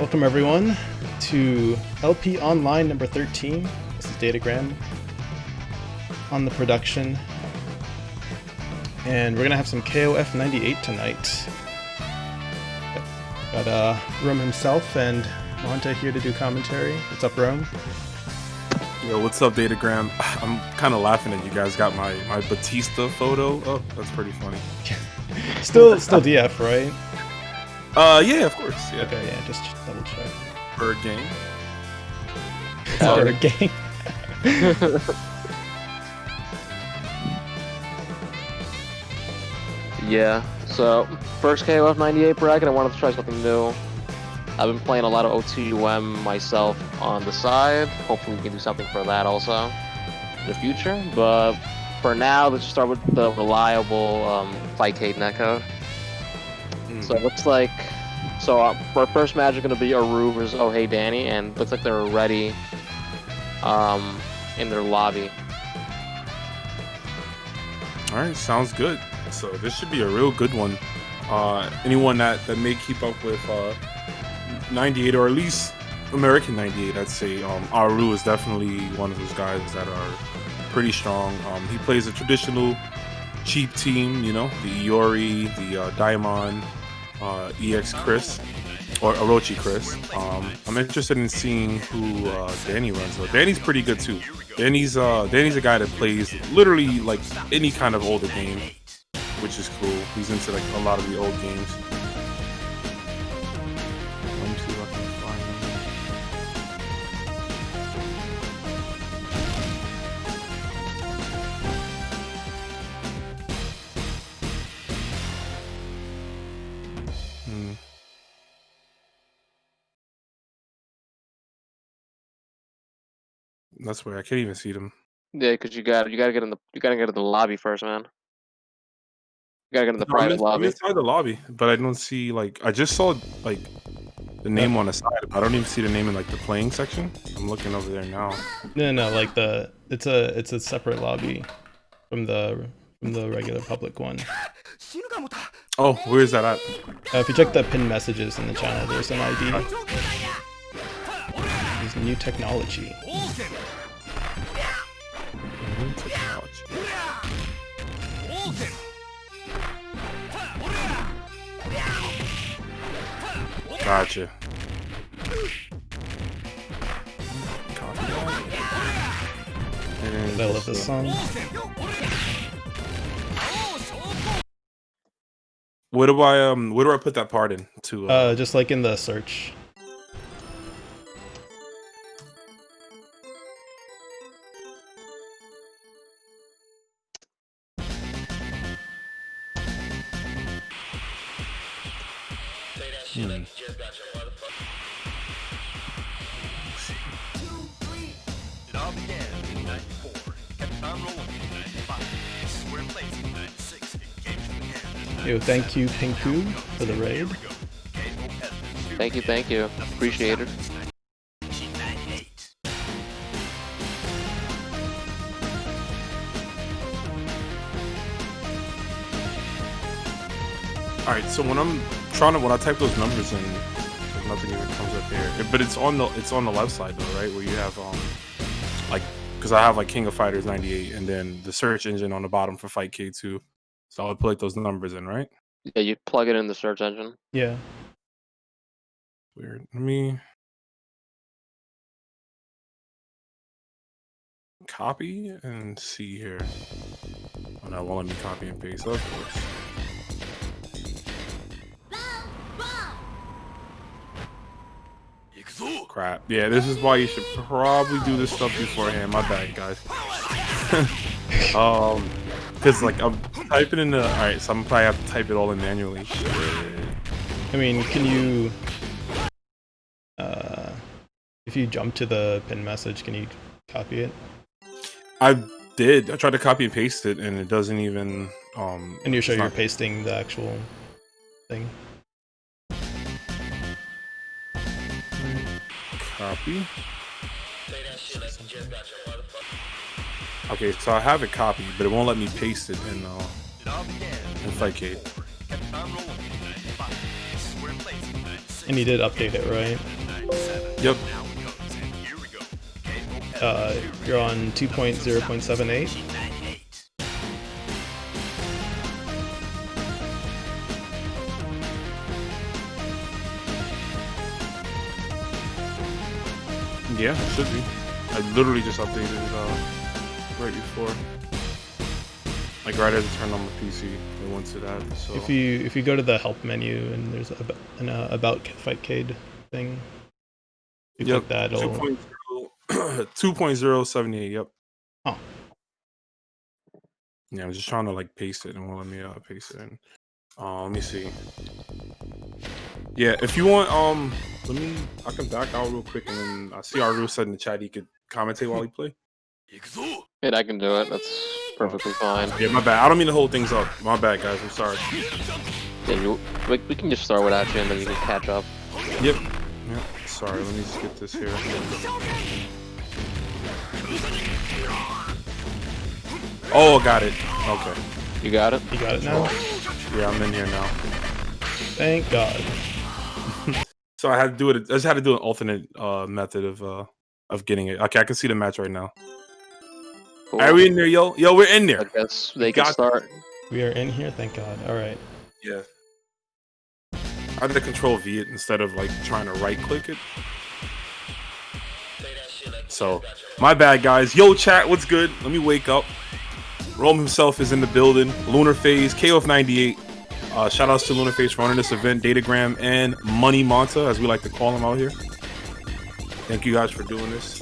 Welcome everyone to LP Online number 13. This is Datagram on the production. And we're gonna have some KOF 98 tonight. Got Rome himself and Monta here to do commentary. What's up, Rome? Yo, what's up, Datagram? I'm kind of laughing at you guys got my Batista photo. Oh, that's pretty funny. still DF, right? Yeah, of course. Yeah. Okay, yeah, just double check. For a game. For a game. Yeah, so first KOF 98 bracket, I wanted to try something new. I've been playing a lot of OTUM myself on the side. Hopefully we can do something for that also in the future. But for now, let's just start with the reliable Fightcade netcode. So it looks like, our first match is going to be Aroo versus Oh Hey Danny, and looks like they're already in their lobby. Alright, sounds good. So this should be a real good one. Anyone that may keep up with 98, or at least American 98, I'd say Aroo is definitely one of those guys that are pretty strong. He plays a traditional cheap team, you know, the Iori, the Daimon, EX Chris, or Orochi Chris. I'm interested in seeing who Danny runs though. Danny's pretty good too. Danny's a guy that plays literally like any kind of older game, which is cool. He's into like a lot of the old games. Let me see if I can find him. That's where I can't even see them. Yeah, because you gotta get in the lobby first, man. You gotta get in the private I'm lobby. inside the lobby, but I don't see like I just saw like the name on the side. I don't even see the name in like the playing section. I'm looking over there now. No, like it's a separate lobby from the regular public one. Oh, where is that at? If you check the pinned messages in the channel, there's an ID. There's new technology. Gotcha. I love this song. Where do I put that part in? To just like in the search. Yo, thank you, Pinku, for the raid. Thank you. Appreciate it. Alright, so when I type those numbers in, nothing even comes up here. But it's on the left side though, right? Where you have like, because I have like King of Fighters 98 and then the search engine on the bottom for Fight K2. So I would put those numbers in, right? Yeah, you plug it in the search engine. Yeah. Weird. Let me copy and see here. Oh no, it won't let me copy and paste, of course. Crap. Yeah, this is why you should probably do this stuff beforehand. My bad, guys. Because like I'm typing in the. All right, so I'm probably have to type it all in manually. I mean, can you? If you jump to the pin message, can you copy it? I did. I tried to copy and paste it, and it doesn't even. And you're sure you're pasting the actual thing? Copy. Okay, so I have it copied, but it won't let me paste it in Fightcade. And you did update it, right? Yep. You're on 2.0.78. Yeah, it should be. I literally just updated right before. Like right as I turned on my PC, it went to that. So If you go to the help menu and there's an about Fightcade thing, you click that. 2.078. Yep. Oh. Yeah, I'm just trying to like paste it and won't let me paste it in. Let me see. Yeah, if you want, I can back out real quick and then I see Aroo said in the chat he could commentate while he play. Yeah, I can do it. That's perfectly fine. Yeah, my bad. I don't mean to hold things up. My bad, guys. I'm sorry. Yeah, we can just start without you and then you can catch up. Yep. Sorry, let me just get this here. Oh, got it. Okay. You got it? You got it now? Yeah, I'm in here now. Thank God. So I had to do it. I just had to do an alternate method of getting it. Okay, I can see the match right now. Cool. Are we in there, yo? Yo, we're in there. I guess they can start. We are in here, thank God. All right. Yeah. I had to control V it instead of like trying to right click it. So, my bad, guys. Yo, chat, what's good? Let me wake up. Rome himself is in the building. Lunar Phase, KOF98. Shout outs to Lunar Phase for running this event, Datagram, and Money Monta, as we like to call him out here. Thank you guys for doing this.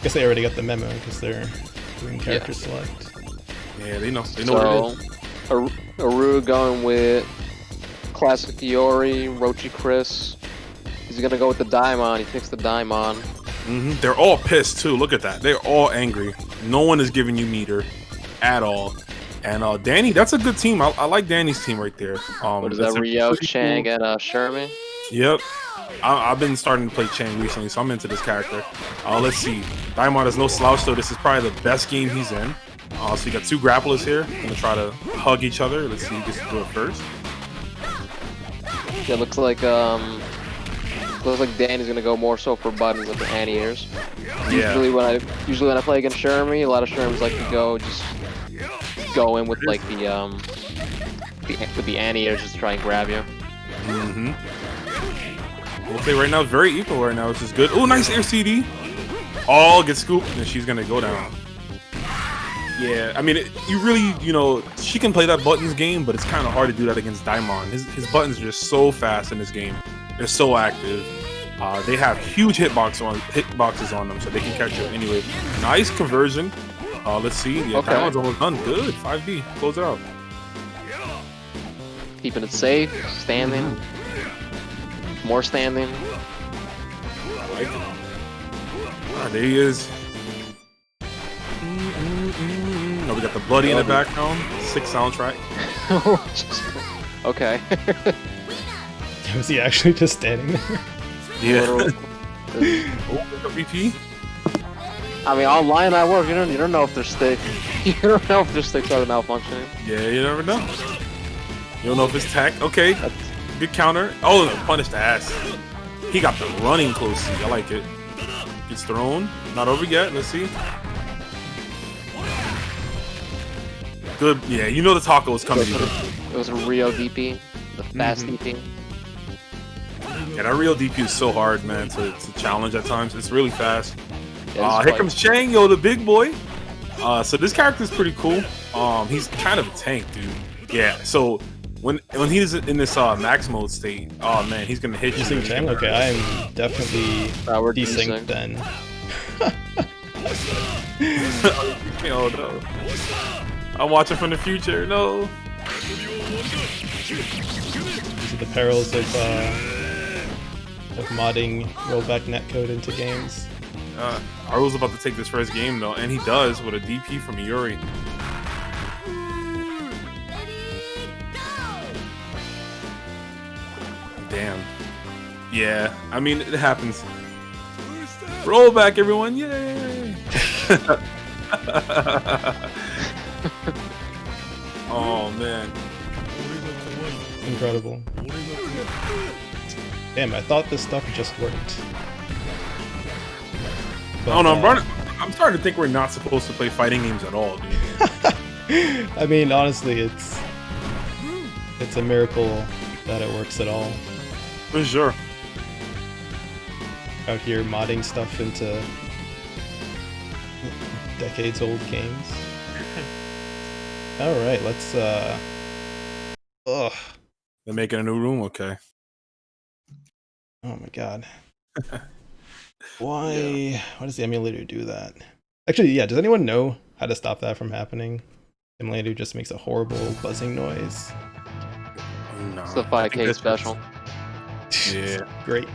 Guess they already got the memo because they're doing character select. Yeah, they know. They know what it is. Aroo going with Classic Iori, Rochi Chris. He's gonna go with the Daimon. He picks the Daimon. They're all pissed too. Look at that. They're all angry. No one is giving you meter at all. And Danny, that's a good team. I like Danny's team right there. What is that? Rio, Chang, and Sherman? Yep. I've been starting to play Chang recently, so I'm into this character. Let's see. Daimon is no slouch, so this is probably the best game he's in. So you got two grapplers here. Gonna try to hug each other. Let's see who gets to do it first. Yeah, looks like Danny's gonna go more so for buttons than for anti-airs. Yeah. Usually when I play against Shermie, a lot of Shermies like to go in with like the anti-airs just to try and grab you. Okay, right now very equal right now, which is good. Oh, nice air CD. Oh, gets scooped, and she's gonna go down. Yeah, I mean, she can play that buttons game, but it's kind of hard to do that against Daimon. His buttons are just so fast in this game. They're so active. They have huge hitboxes on them, so they can catch you anyway. Nice conversion. Let's see. Yeah, Okay. Daimon's almost done. Good. 5B. Close it out. Keeping it safe, standing, more standing. I like it. There he is. Oh, we got the bloody in the background. Sick soundtrack. Okay. Was he actually just standing there? Yeah. VP. I mean, online that works. You don't know if their stick. You don't know if their sticks are malfunctioning. Yeah, you never know. You don't know if it's tech. Okay. Good counter. Oh, punish the ass. He got the running close seat. I like it. Gets thrown. Not over yet. Let's see. Good. Yeah, you know the taco is coming. It was a Rio DP, the fast DP. Yeah, that real DP is so hard, man, to challenge at times. It's really fast. Yeah, Here comes Chang, yo, the big boy. So this character is pretty cool. He's kind of a tank, dude. Yeah. So when he's in this max mode state, oh man, he's gonna hit you. Desync Chang? Okay, I am definitely we're desynced then. Oh no. I'm watching from the future. No. These are the perils of modding rollback netcode into games. Aroo's about to take this first game though, and he does with a DP from Iori. Damn. Yeah, I mean it happens. Roll back, everyone! Yay! Oh man. Incredible. Damn, I thought this stuff just worked. But, I don't know, I'm starting to think we're not supposed to play fighting games at all, dude. I mean, honestly, it's a miracle that it works at all. For sure. Out here modding stuff into decades-old games. All right, let's. Ugh. They're making a new room, okay. Oh my god. Why does the emulator do that? Actually, yeah, does anyone know how to stop that from happening? The emulator just makes a horrible buzzing noise. No, It's the 5K special. Yeah. Great.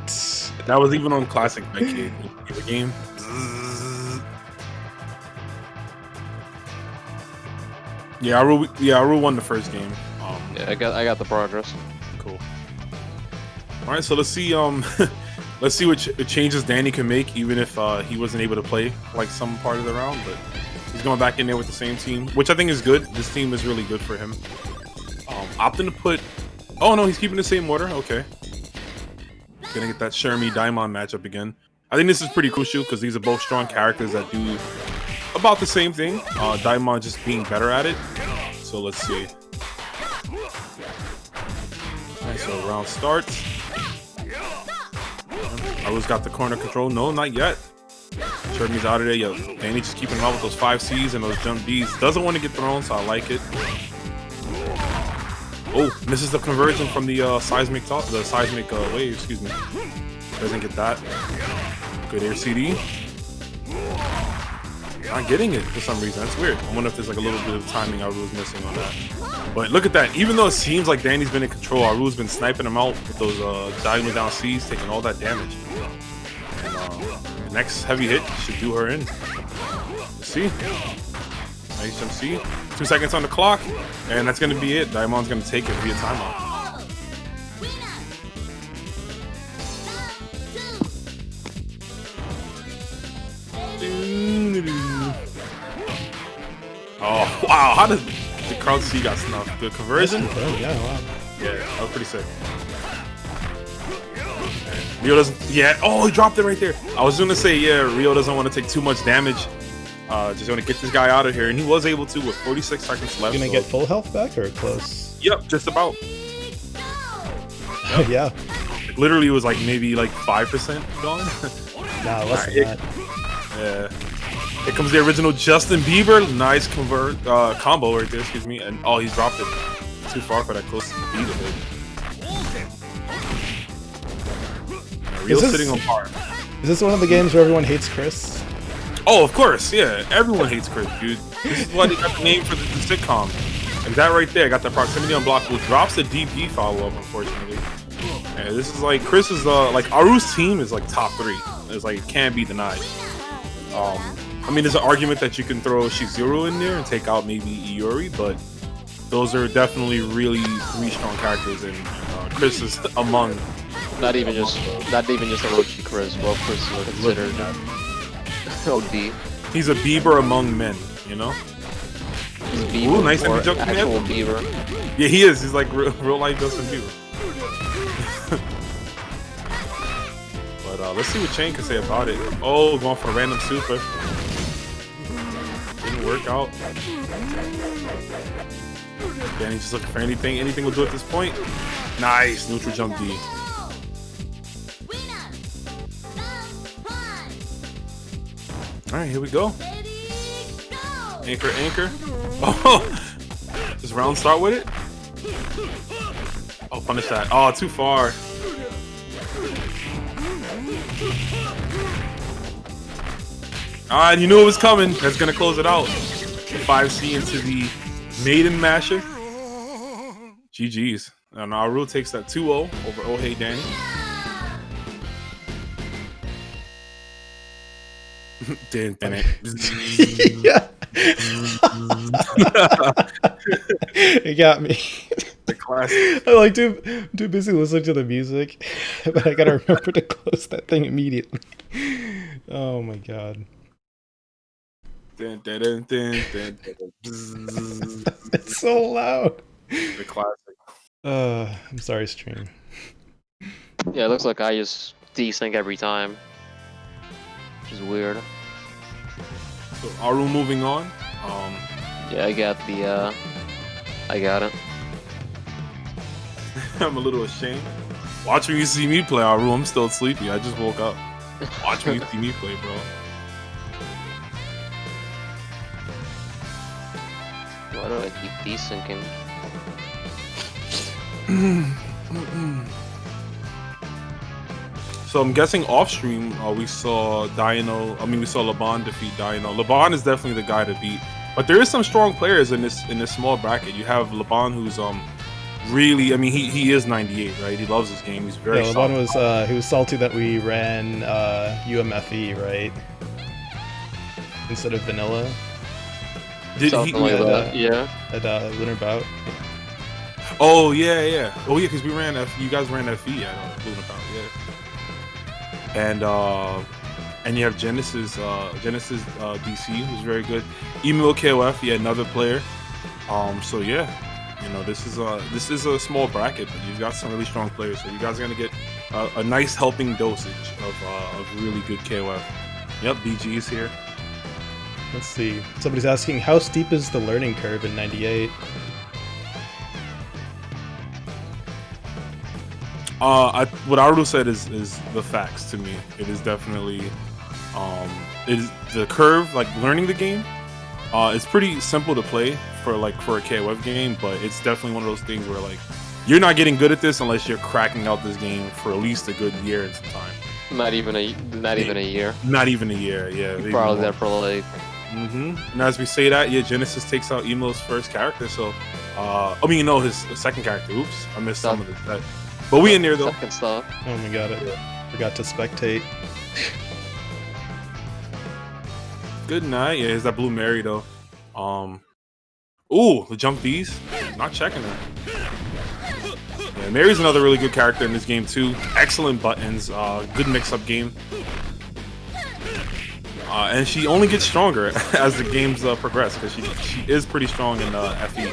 That was even on classic decade the game. Yeah, Aroo won the first game. Yeah, I got the progress. Cool. All right, so let's see. Let's see what changes Danny can make, even if he wasn't able to play like some part of the round. But he's going back in there with the same team, which I think is good. This team is really good for him. Opting to put. Oh no, he's keeping the same order. Okay. Gonna get that Shermie Daimon matchup again. I think this is pretty crucial because these are both strong characters that do about the same thing. Daimon just being better at it. So let's see. Alright, so round starts. Aroo's got the corner control. No, not yet. Shermie's out of there. Yo, Danny just keeping him out with those 5Cs and those jump Ds. Doesn't want to get thrown, so I like it. Oh, misses the conversion from the seismic wave. Excuse me. Doesn't get that. Good air CD. Not getting it for some reason. That's weird. I wonder if there's like a little bit of timing Aroo's missing on that. But look at that. Even though it seems like Danny's been in control, Aroo's been sniping him out with those diagonal down Cs, taking all that damage. And the next heavy hit should do her in. Let's see. Nice jump C. 2 seconds on the clock, and that's gonna be it. Daimon's gonna take it via timeout. Oh wow! How did the crowd C got snuffed? The conversion? Yeah, wow. Yeah, that was pretty sick. Rio doesn't. Yeah. Oh, he dropped it right there. I was gonna say, yeah, Rio doesn't want to take too much damage. Just want to get this guy out of here, and he was able to with 46 seconds left. You gonna get full health back or close? Yep, just about. Yep. Yeah. Literally, it was like maybe like 5% gone. Nah, less than that. Yeah. Here comes the original Justin Bieber. Nice combo right there. Excuse me. And oh, he dropped it too far for that close beat of it. Rio's sitting on par. Is this one of the games where everyone hates Chris? Oh, of course, yeah. Everyone hates Chris, dude. This is why they got the name for the sitcom. And that right there, got the proximity unblockable, drops the DP follow-up, unfortunately. And this is like, Chris is, like, Aroo's team is like top 3. It's like, it can't be denied. I mean, there's an argument that you can throw Shizuru in there and take out maybe Iori, but those are definitely really 3 strong characters, and Chris is among. Not even just Orochi Chris. Well, Chris is considered OD. He's a Bieber among men, you know? He's Bieber. Ooh, nice or joke. actual Bieber. Yeah, he is. He's like real life Justin Bieber. But let's see what Chain can say about it. Oh, going for a random super. Didn't work out. Danny's just looking for anything. Anything will do at this point. Nice. Neutral jump D. Alright, here we go. Anchor, anchor. Oh! Does round start with it? Oh, punish that. Oh, too far. Alright, you knew it was coming. That's gonna close it out. 5C into the maiden masher. GG's. And Aroo takes that 2-0 over Oh Hey Danny. Damn it. Yeah. It got me. The classic. I'm like too busy listening to the music, but I gotta remember to close that thing immediately. Oh my god. It's so loud. The classic. I'm sorry, stream. Yeah, it looks like I just desync every time, which is weird. So Aroo moving on. Yeah, I got it. I'm a little ashamed. Watching you see me play Aroo, I'm still sleepy. I just woke up. Watch me see me play, bro. Why do I keep desyncing? So I'm guessing off stream we saw we saw Laban defeat Dino. Laban is definitely the guy to beat. But there is some strong players in this small bracket. You have Laban, who's really, I mean, he is 98, right? He loves this game. He's very Laban was he was salty that we ran UMFE, right? Instead of vanilla. Did Something like that, yeah. At Lunar Bout. Oh yeah. Oh yeah, because we ran you guys ran FE at Lunar Bout, yeah. And you have GenesisDC, who's very good. Emilkof, yeah, another player. So yeah, you know, this is a small bracket, but you've got some really strong players. So you guys are gonna get a nice helping dosage of really good KOF. Yep, BG is here. Let's see. Somebody's asking, how steep is the learning curve in 98? What Aroo said is the facts to me. It is definitely it is the curve, like learning the game. It's pretty simple to play for a KOF game, but it's definitely one of those things where like you're not getting good at this unless you're cracking out this game for at least a good year at some time. Not even a year. Not even a year. Yeah, Probably there for like. And as we say that, yeah, Genesis takes out Emo's first character. So, his second character. Oops, I missed some of that. But we in there though. Second stuff. Oh my god, I forgot to spectate. Good night. Yeah, here's that Blue Mary though. Ooh, the jump D's. Not checking her. Yeah, Mary's another really good character in this game too. Excellent buttons. Good mix-up game. And she only gets stronger as the games progress because she is pretty strong in FE.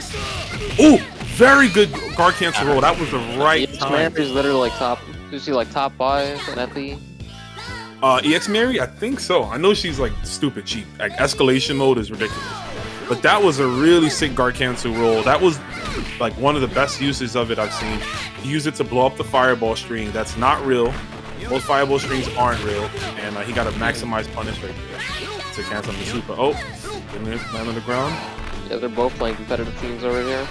Ooh, very good guard cancel roll. That was the right time. Mary's literally like top. Is she like top 5 in FE? EX Mary, I think so. I know she's like stupid cheap. Like escalation mode is ridiculous. But that was a really sick guard cancel roll. That was like one of the best uses of it I've seen. He used it to blow up the fireball string. That's not real. Most fireball strings aren't real, and he got a maximized punish right there to cancel the super. Oh, getting it land on the ground. Yeah, they're both playing competitive teams over here.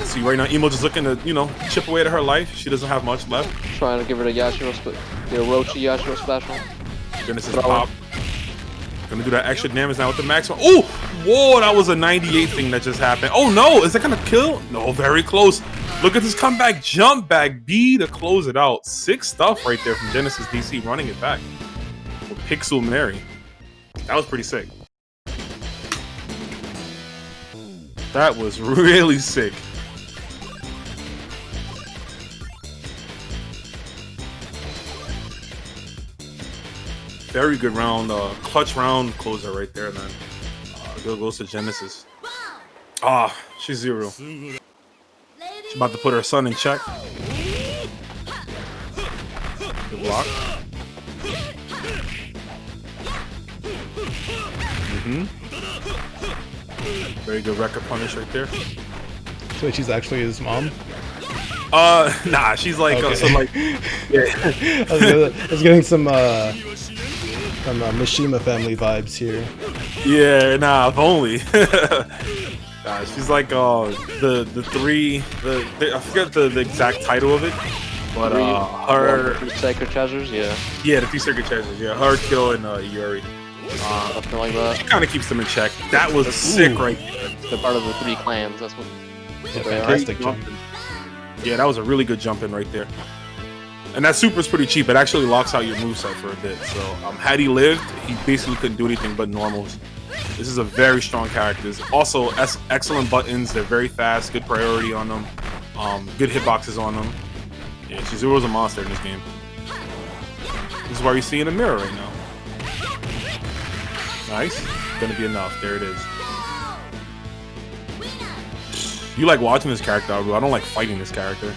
See, right now, Emo just looking to, chip away at her life. She doesn't have much left. Trying to give her the Yashiro, the Orochi Yashiro special. Genesis pop. Gonna do that extra damage now with the maximum. Oh, whoa, that was a 98 thing that just happened. Oh no, is that gonna kill? No, very close. Look at this comeback jump back B to close it out. Sick stuff right there from GenesisDC running it back with Pixel Mary. That was pretty sick. That was really sick. Very good round, clutch round closer right there, man. Goes to Genesis. She's 0. She's about to put her son in check. Good block. Very good record punish right there. So she's actually his mom? Nah, she's like, okay. Yeah. I was getting some Mishima family vibes here. Yeah, nah, if only. She's like I forget the exact title of it, but her 3 sacred treasures, yeah. Yeah, the 3 sacred treasures, yeah. Her, Kill, and Yuri. Something like that. She kind of keeps them in check. That was sick right there. They're part of the 3 clans. That's what. Yeah, fantastic jump. Yeah, that was a really good jump in right there. And that super is pretty cheap. It actually locks out your moveset for a bit. So had he lived, he basically couldn't do anything but normals. This is a very strong character. Also, excellent buttons. They're very fast. Good priority on them. Good hitboxes on them. Yeah, Shizuru's a monster in this game. This is why you see in the mirror right now. Nice. Gonna be enough. There it is. You like watching this character, Aroo. I don't like fighting this character.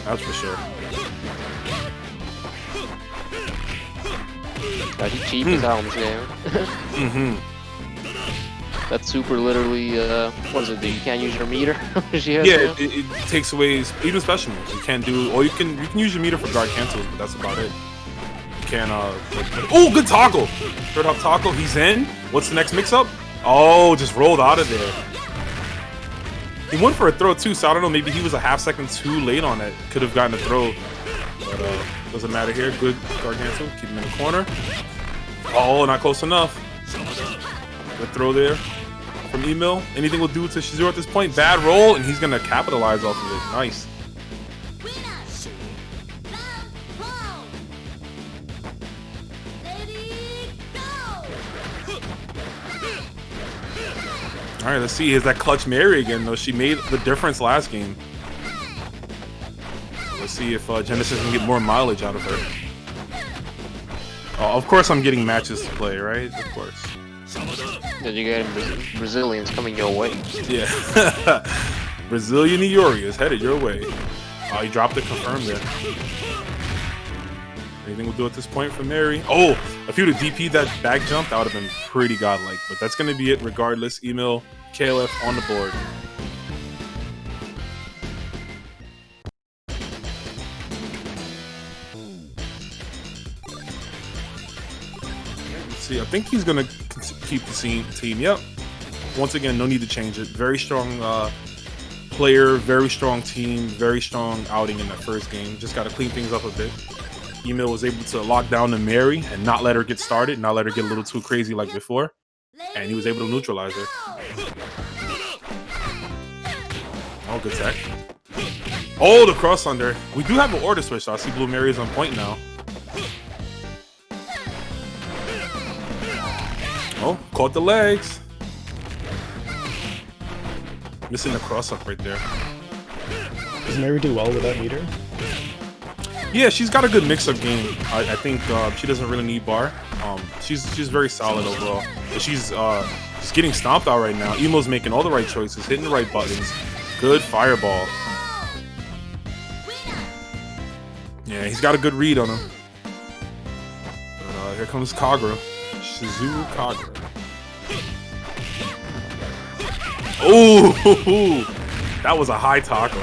That's for sure. God, he cheap as hell in this game. That super literally, what does it do? You can't use your meter? It takes away even special moves. You can't do, or you can use your meter for guard cancels, but that's about it. You can't, oh, good tackle! Third up tackle, he's in. What's the next mix-up? Oh, just rolled out of there. He went for a throw too, so I don't know, maybe he was a half second too late on it. Could have gotten a throw, but doesn't matter here. Good guard cancel, keep him in the corner. Oh, not close enough. Good throw there from Emil. Anything will do to Shizuru at this point. Bad roll, and he's gonna capitalize off of it. Nice. All right, let's see. Is that clutch Mary again, though? She made the difference last game. Let's see if Genesis can get more mileage out of her. Oh, of course I'm getting matches to play, right? Of course. Then you're getting Brazilians coming your way. Yeah. Brazilian Iori is headed your way. Oh, he dropped it, confirmed there. Anything we'll do at this point for Mary. Oh, if he would have DP'd that back jump, that would have been pretty godlike. But that's going to be it regardless. Emil, KLF on the board. Let's see, I think he's going to keep the team. Yep. Once again, no need to change it. Very strong player, very strong team, very strong outing in that first game. Just got to clean things up a bit. Emil was able to lock down the Mary and not let her get started, not let her get a little too crazy like before. And he was able to neutralize her. Oh, good tech. Oh, the cross under. We do have an order switch, so I see Blue Mary is on point now. Oh, caught the legs. Missing the cross up right there. Does Mary do well with that meter? Yeah, she's got a good mix-up game. I think she doesn't really need bar. She's very solid overall. But she's just getting stomped out right now. Emo's making all the right choices, hitting the right buttons. Good fireball. Yeah, he's got a good read on him. But here comes Kagura. Shizuru Kagura. Oh, that was a high taco.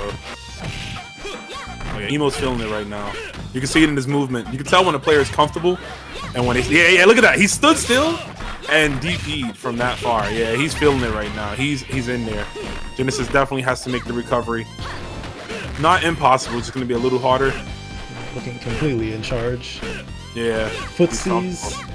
Oh yeah, Emo's feeling it right now. You can see it in his movement. You can tell when a player is comfortable, and when yeah, look at that. He stood still and DP'd from that far. Yeah, he's feeling it right now. He's in there. Genesis definitely has to make the recovery. Not impossible. It's just gonna be a little harder. Looking completely in charge. Yeah. Footsies.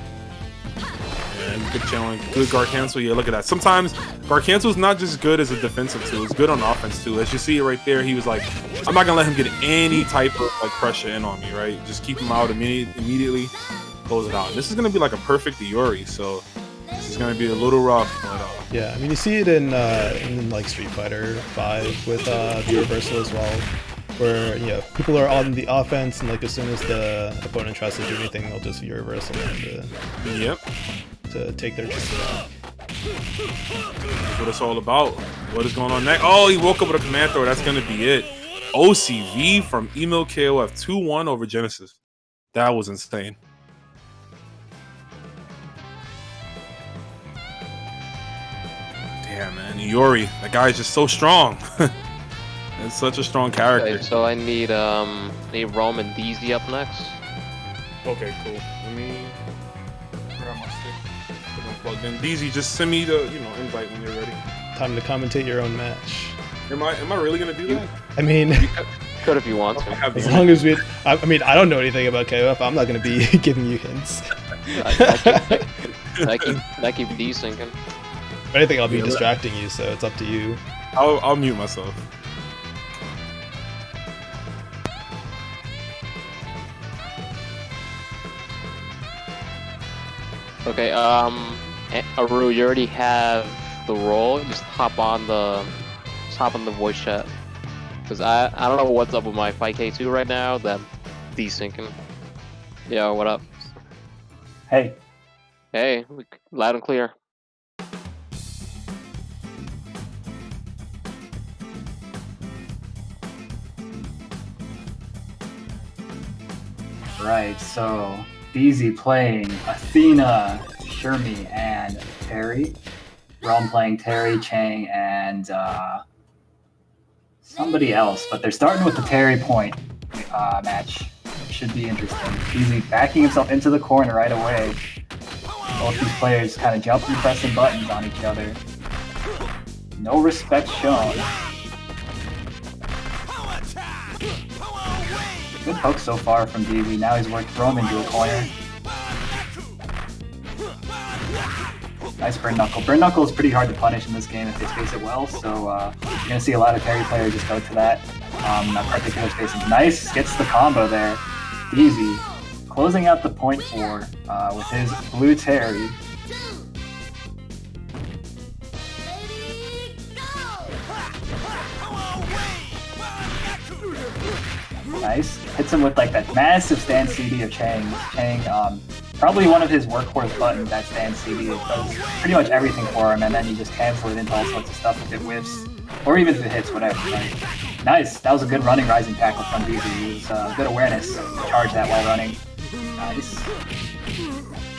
Yeah, good challenge. Good guard cancel. Yeah, look at that. Sometimes guard cancel is not just good as a defensive tool. It's good on offense too. As you see it right there, he was like, I'm not gonna let him get any type of like pressure in on me, right? Just keep him out immediately, close it out. And this is gonna be like a perfect Iori, so this is gonna be a little rough, but yeah, I mean you see it in like Street Fighter 5 with the reversal as well, where people are on the offense and like as soon as the opponent tries to do anything, they'll just reversal to take their turn back. That's what it's all about. What is going on next? Oh, he woke up with a command throw. That's gonna be it. OCV from Emilkof 2-1 over Genesis. That was insane. Damn, man. Iori, that guy is just so strong. It's such a strong character. Okay, so I need Rome and Deezee up next. Okay, cool. Let me grab my stick. Put them plugged in. Deezee, just send me the invite when you're ready. Time to commentate your own match. Am I really gonna do that? I mean, you could if you want to. As long as we, I mean, I don't know anything about KOF. I'm not gonna be giving you hints. I keep desyncing. If anything, I'll be distracting you, so it's up to you. I'll mute myself. Okay, Aroo, you already have the role. Just hop on the voice chat. Cause I don't know what's up with my 5K2 right now. That desyncing. Yo, what up? Hey. Hey, loud and clear. Alright, so Deezee playing Athena, Shermie, and Terry. Rome playing Terry, Chang, and somebody else, but they're starting with the Terry point match. It should be interesting. Deezee backing himself into the corner right away. Both these players kind of jumping, pressing buttons on each other. No respect shown. Good poke so far from Deezee. Now he's worked Rome into a corner. Nice burn knuckle. Burn knuckle is pretty hard to punish in this game if they space it well, so you're going to see a lot of Terry players just go to that particular spacing. Nice, gets the combo there. Deezee closing out the point 4 with his blue Terry. Nice. Hits him with like that massive stand CD of Chang. Chang, probably one of his workhorse buttons, that stand CD. It does pretty much everything for him, and then you just cancel it into all sorts of stuff if it whiffs, or even if it hits, whatever. Right? Nice. That was a good running rising tackle from Deezee. It was good awareness to charge that while running. Nice.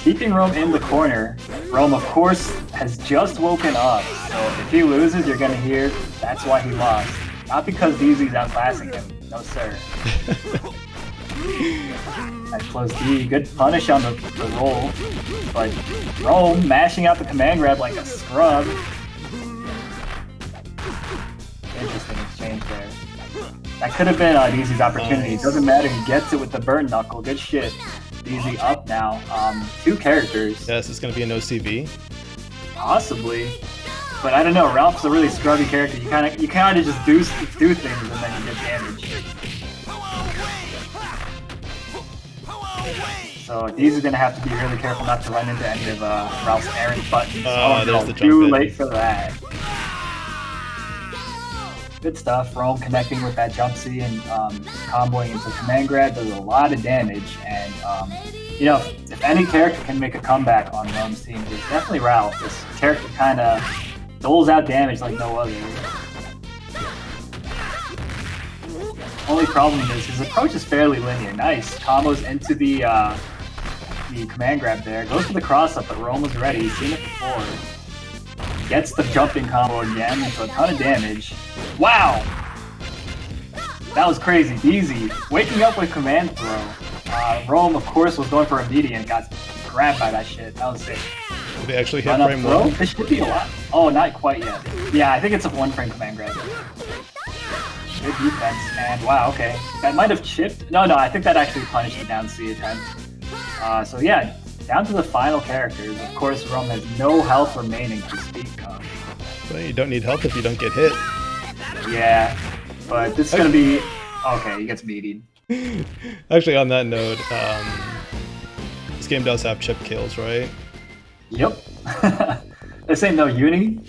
Keeping Rome in the corner. Rome, of course, has just woken up, so if he loses, you're going to hear that's why he lost. Not because Deezee's outclassing him. No, sir. Nice close D. Good punish on the roll. But Rome mashing out the command grab like a scrub. Interesting exchange there. That could have been Deezee's opportunity. It doesn't matter. He gets it with the burn knuckle. Good shit. Deezee up now. 2 characters. Yes, it's going to be a no CV. Possibly. But I don't know, Ralph's a really scrubby character. You kind of just do things and then you get damage. So Deezee's gonna have to be really careful not to run into any of Ralph's errant buttons. There's no, the jump too in. late for that. Good stuff. Rome connecting with that jump C and comboing into command grab does a lot of damage. And you know, if any character can make a comeback on Rome's team, it's definitely Ralph. This character kind of doles out damage like no other. Only problem is his approach is fairly linear. Nice. Combos into the command grab there. Goes for the cross up, but Rome was ready. He's seen it before. Gets the jumping combo again into a ton of damage. Wow! That was crazy. Deezee waking up with command throw. Rome, of course, was going for a median. Got grabbed by that shit. That was sick. Did they actually hit frame 1? This should be a lot. Oh, not quite yet. Yeah, I think it's a 1-frame command grab. Good defense, and wow, okay. That might have chipped. No, I think that actually punished the down C attempt. So yeah, down to the final characters. Of course, Rome has no health remaining to speak of. Well, you don't need health if you don't get hit. Yeah, but this is going to be... Okay, he gets meatied. Actually, on that note, this game does have chip kills, right? Yep. This ain't no uni.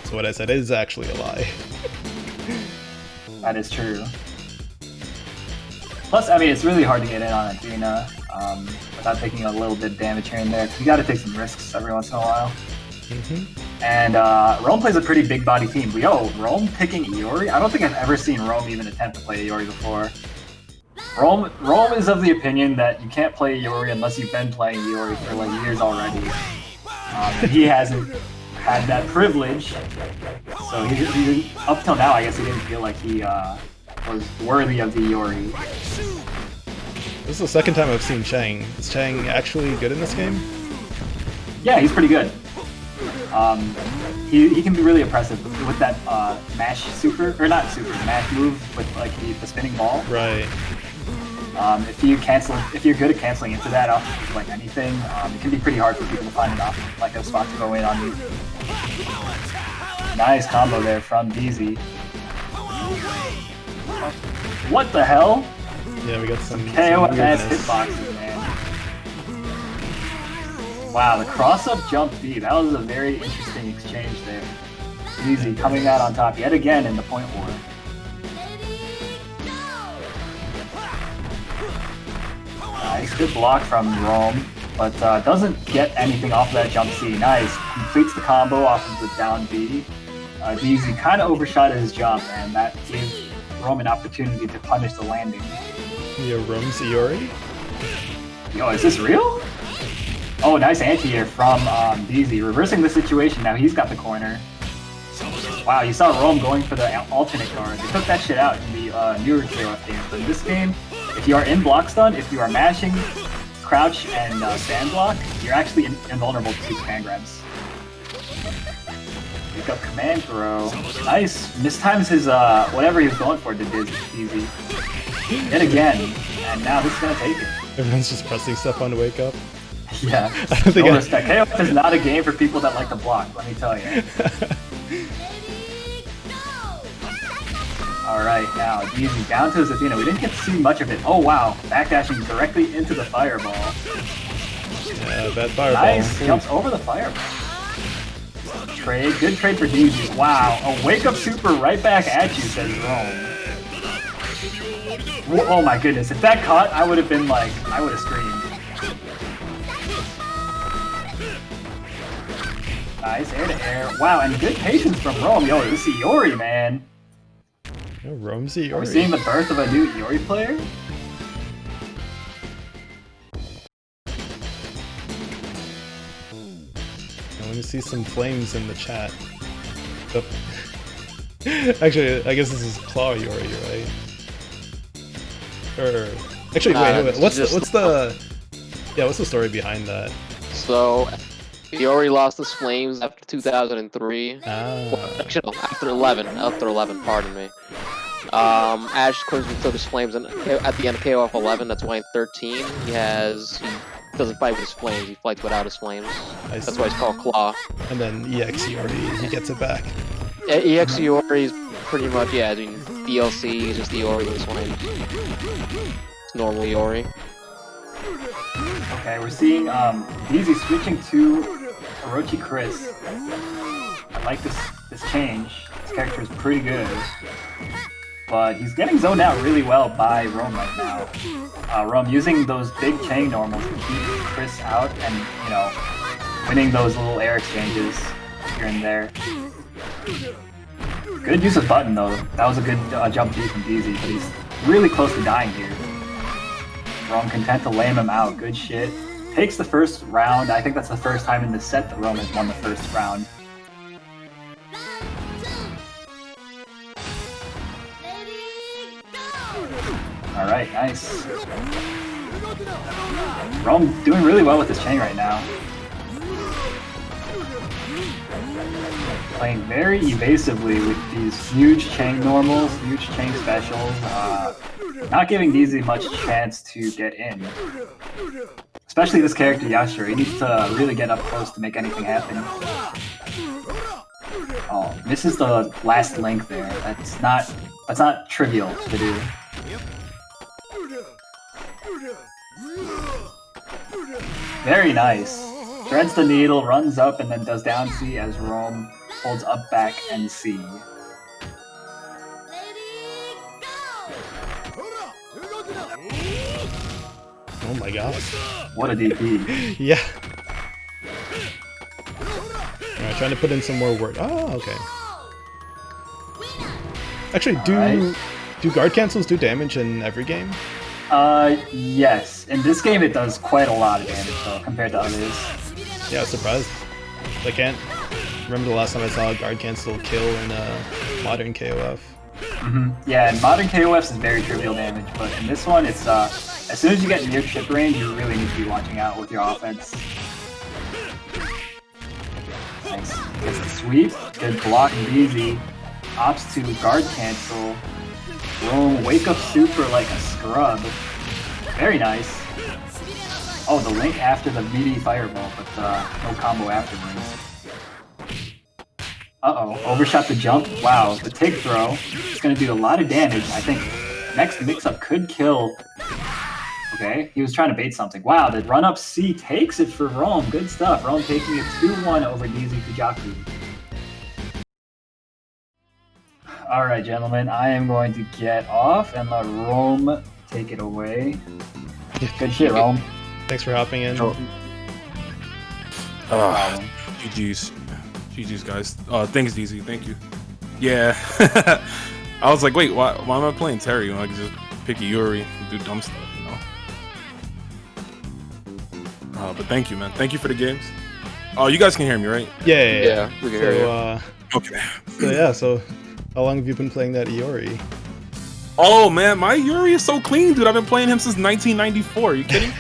So what I said is actually a lie. That is true. Plus, I mean, it's really hard to get in on Athena without taking a little bit of damage here and there. You got to take some risks every once in a while. And Rome plays a pretty big body team. Yo, Rome picking Iori? I don't think I've ever seen Rome even attempt to play Iori before. Rome is of the opinion that you can't play Iori unless you've been playing Iori for like years already. And he hasn't had that privilege, so he up till now, I guess he didn't feel like he was worthy of the Iori. This is the second time I've seen Chang. Is Chang actually good in this game? Yeah, he's pretty good. He can be really impressive with that mash super, or not super, mash move with like the spinning ball. Right. If you're good at canceling into that off like anything, it can be pretty hard for people to find like a spot to go in on you. Nice combo there from Deezee. What the hell? Yeah, we got some KOS hitboxes, man. Wow, the cross-up jump B. That was a very interesting exchange there. Deezee coming out on top yet again in the point war. Nice, good block from Rome, but doesn't get anything off of that jump C. Nice, completes the combo off of the down B. Deezee kind of overshot his jump, and that gave Rome an opportunity to punish the landing. Yeah, Rome's Iori. Yo, is this real? Oh, nice anti-air from Deezee, reversing the situation. Now he's got the corner. Wow, you saw Rome going for the alternate guard. They took that shit out in the newer KOF games. But in this game, if you are in block stun, if you are mashing, crouch, and stand block, you're actually invulnerable to command grabs. Pick up command throw. Nice. Mistimes his whatever he was going for to Deezee. Yet again. And now this is gonna take it. Everyone's just pressing stuff on to wake up. Yeah. I don't think No respect. KOF is not a game for people that like to block, let me tell you. Alright, now Deezee down to his Athena. We didn't get to see much of it. Oh wow, backdashing directly into the fireball. Yeah, bad fireball. Nice, jumps over the fireball. Trade, good trade for Deezee. Wow, a wake up super right back at you, says Rome. Oh my goodness, if that caught, I would have been like, I would have screamed. Nice, air to air. Wow, and good patience from Rome. Yo, this is Iori, man. Yeah, Rome's Iori. Are we seeing the birth of a new Iori player? I want to see some flames in the chat. Oh. Actually, I guess this is Claw Iori, right? Or actually, wait. What's the story behind that? So, Iori lost his flames after 2003. Ah. Actually, no, after 11. After 11, pardon me. Ash closely took his flames at the end of KOF 11. That's why in 13 he doesn't fight with his flames. He fights without his flames. That's why he's called Claw. And then EX Iori, he gets it back. Yeah, EX Iori is pretty much, yeah, I mean, DLC is just Iori with his flames. It's normal Iori. Okay, we're seeing Deezee switching to Orochi Chris. I like this change. This character is pretty good. But he's getting zoned out really well by Rome right now. Rome using those big chain normals to keep Chris out and, you know, winning those little air exchanges here and there. Good use of button though. That was a good jump D from Deezee, but he's really close to dying here. Rome content to lame him out. Good shit. Takes the first round. I think that's the first time in the set that Rome has won the first round. Alright, nice. Rome doing really well with this chain right now. Playing very evasively with these huge chain normals, huge chain specials. Not giving Deezee much chance to get in. Especially this character, Yashiro. He needs to really get up close to make anything happen. Oh, misses the last link there. That's not trivial to do. Very nice. Threads the needle, runs up, and then does down C as Rome holds up back and C. Oh my god. What a DP. Yeah. Alright, trying to put in some more work. Oh, okay. Actually, do guard cancels do damage in every game? Yes. In this game it does quite a lot of damage though, compared to others. Yeah, I was surprised. I can't remember the last time I saw a guard cancel kill in modern KOF. Yeah, in modern KOFs is very trivial damage, but in this one it's as soon as you get near chip range, you really need to be watching out with your offense. Nice. Gets the sweep, good block Deezee. Opts to guard cancel. Rome wake up super like a scrub. Very nice. Oh, the link after the meaty fireball, but no combo afterwards. Uh-oh, overshot the jump. Wow, the take throw. It's going to do a lot of damage. I think next mix-up could kill. Okay, he was trying to bait something. Wow, the run-up C takes it for Rome. Good stuff. Rome taking it 2-1 over Deezee Kujaku. Alright, gentlemen, I am going to get off and let Rome take it away. Good shit, Rome. Thanks for hopping in. GG's. GG's, guys. Thanks, Deezee. Thank you. Yeah. I was like, wait, why am I playing Terry when I can just pick a Yuri and do dumb stuff, you know? But thank you, man. Thank you for the games. Oh, you guys can hear me, right? Yeah, we can hear you. Okay. So how long have you been playing that Iori? Oh man, my Yuri is so clean, dude. I've been playing him since 1994. Are you kidding?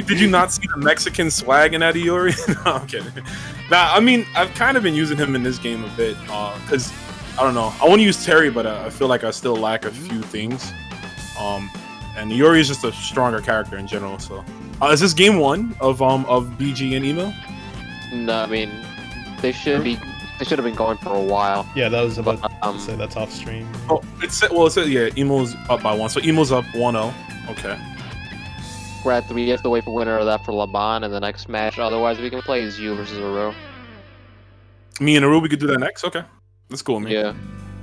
Did you not see the Mexican swag in that Yuri? No, I'm kidding. Nah, I mean, I've kind of been using him in this game a bit, because I don't know. I want to use Terry, but I feel like I still lack a few things. And Yuri is just a stronger character in general. So, is this game 1 of BG and Emo? No, I mean, they should have been going for a while. Yeah, that was about to say that's off stream. Oh, it said yeah, Emo's up by 1, so Emo's up 1-0. Okay. We have to wait for winner of that for Laban in the next match. Otherwise, we can play as you versus Aroo. Me and Aroo, we could do that next. Okay, that's cool, man. Yeah.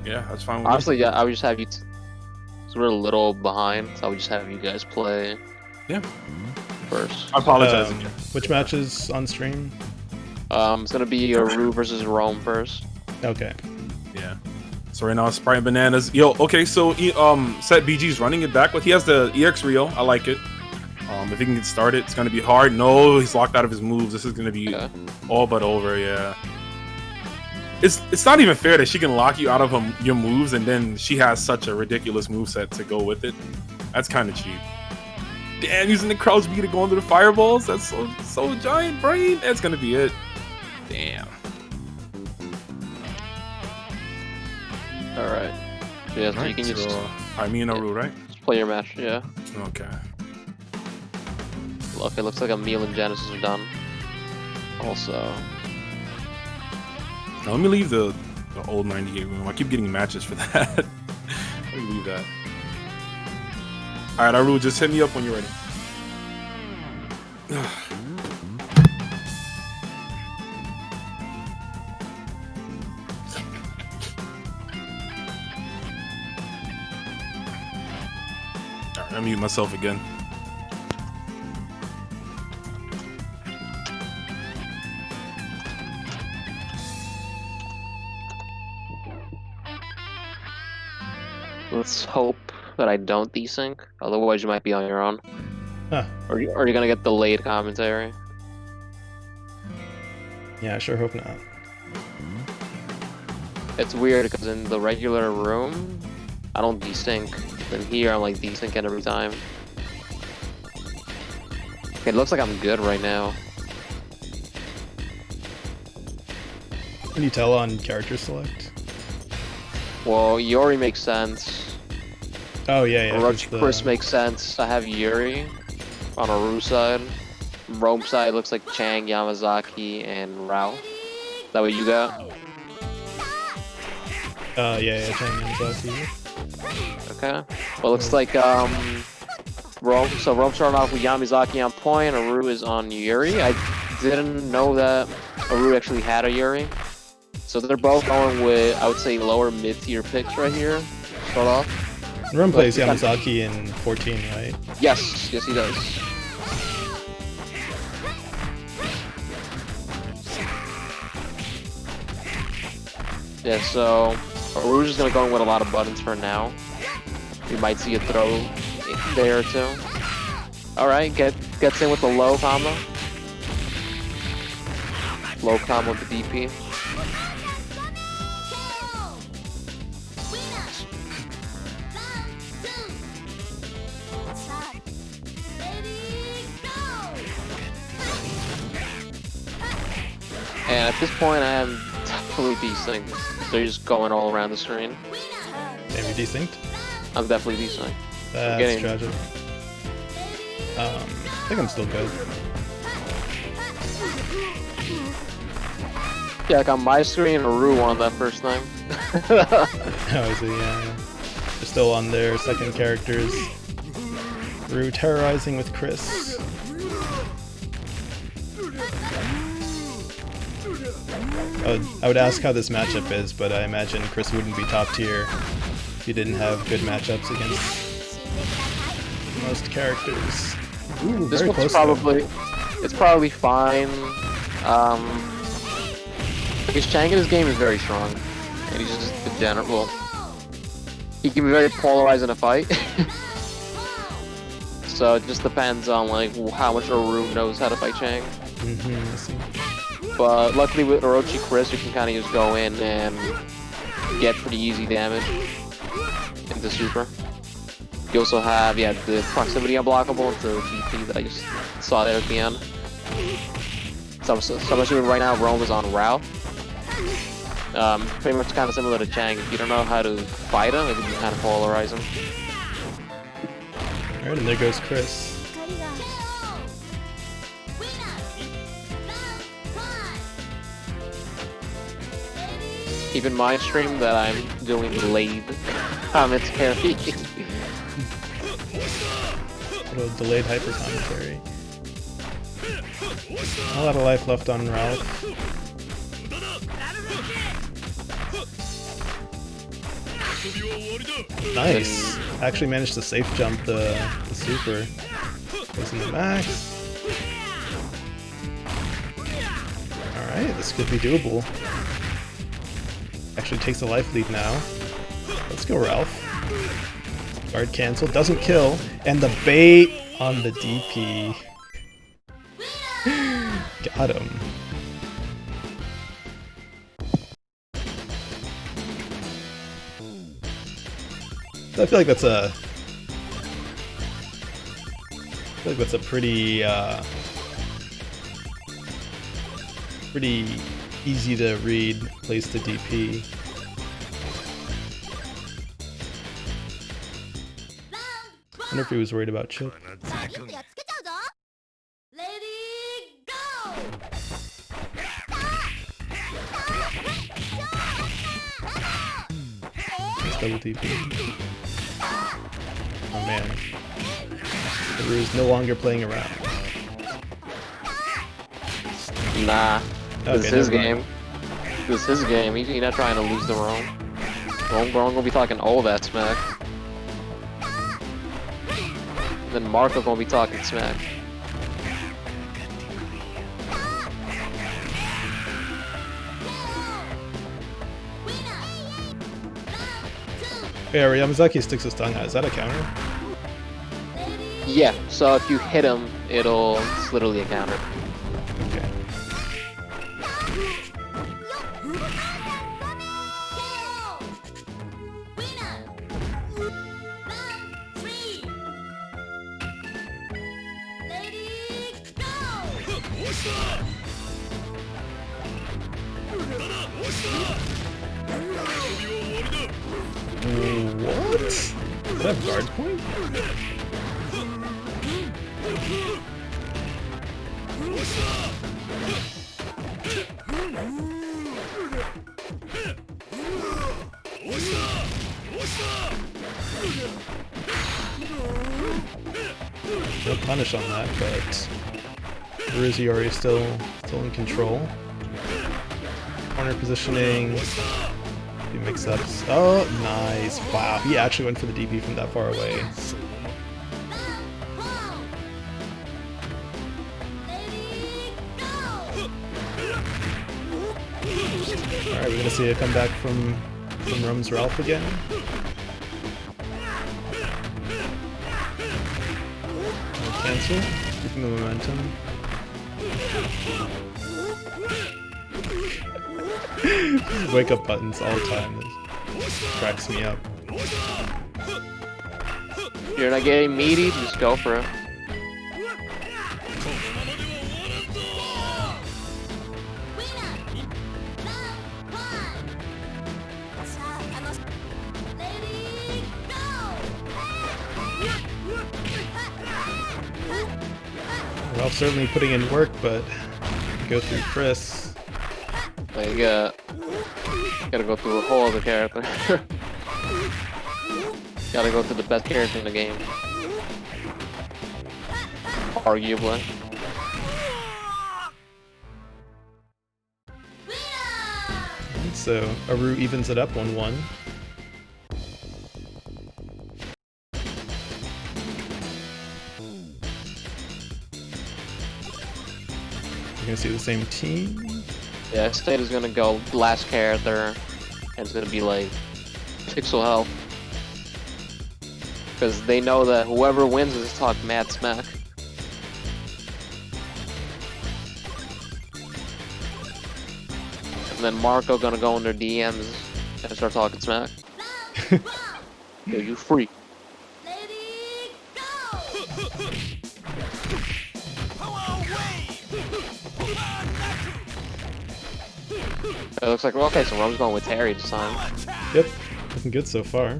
Yeah, that's fine. With Honestly, yeah, I would just have you. So we're a little behind, so I would just have you guys play. Yeah. First. I apologize. Which matches on stream? It's gonna be Aroo versus Rome first. Okay. Yeah. So right now, Sprite and Bananas. Yo, okay, so Set BG's running it back, but he has the EX Rio. I like it. If he can get started, it's gonna be hard. No, he's locked out of his moves. This is gonna be all but over. Yeah. It's not even fair that she can lock you out of your moves, and then she has such a ridiculous moveset to go with it. That's kind of cheap. Damn, using the crouch B to go under the fireballs. That's so giant brain. That's gonna be it. Damn. Alright. Yeah, so you can just... Alright, me and Aroo, right? Just play your match, yeah. Okay. Look, it looks like Emil and Genesis are done. Also... Now, let me leave the old 98 room. I keep getting matches for that. Let me leave that. Alright, Aroo, just hit me up when you're ready. Alright, I mute myself again. Let's hope that I don't desync, otherwise you might be on your own. Huh. Or you're gonna get delayed commentary. Yeah, I sure hope not. It's weird because in the regular room, I don't desync. Then here, I'm like desyncing every time. Okay, it looks like I'm good right now. Can you tell on character select? Well, Yuri makes sense. Oh yeah. Chris makes sense. I have Yuri on Aroo side. Rome side looks like Chang, Yamazaki, and Rao. Is that what you got? Yeah, Chang Yamazaki. Okay. Well, looks like Rome. So Rome started off with Yamazaki on point. Aroo is on Yuri. I didn't know that Aroo actually had a Yuri. So they're both going with, I would say, lower mid-tier picks right here. Start off. Ron plays Yamazaki in 14, right? Yes, he does. Yeah, so Aroo's just gonna go in with a lot of buttons for now. We might see a throw there or two. Alright, gets in with the low combo. Low combo with the DP. And at this point, I am definitely desynced. They're just going all around the screen. Damn, you desynced? I'm definitely desynced. That's tragic. I think I'm still good. Yeah, like on my screen, Aroo won that first time. Oh, I see, yeah. They're still on their second characters. Aroo terrorizing with Chris. I would ask how this matchup is, but I imagine Chris wouldn't be top tier if he didn't have good matchups against most characters. Ooh, this very one's close it's probably fine. Because Chang in his game is very strong. And he's just the general. Well, he can be very polarized in a fight. So it just depends on like how much Aroo knows how to fight Chang. I see. But luckily with Orochi Chris, you can kind of just go in and get pretty easy damage into Super. You also have, the proximity unblockable into DP that I just saw there at the end. So I'm assuming right now Rome is on Rao. Pretty much kind of similar to Chang. If you don't know how to fight him, it can kind of polarize him. Alright, and there goes Chris. Keep in mind, stream, that I'm doing delayed commentary. Little delayed hyper commentary. A lot of life left on Ralph. Nice. Actually managed to safe jump the super. Goes in the max. Alright, this could be doable. Actually takes the life lead now. Let's go, Ralph. Guard cancel, doesn't kill, and the bait on the DP. Got him. I feel like that's a pretty pretty easy to read place to DP. I wonder if he was worried about Chip. Nice double DP. Oh man. Aroo is no longer playing around. Nah. Okay, This is his game. This is his game. He's not trying to lose the Rome. Rome gonna be talking all that smack. Then Marco gonna be talking smack. Yeah, Yamazaki sticks his tongue out. Is that a counter? Yeah, so if you hit him, it's literally a counter. Okay. What? Does that have guard point? No punish on that, but Rizziori is still in control. Corner positioning. Few mix-ups. Oh, nice. Wow, he actually went for the DP from that far away. Alright, we're gonna see a comeback from Rome's Ralph again. Cancel, keeping the momentum. Wake up buttons all the time. This cracks me up. If you're not getting meaty, just go for it. Ralph certainly putting in work, but go through Chris. Like, gotta go through a whole other character. Gotta go to the best character in the game. Arguably. So Aroo evens it up 1-1. You're gonna see the same team. Yeah, State is gonna go last character, and it's gonna be like pixel health. Because they know that whoever wins is talk mad smack. And then Marco gonna go in their DMs and start talking smack. Yo, you freak. It looks like, well, okay, so Rome's going with Terry this time. Yep, looking good so far.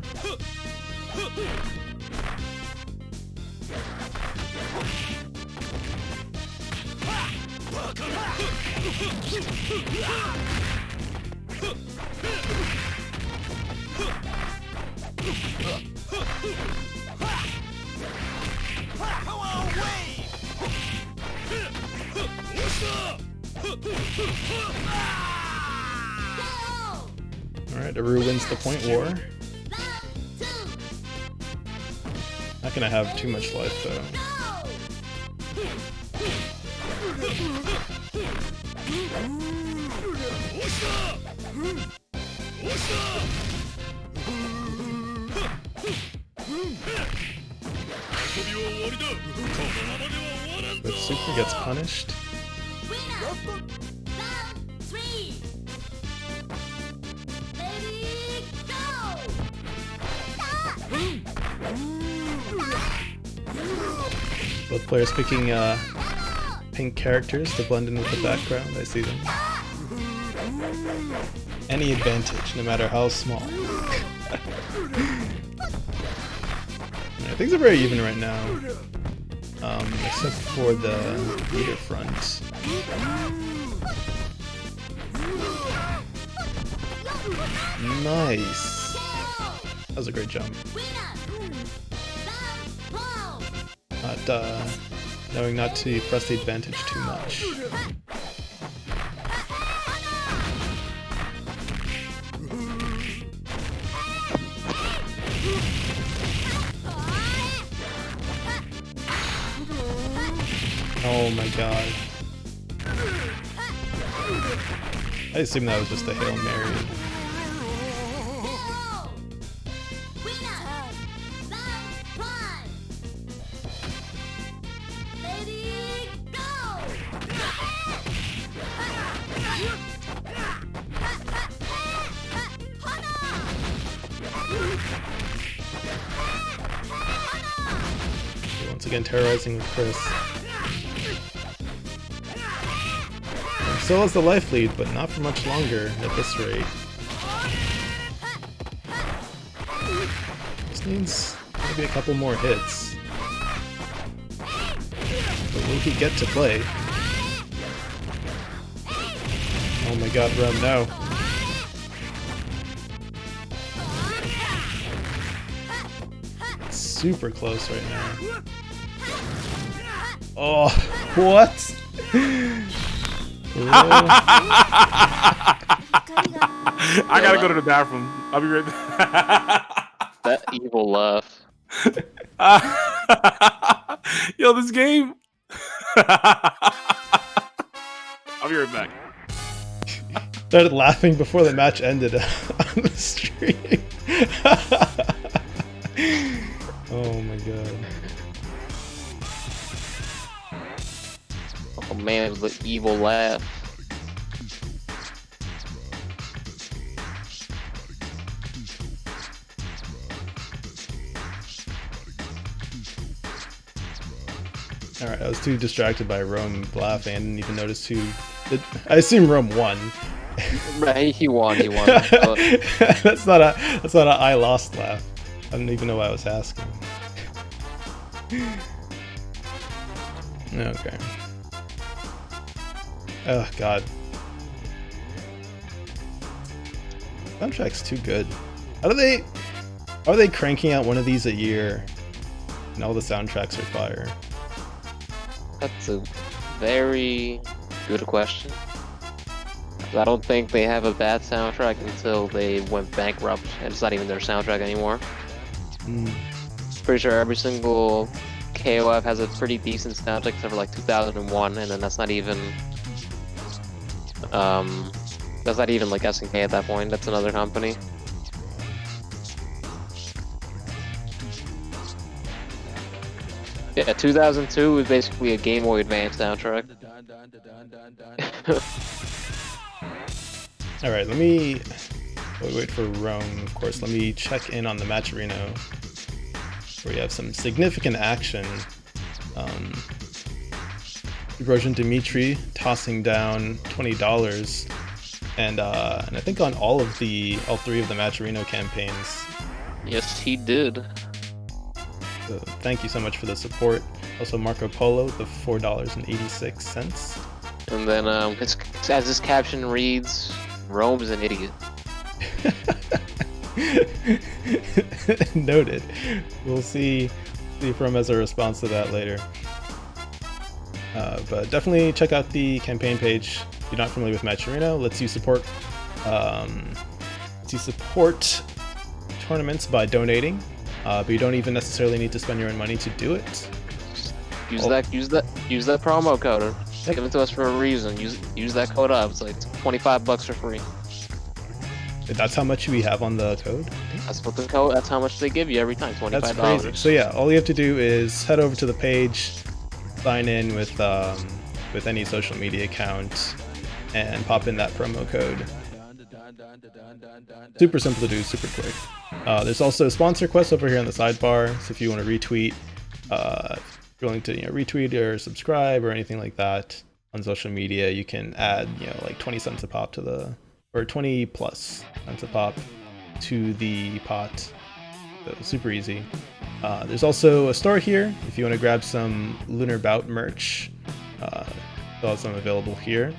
Alright, Aroo wins the point war. Not gonna have too much life though. But Super gets punished. Both players picking pink characters to blend in with the background. I see them. Any advantage, no matter how small. Yeah, things are very even right now. Except for the leader front. Nice. That was a great jump. Knowing not to press the advantage too much. Oh my god. I assume that was just a Hail Mary. Once again, terrorizing with Chris. And still has the life lead, but not for much longer at this rate. Just needs maybe a couple more hits. But will he get to play? Oh my god, Rem, no. Super close right now. Oh, what? I gotta go to the bathroom. I'll be right back. That evil laugh. Yo, this game. I'll be right back. Started laughing before the match ended on the stream. Oh my god. Oh man, it was the evil laugh. Alright, I was too distracted by Rome laughing. I didn't even notice who... I assume Rome won. Right, he won. But... that's not a I lost laugh. I don't even know why I was asking. Okay. Oh god. Soundtrack's too good. Are they cranking out one of these a year and all the soundtracks are fire? That's a very good question. I don't think they have a bad soundtrack until they went bankrupt and it's not even their soundtrack anymore. Pretty sure every single KOF has a pretty decent soundtrack except for like 2001, and then that's not even That's not even like SNK at that point. That's another company. Yeah, 2002 was basically a Game Boy Advance soundtrack. All right, let me wait for Rome. Of course, let me check in on the Matcherino, where we have some significant action. Erosion Dimitri tossing down $20, and I think on all three of the Matcherino campaigns. Yes, he did. So thank you so much for the support. Also, Marco Polo, the $4.86. And then, as this caption reads, Rome's an idiot. Noted. We'll see if Rome has a response to that later. But definitely check out the campaign page. If you're not familiar with Matcherino, lets you support tournaments by donating. But you don't even necessarily need to spend your own money to do it. Use that promo code. It's given to us for a reason. Use that code up. It's like $25 for free. That's how much we have on the code? That's what the code. That's how much they give you every time. $25. That's crazy. So yeah, all you have to do is head over to the page, sign in with any social media account, and pop in that promo code. Super simple to do, super quick. There's also a sponsor quest over here on the sidebar, so if you want to retweet, if you're willing to retweet or subscribe or anything like that on social media, you can add like 20 cents a pop to the, or 20 plus cents a pop to the pot. So super easy. There's also a store here if you want to grab some Lunar Bout merch. Still have some available here.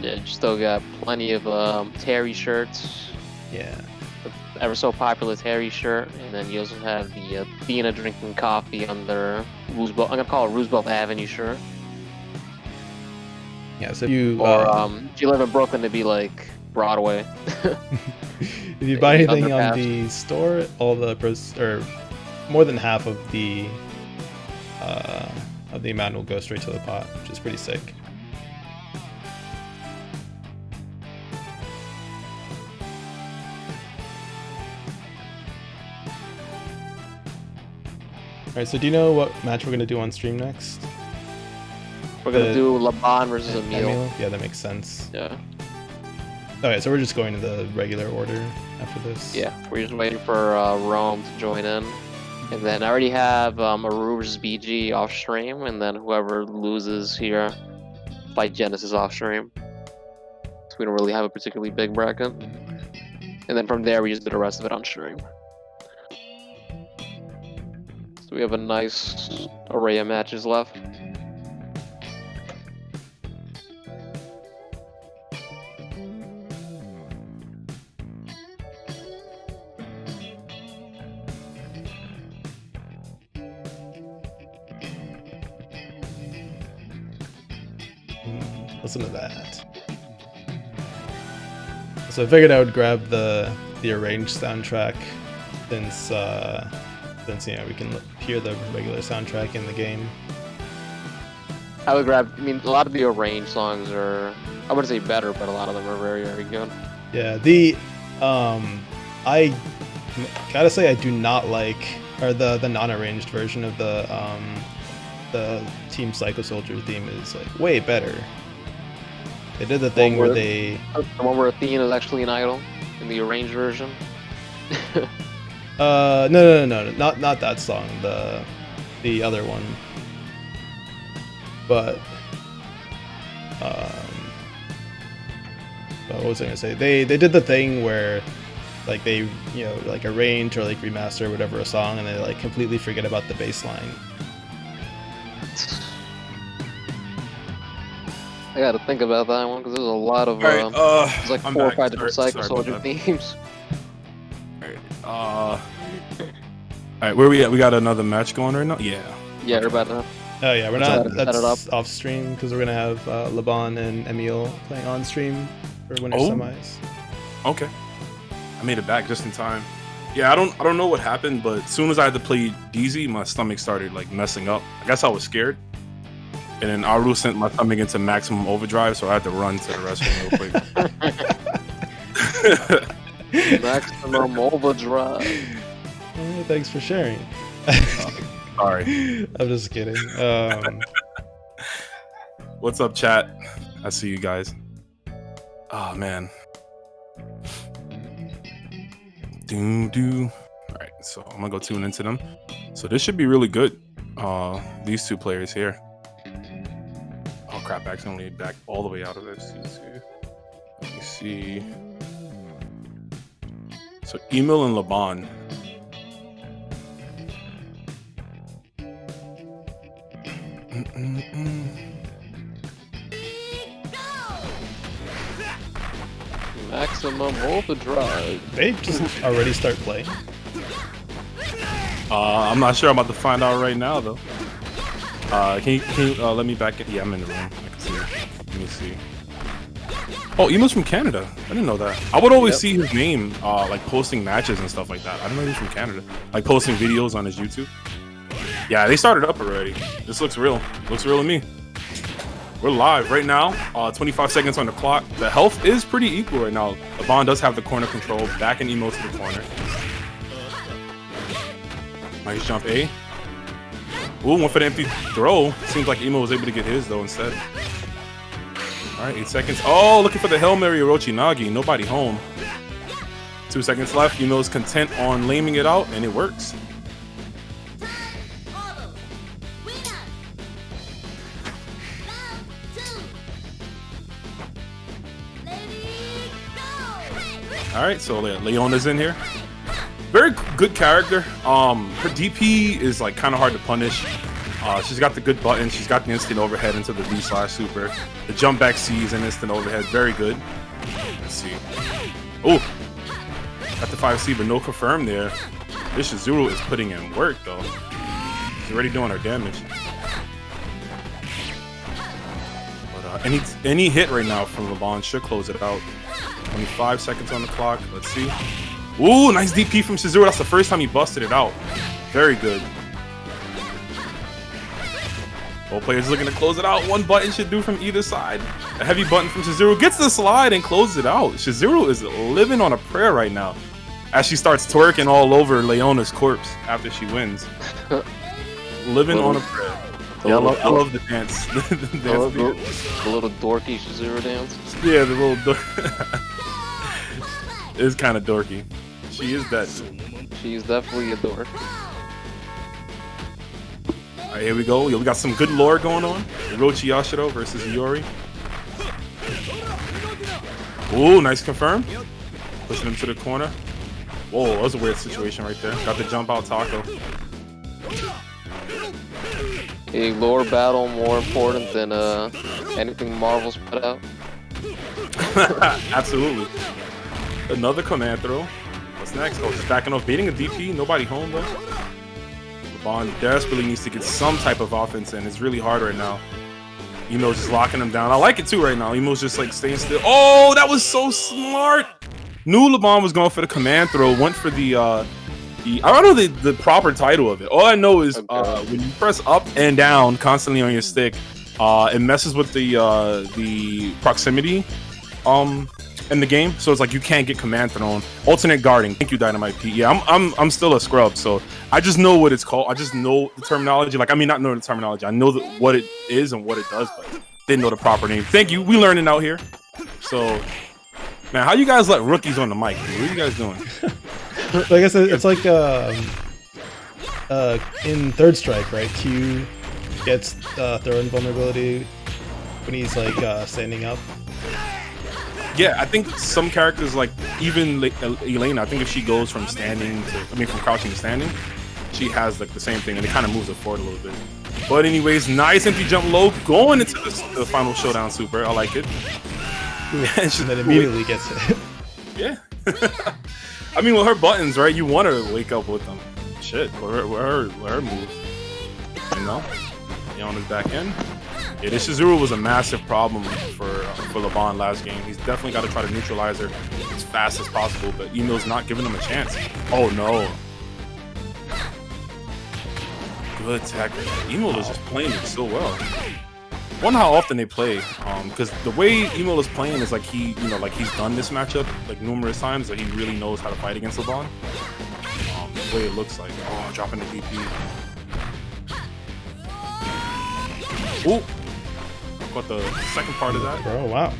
Yeah, you still got plenty of Terry shirts. Yeah. The ever so popular Terry shirt, and then you also have the Athena drinking coffee on their Roosevelt. I'm gonna call it Roosevelt Avenue shirt. Yeah. So if you if you live in Brooklyn, it'd be like Broadway. if you buy anything on the store, all the or more than half of the amount will go straight to the pot, which is pretty sick. Alright, so do you know what match we're going to do on stream next? We're going to do Laban versus Emil. Yeah, that makes sense. Yeah. Alright, so we're just going to the regular order after this. Yeah, we're just waiting for Rome to join in. And then I already have Aroo versus BG off stream, and then whoever loses here fight Genesis off stream. So we don't really have a particularly big bracket. And then from there, we just do the rest of it on stream. So we have a nice array of matches left. Listen to that. So I figured I would grab the arranged soundtrack since we can hear the regular soundtrack in the game. I would grab. I mean, a lot of the arranged songs are, I wouldn't say better, but a lot of them are very, very good. Yeah, I gotta say I do not like, or the non-arranged version of the Team Psycho Soldier theme is like way better. They did the thing where the one where Athena is actually an idol in the arranged version. No, not that song. The other one. But what was I gonna say? They did the thing where like they like arrange or like remaster or whatever a song, and they like completely forget about the bass line. I gotta think about that one because there's a lot of there's like 4 or 5 different Psycho Soldier themes. Alright, where we at? We got another match going right now? Yeah. Yeah, we're about to. Oh yeah, we're not. That's off stream because we're gonna have Laban and Emil playing on stream for winter semis. Okay. I made it back just in time. Yeah, I don't know what happened, but as soon as I had to play Deezee, my stomach started like messing up. I guess I was scared. And then Aroo sent my stomach into maximum overdrive, so I had to run to the restroom real quick. Maximum overdrive. Thanks for sharing. Sorry. I'm just kidding. What's up, chat? I see you guys. Oh man. All right, so I'm gonna go tune into them. So this should be really good. These two players here. Oh crap! I accidentally back all the way out of this. Let me see. So Emil and Laban. Maximum overdrive. They just already start playing. I'm not sure. I'm about to find out right now, though. Can you let me back in? Yeah, I'm in the room. I can see. Let me see. Oh, Emo's from Canada. I didn't know that. I would always see his name, like posting matches and stuff like that. I didn't know he was from Canada. Like posting videos on his YouTube. Yeah, they started up already. This looks real. Looks real to me. We're live right now. 25 seconds on the clock. The health is pretty equal right now. Laban does have the corner control. Back and Emo to the corner. Nice jump A. Ooh, one for the empty throw. Seems like Emo was able to get his though instead. All right, 8 seconds. Oh, looking for the Hail Mary Orochi-Nagi. Nobody home. 2 seconds left. Emo's content on laming it out, and it works. All right, so Leona's in here. Very good character. Her DP is like kind of hard to punish. She's got the good button. She's got the instant overhead into the B/super. The jump back C is an instant overhead. Very good. Let's see. Oh, got the 5C, but no confirm there. This Shizuru is putting in work though. She's already doing her damage. But any hit right now from Laban should close it out. 25 seconds on the clock. Let's see. Ooh, nice DP from Shizuru. That's the first time he busted it out. Very good. Both players looking to close it out. One button should do from either side. A heavy button from Shizuru gets the slide and closes it out. Shizuru is living on a prayer right now as she starts twerking all over Leona's corpse after she wins. Living on a prayer. I love the dance. The little dorky Shizuru dance. Yeah, the little dork. It's kind of dorky. She is that. She's definitely a dork. All right, here we go. We got some good lore going on. Orochi Yashiro versus Iori. Ooh, nice confirm. Pushing him to the corner. Whoa, that was a weird situation right there. Got the jump out taco. A lore battle more important than anything Marvel's put out. Absolutely. Another command throw. What's next? Oh, just backing off, baiting a DP. Nobody home though. Laban desperately needs to get some type of offense in. It's really hard right now. Emo's just locking him down. I like it too right now. Emo's just like staying still. Oh, that was so smart. Knew Laban was going for the command throw. Went for the I don't know the proper title of it. All I know is when you press up and down constantly on your stick, it messes with the proximity in the game. So it's like you can't get command thrown. Alternate guarding. Thank you, Dynamite Pete. Yeah, I'm still a scrub, so I just know what it's called. I just know the terminology. Like, I mean, not know the terminology. I know what it is and what it does, but didn't know the proper name. Thank you. We learning out here. So, man, how you guys let rookies on the mic? What are you guys doing? Like I said, it's like in Third Strike, right? Q gets throw invulnerability when he's like standing up. Yeah, I think some characters, like even Elena, I think if she goes from from crouching to standing, she has like the same thing, and it kind of moves it forward a little bit. But anyways, nice empty jump low, going into the final showdown super. I like it. And then immediately gets it. Yeah. I mean, with her buttons, right? You want her to wake up with them. Shit, with her moves. You know? Leona's back in. Yeah, this Shizuru was a massive problem for Laban last game. He's definitely got to try to neutralize her as fast as possible, but Emo's not giving him a chance. Oh no. Good tech. Emo was just playing it so well. wonder how often they play. Because the way Emo is playing is like he, you know, like he's done this matchup like numerous times, so he really knows how to fight against Laban. The way it looks like. Oh, dropping the DP. Ooh, got the second part of that. Oh wow.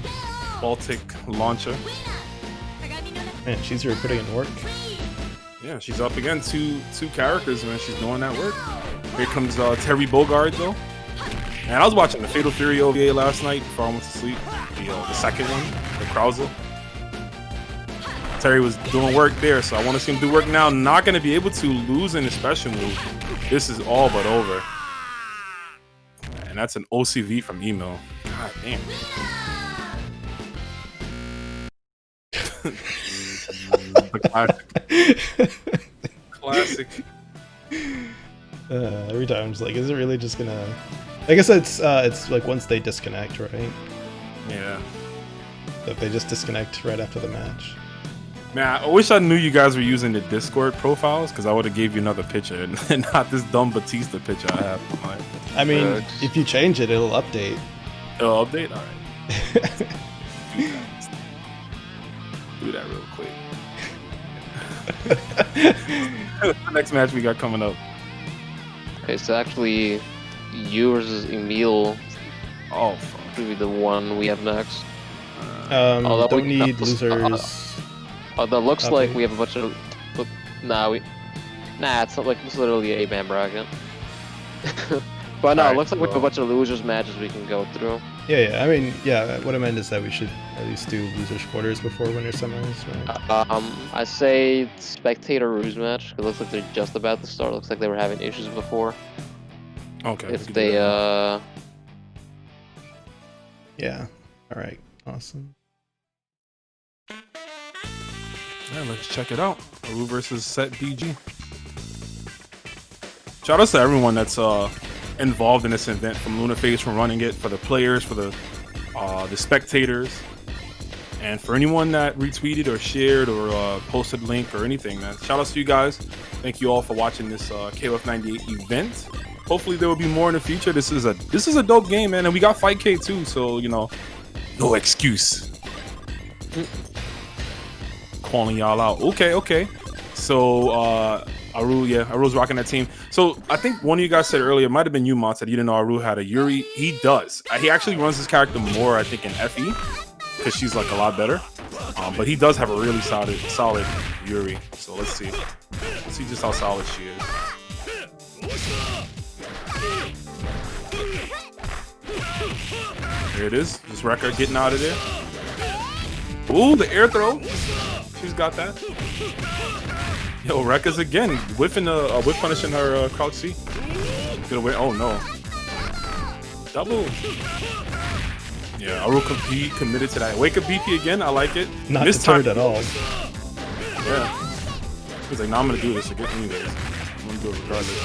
Baltic launcher. Man, she's really putting in work. Yeah, she's up again. Two characters, man. She's doing that work. Here comes Terry Bogard, though. And I was watching the Fatal Fury OVA last night before I went to sleep. The second one, the Krauser. Terry was doing work there, so I want to see him do work now. Not going to be able to lose in his special move. This is all but over. And that's an OCV from Emo. God damn. Classic. Every time I'm just like, is it really just gonna? I guess it's like once they disconnect, right? Yeah. That they just disconnect right after the match. Man, I wish I knew you guys were using the Discord profiles, because I would have gave you another picture and not this dumb Batista picture I have. Like, I mean, if you change it, it'll update. It'll update? All right. Do that real quick. The next match we got coming up. Okay, so actually, you versus Emil Oh, fuck. will be the one we have next. Don't need losers. That looks Okay. like we have a bunch of. Nah, it's not like it's literally a 8-man bracket. But no, Alright, it looks like we have a well. bunch of losers matches we can go through. Yeah. I mean, yeah. What I meant is that we should at least do losers quarters before winner semis, right? I say spectator ruse match. It looks like they're just about to start. Looks like they were having issues before. Okay. we If can do they that. Yeah. All right. Awesome. Yeah, let's check it out. Aroo versus SETX. Shout out to everyone that's involved in this event, from Lunar from running it, for the players, for the spectators, and for anyone that retweeted or shared or posted link or anything, man. Shout out to you guys. Thank you all for watching this KOF 98 event. Hopefully there will be more in the future. This is a dope game, man, and we got Fight K too, so you know, no excuse. Calling y'all out. Okay. So Aroo's rocking that team. So I think one of you guys said earlier, it might have been you, Mont, that you didn't know Aroo had a Yuri. He does. He actually runs his character more, I think, in FE, because she's like a lot better. But he does have a really solid Yuri. So let's see. Let's see just how solid she is. There it is. Just Rekka getting out of there. Ooh, the air throw. She's got that. Yo, Rekka's again whiffing whip punishing her crouch C. Get away. Oh no. Double. Yeah, Aroo committed to that. Wake up BP again. I like it. Not this deterred time at all. Yeah. He's like, nah, I'm gonna do this again anyways. I'm gonna do it regardless.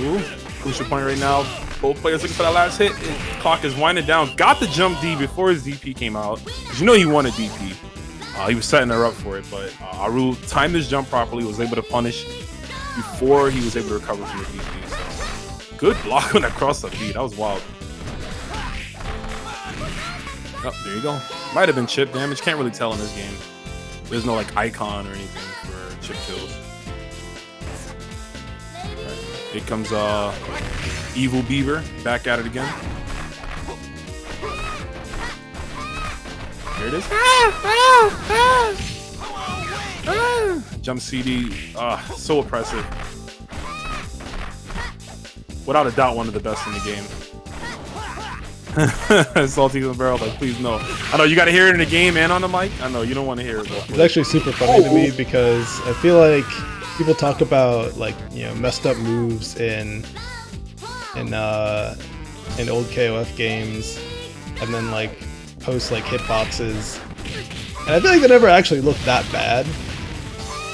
Ooh, crucial point right now. Both players looking for that last hit. Clock is winding down. Got the jump D before his DP came out. Cause you know he wanted DP. He was setting her up for it, but Aroo timed his jump properly, was able to punish before he was able to recover from the DP. So good block when across the feet. That was wild. Oh, there you go. Might have been chip damage. Can't really tell in this game. There's no like icon or anything for chip kills. Right. Here comes Evil Beaver back at it again. Here it is. Jump CD. So oppressive. Without a doubt, one of the best in the game. Salty on the barrel, like, please no. I know you got to hear it in the game and on the mic. I know you don't want to hear it. It's actually super funny to me because I feel like people talk about like, you know, messed up moves in old KOF games, and then like post like hitboxes, and I feel like they never actually look that bad.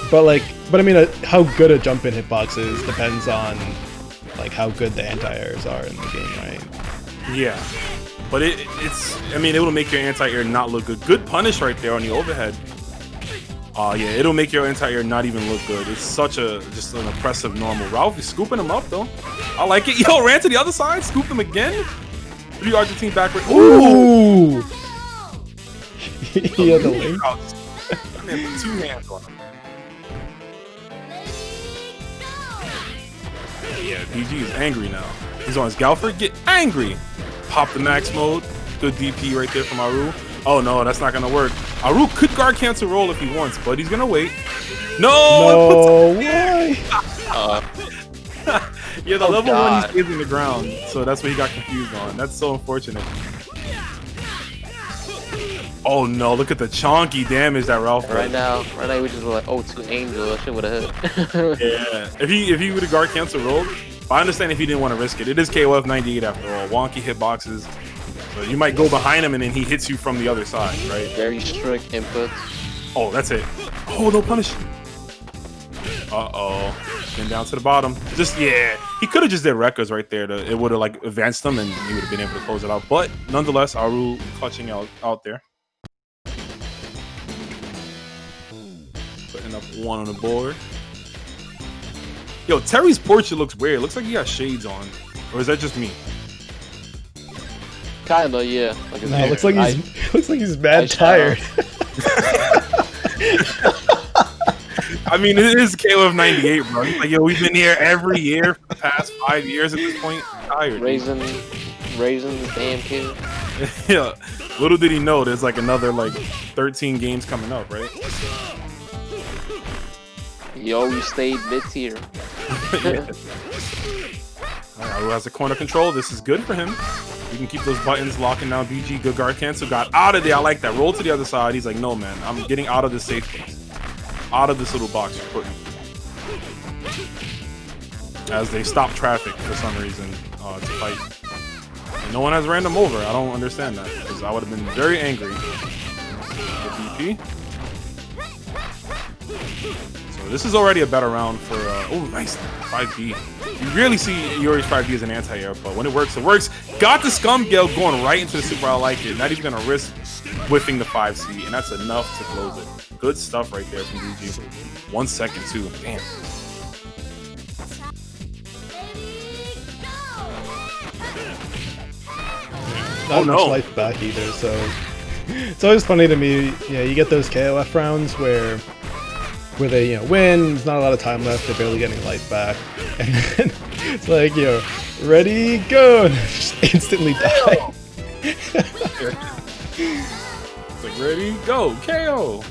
But I mean, how good a jump in hitbox is depends on like how good the anti-airs are in the game, right? Yeah, but it's. I mean, it will make your anti-air not look good. Good punish right there on the overhead. Yeah, it'll make your anti-air not even look good. It's such just an oppressive normal. Ralph is scooping him up though. I like it. Yo, ran to the other side, scooped him again. 3 Argentine backward. Ooh! He had the link. Man, 2 hands on him. Yeah, PG is angry now. He's on his Galford. Get angry. Pop the max mode. Good DP right there from Aroo. Oh no, that's not gonna work. Aroo could guard cancel roll if he wants, but he's gonna wait. No! Why? Yeah, the level 1 he stays in the ground, so that's what he got confused on. That's so unfortunate. Oh no, look at the chonky damage that Ralph Right now we just were like, oh, 2 Angel. That shit would have hit. Yeah, if he would have guard cancel rolled, I understand if he didn't want to risk it. It is KOF 98 after all. Wonky hitboxes. So you might go behind him and then he hits you from the other side, right? Very strict inputs. Oh, that's it. Oh, no punish. Uh-oh. Then down to the bottom. Just, yeah. He could have just did Rekkas right there. It would have, like, advanced him and he would have been able to close it out. But, nonetheless, Aroo clutching out there. Putting up 1 on the board. Yo, Terry's portrait looks weird. Looks like he got shades on. Or is that just me? Kinda, yeah. Like No, it looks like he's mad tired. I mean, it is KOF 98, bro. He's like, yo, we've been here every year for the past 5 years at this point. I'm tired. Raising the damn kid. Yeah. Little did he know there's like another like 13 games coming up, right? He always stayed mid-tier. Yeah. Who has the corner control? This is good for him. You can keep those buttons locking down BG. Good guard cancel. Got out of there. I like that. Roll to the other side. He's like, no, man. I'm getting out of this safe place. Out of this little box you're putting. As they stop traffic for some reason to fight. And no one has ran them over. I don't understand that. Because I would have been very angry. The DP. So this is already a better round for... oh, nice. 5B. You rarely see Yori's 5B as an anti-air, but when it works, it works. Got the Scum Gale going right into the super. I like it. Not even going to risk whiffing the 5C, and that's enough to close it. Good stuff right there from Deezee. 1 second, too. Damn. Not much life back either, so... It's always funny to me, yeah, you get those KOF rounds where they, win, there's not a lot of time left, they're barely getting life back, and then it's like, ready, go, and just instantly die. It's like, ready, go, KO!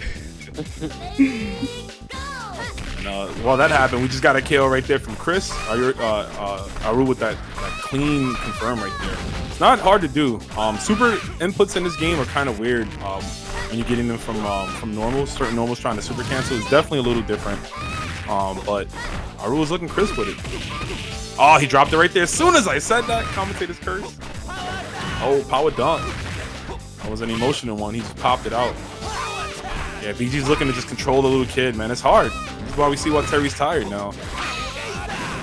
And, while that happened, we just got a KO right there from Chris. Aroo with that clean confirm right there. It's not hard to do. Super inputs in this game are kind of weird when you're getting them from normals. Certain normals trying to super cancel is definitely a little different. But Aroo was looking crisp with it. Oh, he dropped it right there. As soon as I said that, commentator's curse. Oh, power dunk. That was an emotional one. He just popped it out. Yeah, BG's looking to just control the little kid, man. It's hard. This is why we see why Terry's tired now.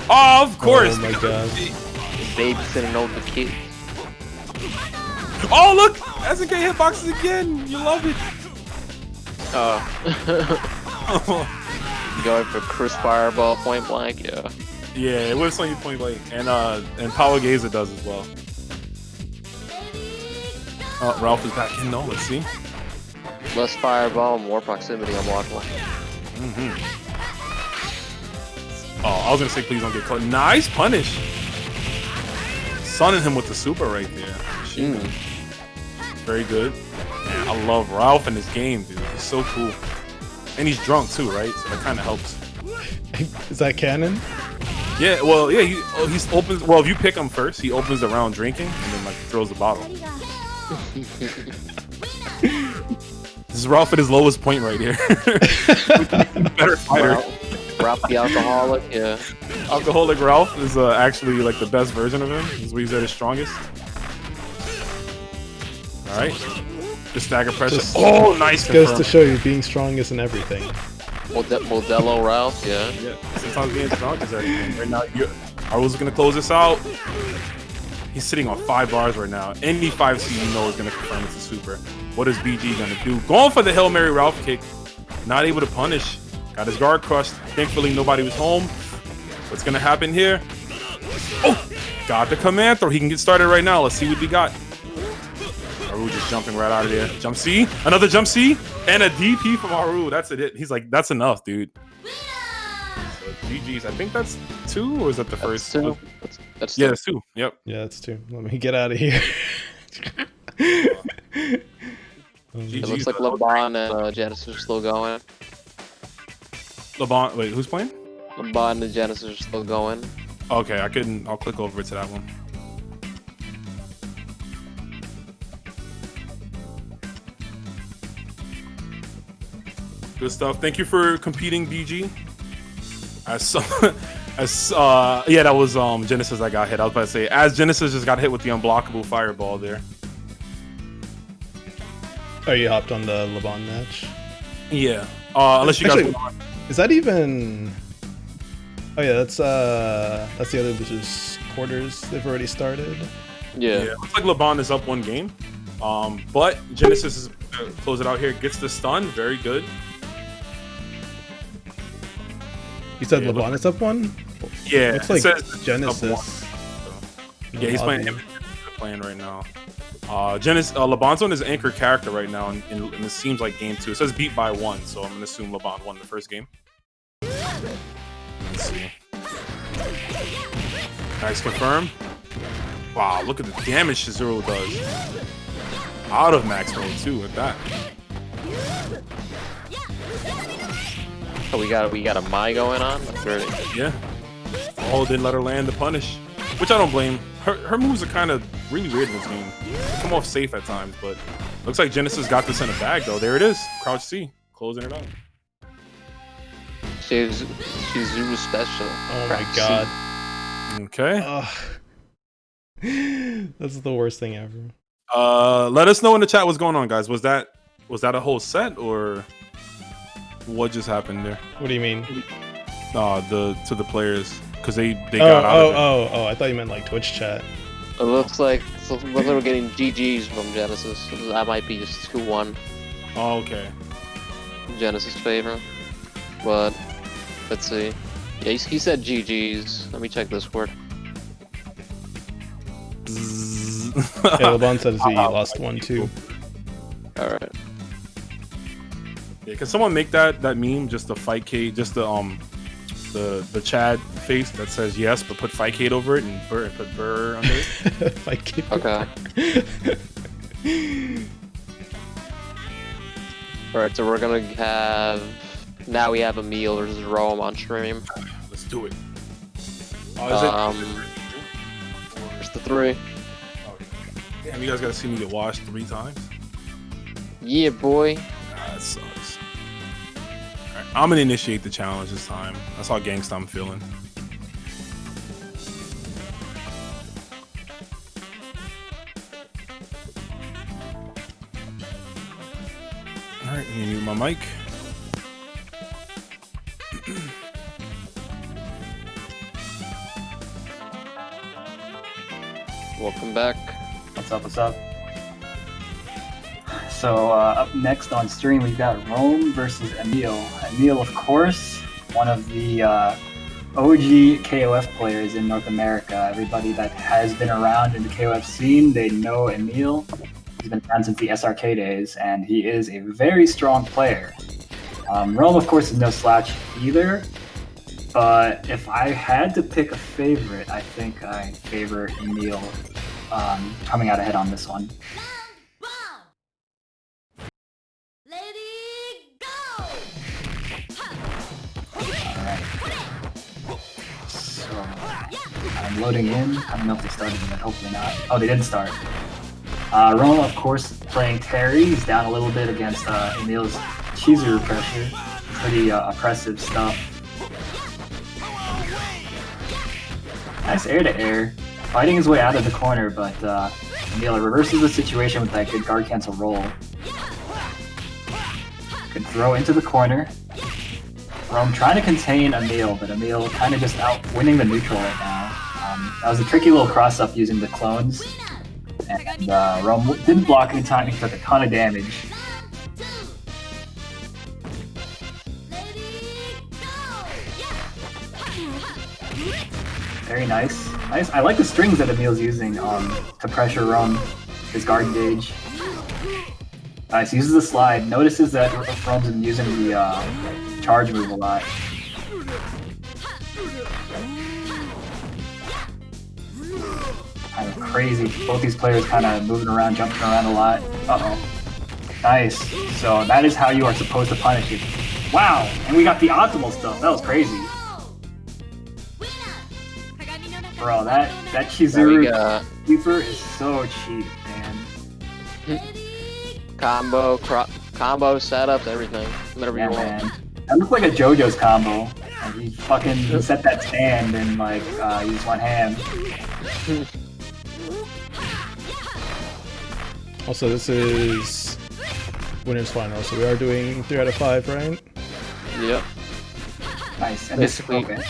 Oh, of course. Oh my god. Babysitting over the kids. Oh, look! SNK hitboxes again. You love it. Going for Chris Fireball point blank, yeah. Yeah, it was on you point blank, and Power Gazer does as well. Ralph is back in though. Let's see. Less fireball, more proximity on block one. Oh, I was gonna say please don't get caught. Nice punish. Sunning him with the super right there. Very good. Man, I love Ralph in this game, dude. He's so cool. And he's drunk too, right? So that kind of helps. Is that canon? Yeah, well, yeah, he opens. Well, if you pick him first, he opens the round drinking and then like throws the bottle. This is Ralph at his lowest point right here. Better fighter. Ralph the alcoholic, yeah. Alcoholic Ralph is actually like the best version of him. He's where he's at his strongest. All right, just stagger pressure. Oh, nice. Goes to show you being strong isn't everything. Modelo Ralph, yeah. Yeah, sometimes being strong is everything. Right now, Aroo's gonna close this out. He's sitting on 5 bars right now. Any 5C you know is gonna confirm it's a super. What is BG gonna do? Going for the Hail Mary Ralph kick. Not able to punish. Got his guard crushed. Thankfully, nobody was home. What's gonna happen here? Oh, got the command throw. He can get started right now. Let's see what we got. jumping right out of there. Jump C, another jump C, and a DP from Aroo. That's it. He's like, that's enough, dude. So GG's. I think that's 2, or is that the first? Two. That's Yeah, two. that's 2. Yep. Yeah, that's 2. Let me get out of here. It looks like Laban and Genesis are still going. Laban, wait, who's playing? Laban and Genesis are still going. Okay, I'll click over to that one. Good stuff. Thank you for competing, BG. Yeah, that was Genesis that got hit. I was about to say, as Genesis just got hit with the unblockable fireball there. Oh, you hopped on the Laban match? Yeah. Unless you Actually, guys. is that even? Oh yeah, that's the other losers quarters. They've already started. Yeah. Yeah. Looks like Laban is up 1 game. But Genesis is close it out here. Gets the stun. Very good. You said Yeah, Laban is up 1? Yeah. Looks it like says Genesis. Yeah, he's playing. Playing right now. Laban's on his anchor character right now, and it seems like game 2. It says beat by 1, so I'm gonna assume Laban won the first game. Let's see. Nice confirm. Wow, look at the damage Shizuru does. Out of max mode too at that. So we got a Mai going on. That's very Yeah. Oh, didn't let her land the punish, which I don't blame. Her moves are kind of really weird in this game. They come off safe at times, but looks like Genesis got this in a bag though. There it is. Crouch C, closing it out. She's Zulu special. Oh my god. Okay. That's the worst thing ever. Let us know in the chat what's going on, guys. Was that a whole set, or what just happened there? What do you mean? To the players, because they got out of it. Oh, I thought you meant like Twitch chat. It looks like we're getting GGs from Genesis. So that might be just 2-1 Oh, okay. Genesis favor. But let's see. Yeah, he said GGs. Let me check Discord. Yeah, Laban says he lost 1 too. All right. Yeah, can someone make that meme, just the fight Kate, just the Chad face that says yes, but put fight Kate over it and put Burr under it? Fight Kate. Okay. All right. So we're gonna have now we have Emil versus Rome on stream. Let's do it. It's the 3. Damn, you guys gotta see me get washed 3 times. Yeah, boy. That sucks. Alright, I'm gonna initiate the challenge this time. That's how gangsta I'm feeling. Alright, let me mute my mic. Welcome back. What's up? What's up? So up next on stream, we've got Rome versus Emil. Emil, of course, one of the OG KOF players in North America. Everybody that has been around in the KOF scene, they know Emil. He's been around since the SRK days, and he is a very strong player. Rome, of course, is no slouch either. But if I had to pick a favorite, I think I favor Emil coming out ahead on this one. Alright. So, I'm loading in. I don't know if they started yet, hopefully not. Oh, they didn't start. Rome, of course, playing Terry. He's down a little bit against Emil's Chizuru pressure. Pretty oppressive stuff. Nice air-to-air. Fighting his way out of the corner, but Emil reverses the situation with that good guard cancel roll. Good throw into the corner. Rome trying to contain Emil, but Emil kind of just out winning the neutral right now. That was a tricky little cross-up using the clones. And Rome didn't block any time, he took a ton of damage. Very nice. I like the strings that Emil's using to pressure Rome, his guard gauge. Nice, he uses the slide. Notices that Rome's been using the charge move a lot. Kind of crazy. Both these players kind of moving around, jumping around a lot. Uh-oh. Nice. So that is how you are supposed to punish it. Wow! And we got the optimal stuff. That was crazy. Bro, that Chizuru keeper is so cheap, man. Combo setups, everything. Whatever you want. Man. That looks like a JoJo's combo. Like he fucking set that stand and like use one hand. Also, this is winners final, so we are doing 3 out of 5, right? Yep. Nice. And Basically, okay.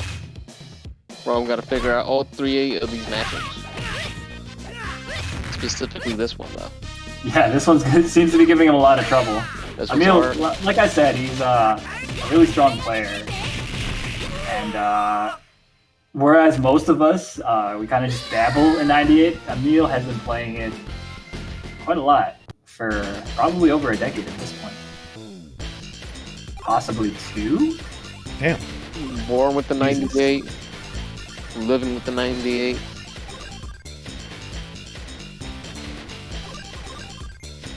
Rome got to figure out all 3 of these matchups. Specifically this one, though. Yeah, this one seems to be giving him a lot of trouble. Emil, like I said, he's a really strong player. And whereas most of us, we kind of just dabble in 98, Emil has been playing it quite a lot for probably over a decade at this point. Possibly 2? Damn. born with the 98, living with the 98.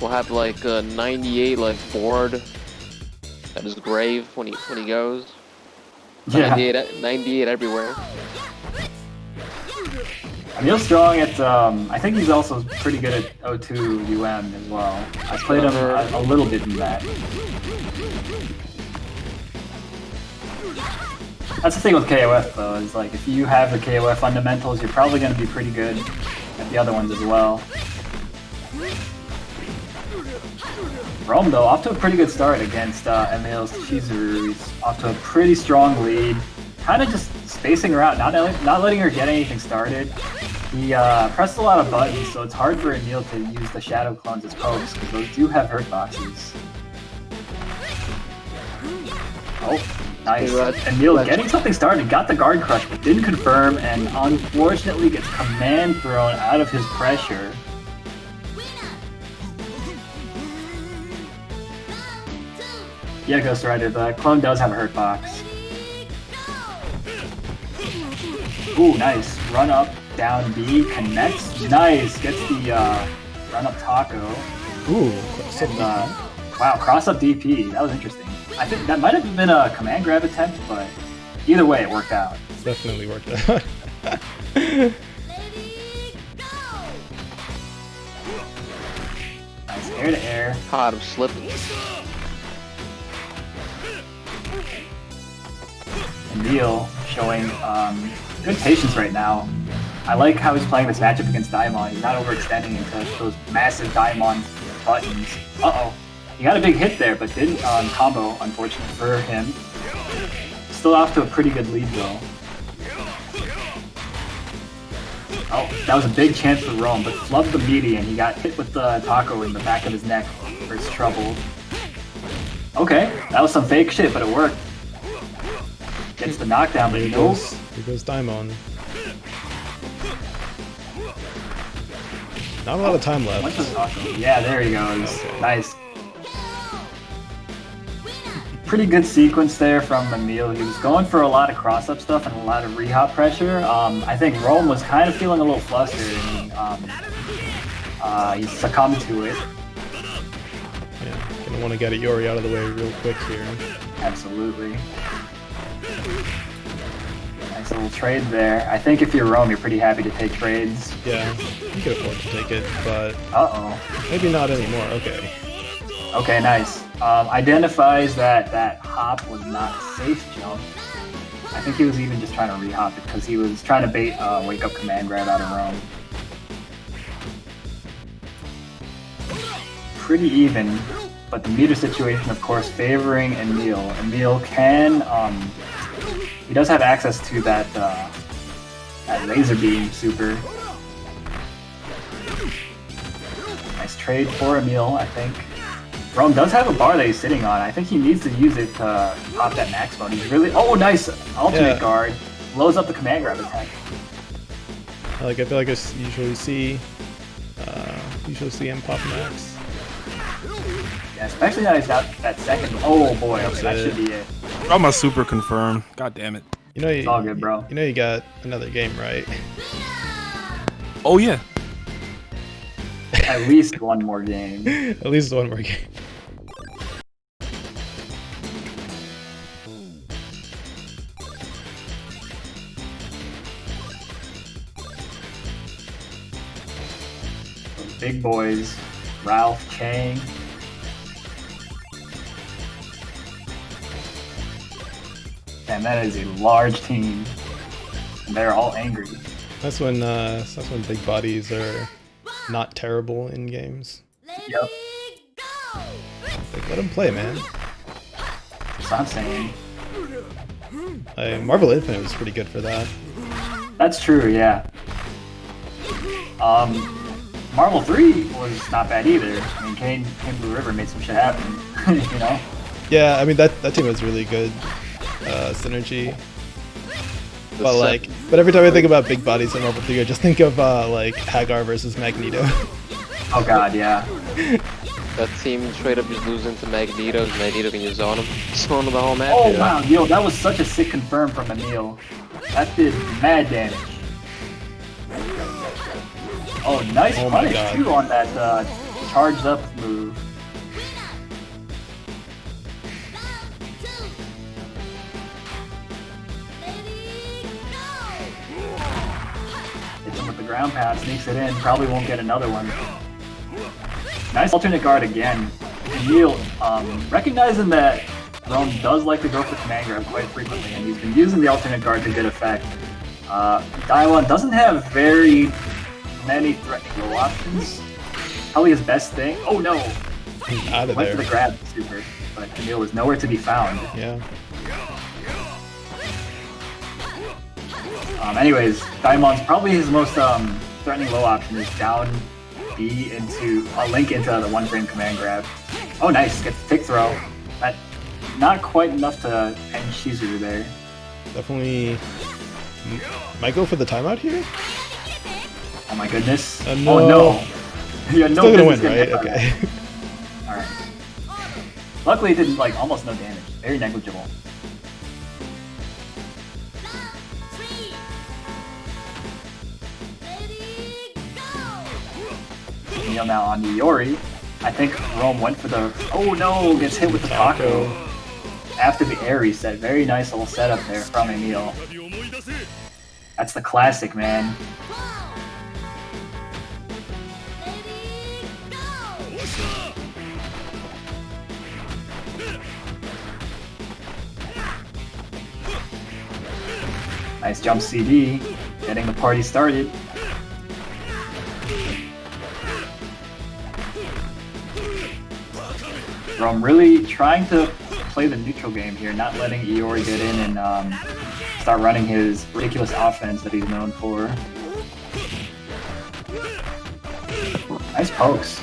We'll have like a 98 like board at his grave when he goes. Yeah. 98 everywhere. Emil's strong at, I think he's also pretty good at O2 UM as well. I played him a little bit in that. That's the thing with KOF though, is like if you have the KOF fundamentals, you're probably going to be pretty good at the other ones as well. Rome though, off to a pretty good start against Emil's Chizuru. He's off to a pretty strong lead. Kind of just spacing her out, not letting her get anything started. He pressed a lot of buttons, so it's hard for Emil to use the Shadow Clones as pokes, because those do have hurt boxes. Oh, nice. Emil getting something started, got the guard crush, but didn't confirm, and unfortunately gets command thrown out of his pressure. Yeah, Ghost Rider, the clone does have a hurt box. Ooh, nice. Run up, down B, connects. Nice. Gets the run up taco. Ooh, wow, cross up DP. That was interesting. I think that might have been a command grab attempt, but either way, it worked out. Definitely worked out. Nice air to air. Caught him slipping. Emil showing good patience right now. I like how he's playing this matchup against Daimon. He's not overextending into those massive Daimon buttons. Uh-oh. He got a big hit there, but didn't combo, unfortunately for him. Still off to a pretty good lead, though. Oh, that was a big chance for Rome, but flubbed the median. He got hit with the taco in the back of his neck for his trouble. Okay, that was some fake shit, but it worked. Gets the knockdown, but he goes. Here goes Daimon. Not a lot of time left. Yeah, there he goes. Nice. Pretty good sequence there from Emil. He was going for a lot of cross-up stuff and a lot of rehop pressure. I think Rome was kind of feeling a little flustered and he succumbed to it. Yeah, gonna want to get a Yori out of the way real quick here. Absolutely. Nice little trade there. I think if you're Rome, you're pretty happy to take trades. Yeah, you could afford to take it, but maybe not anymore. Okay. Okay, nice. Identifies that hop was not a safe jump. I think he was even just trying to re-hop it because he was trying to bait wake up command grab out of Rome. Pretty even, but the meter situation, of course, favoring Emil. Emil can, he does have access to that laser beam super. Nice trade for Emil, I think. Rome does have a bar that he's sitting on. I think he needs to use it to pop that max mode. He's really... Oh, nice! Ultimate guard. Blows up the command grab attack. I feel like I usually see him pop max. Yeah, especially now he's got that second. Oh boy, okay, that should be it. I'm a super confirm. God damn it. You know, It's all good, bro. You know, you got another game, right? Oh yeah. At least one more game. At least one more game. Big boys, Ralph, Chang. And that is a large team. And they're all angry. That's when big bodies are not terrible in games. Yep. Like, let them play, man. That's what I'm saying. Marvel Infinite was pretty good for that. That's true, yeah. Marvel 3 was not bad either. I mean, Kane Blue River made some shit happen, you know? Yeah, I mean that team was really good. Synergy. But every time I think about big bodies in Marvel 3, I just think of like Hagar versus Magneto. Oh god, yeah. That team straight up just losing to Magneto. Magneto can just zone him the whole match. Oh wow, yo, that was such a sick confirm from Emil. That did mad damage. Oh, nice punish too on that charged up move. Hits him with the ground pound, sneaks it in, probably won't get another one. Nice alternate guard again. Emil, recognizing that Rome does like to go for command grab quite frequently, and he's been using the alternate guard to good effect. Daiwan doesn't have very many threatening low options. Probably his best thing. Oh no! He's out of Went there. for the grab super, but Emil was nowhere to be found. Yeah. Anyways, Daimon's probably his most threatening low option is down B into a link into the one frame command grab. Oh nice, gets the tick throw. That not quite enough to end Shizuru there. Definitely might go for the timeout here. Oh my goodness. No. Oh no. Yeah, no Still gonna win, business right? getting hit by Okay. that. Alright. Luckily it did like almost no damage. Very negligible. Emil now on the Yori. I think Rome went for the... Oh no! Gets hit with the Taco. After the air reset. Very nice little setup there from Emil. That's the classic, man. Nice jump CD, getting the party started. Rome really trying to play the neutral game here, not letting Iori get in and start running his ridiculous offense that he's known for. Nice pokes.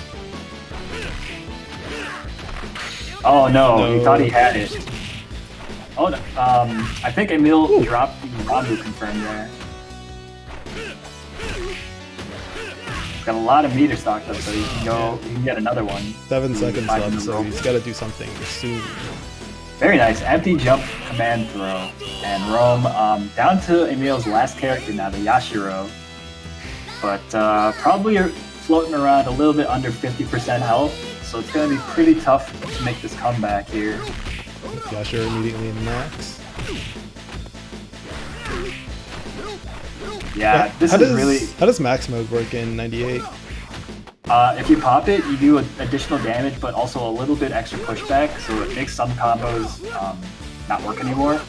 Oh no, he thought he had it. Oh, I think Emil dropped the Randu confirm there. Got a lot of meter stocked up, so you can go. You can get another one. 7 seconds left, so he's got to do something soon. Very nice, empty jump command throw, and Rome down to Emil's last character now, the Yashiro. But probably floating around a little bit under 50% health, so it's gonna be pretty tough to make this comeback here. Yashiro immediately in max. Yeah, How does max mode work in 98? If you pop it, you do additional damage, but also a little bit extra pushback, so it makes some combos not work anymore.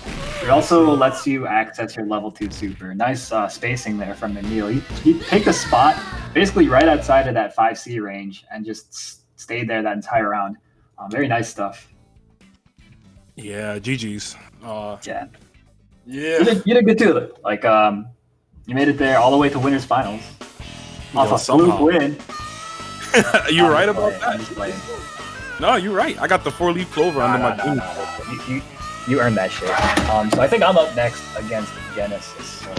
It also lets you access your level 2 super. Nice spacing there from Emil. He picked a spot basically right outside of that 5C range and just stayed there that entire round. Very nice stuff. Yeah, GG's. Yeah. Yeah. You did good too. Like, you made it there all the way to winners finals. Off a somehow. fluke win. You right about I'm that? just playing. No, you're right. I got the 4-leaf clover under my team. You earned that shit. So I think I'm up next against Genesis. So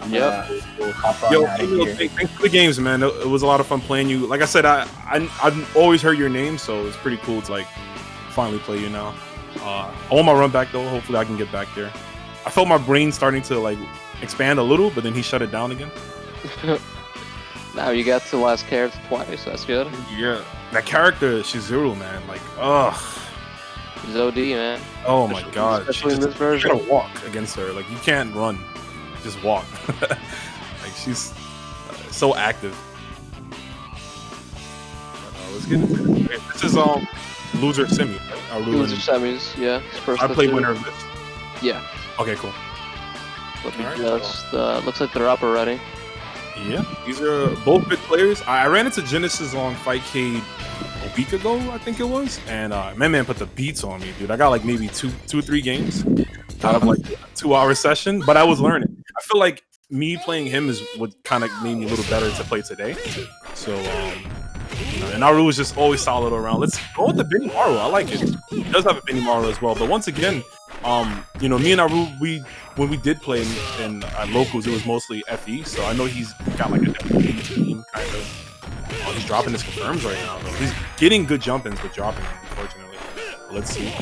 Yep. we'll hop on Yo, out of Emil, here. thanks for the games, man. It was a lot of fun playing you. Like I said, I've always heard your name, so it's pretty cool to like finally play you now. I want my run back though. Hopefully, I can get back there. I felt my brain starting to like expand a little, but then he shut it down again. Now you got to last character twice. That's good. Yeah, that character Shizuru, man. Like, ugh. She's OD, man. Oh my god. Especially in this You version. gotta walk against her. Like, you can't run. Just walk. Like, she's so active. Let's get into it. This is loser semi. Right? Loser semis, yeah. First I of play two. winner of this. Yeah. Okay, cool. Let me Alright, just. Looks like they're up already. Yeah, these are both good players. I ran into Genesis on Fightcade a week ago, I think it was, and man put the beats on me, dude. I got like maybe two or three games out of like a 2-hour session, but I was learning. I feel like me playing him is what kind of made me a little better to play today. So, you know, and Aroo is just always solid around. Let's go with the Benny Maru. I like it. He does have a Benny Maru as well, but once again, you know, me and Aroo, when we did play in locals, it was mostly FE, so I know he's got like a different team kind of. Oh, he's dropping his confirms right now, though. He's getting good jump-ins, but dropping them, unfortunately. Let's see.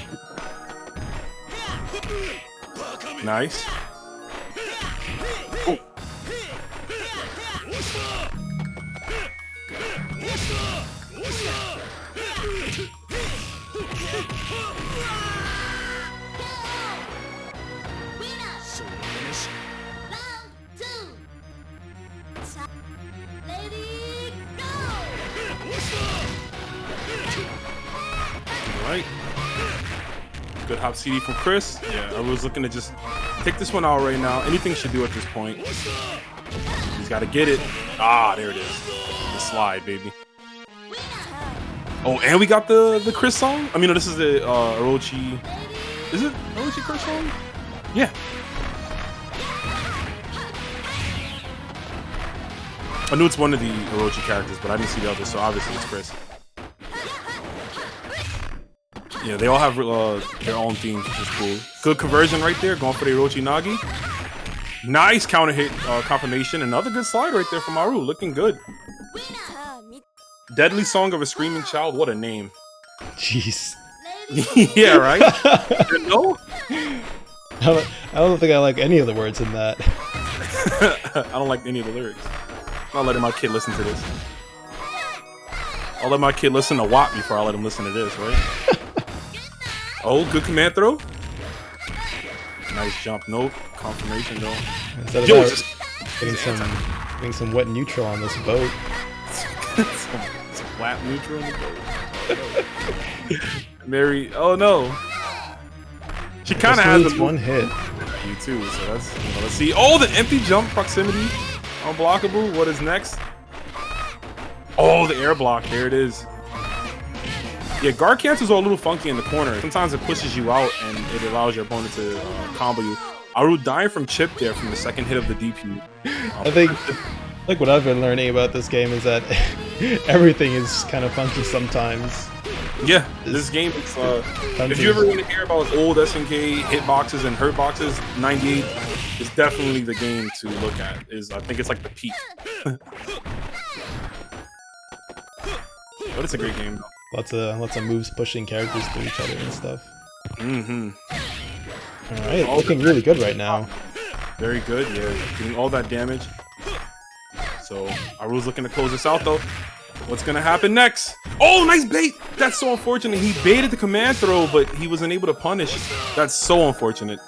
Nice. Oh. Right. Good hop CD from Chris. Yeah, I was looking to just take this one out right now. Anything should do at this point. He's got to get it. Ah, there it is. The slide, baby. Oh, and we got the Chris song. I mean, no, this is the Orochi. Is it Orochi Chris song? Yeah. I knew it's one of the Orochi characters, but I didn't see the others, so obviously it's Chris. Yeah, they all have their own themes, which is cool. Good conversion right there, going for the Orochi Nagi. Nice counter hit confirmation. Another good slide right there from Aroo, looking good. Deadly Song of a Screaming Child, what a name. Jeez. Yeah, right? No? I don't think I like any of the words in that. I don't like any of the lyrics. I'm not letting my kid listen to this. I'll let my kid listen to WAP before I let him listen to this, right? Oh, good command throw. Nice jump. No confirmation, though. Yo, just getting some wet neutral on this boat. some flat neutral on the boat. Mary, oh no. She kind of has one hit. You too, so that's, you know, let's see. Oh, the empty jump proximity. Unblockable. What is next? Oh, the air block. There it is. Yeah, guard cancels are a little funky in the corner. Sometimes it pushes you out and it allows your opponent to combo you. Aroo dying from chip there from the second hit of the DP. I think like what I've been learning about this game is that everything is kind of funky sometimes. Yeah, this game, it's, if you ever want to hear about old SNK hitboxes and hurtboxes, 98 is definitely the game to look at. I think it's like the peak. But it's a great game, though. Lots of moves pushing characters through each other and stuff. Mm-hmm. Alright, looking really good right now. Very good, yeah. Doing all that damage. So, Aroo's looking to close this out, though. What's gonna happen next? Oh, nice bait! That's so unfortunate. He baited the command throw, but he wasn't able to punish. That's so unfortunate.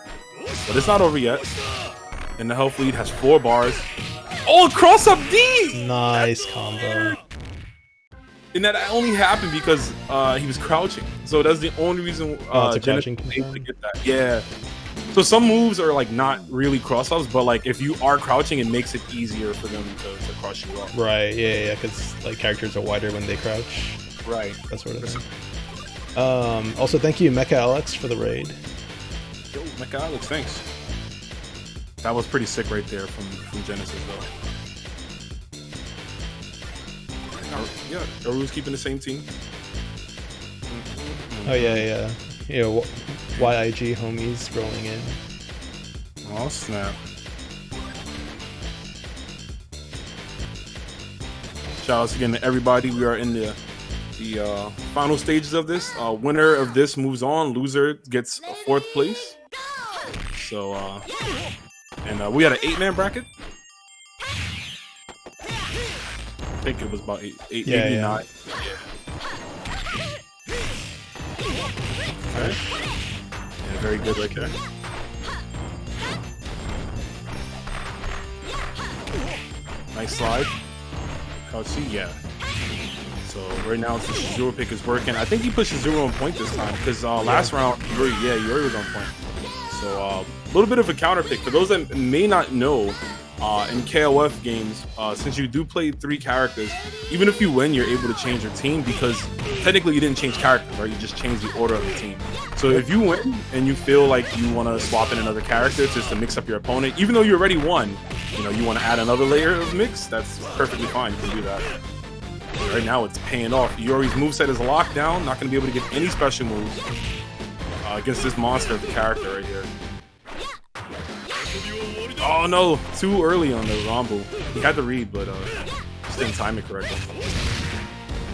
But it's not over yet. And the health lead has 4 bars. Oh, cross up D! Nice combo. And that only happened because he was crouching. So that's the only reason Genesis was able to get that. Yeah. So some moves are like not really cross-ups, but like if you are crouching, it makes it easier for them to crush you up. Right, yeah, because like characters are wider when they crouch. Right. That sort of thing. Also, thank you, Mecha Alex, for the raid. Yo, Mecha Alex, thanks. That was pretty sick right there from Genesis, though. Yeah, Aroo's keeping the same team. Oh yeah. You know, YIG homies rolling in. Oh snap! Shout outs again to everybody. We are in the final stages of this. Winner of this moves on. Loser gets 4th place. So and we had an 8-man bracket. I think it was about 8 Yeah, maybe yeah. 9. Okay. Yeah, very good right there. Nice slide. Couch C, yeah. So right now, the Shizuru pick is working. I think he put Shizuru on point this time because last round, Yuri was on point. So a little bit of a counter pick. For those that may not know, in KOF games, since you do play 3 characters, even if you win, you're able to change your team because technically you didn't change characters, right? You just changed the order of the team. So if you win and you feel like you want to swap in another character just to mix up your opponent, even though you already won, you know, you want to add another layer of mix, that's perfectly fine. You can do that. Right now, it's paying off. Yuri's moveset is locked down. Not going to be able to get any special moves against this monster of the character right here. Oh no, too early on the Rambo. He had to read, but just didn't time it correctly.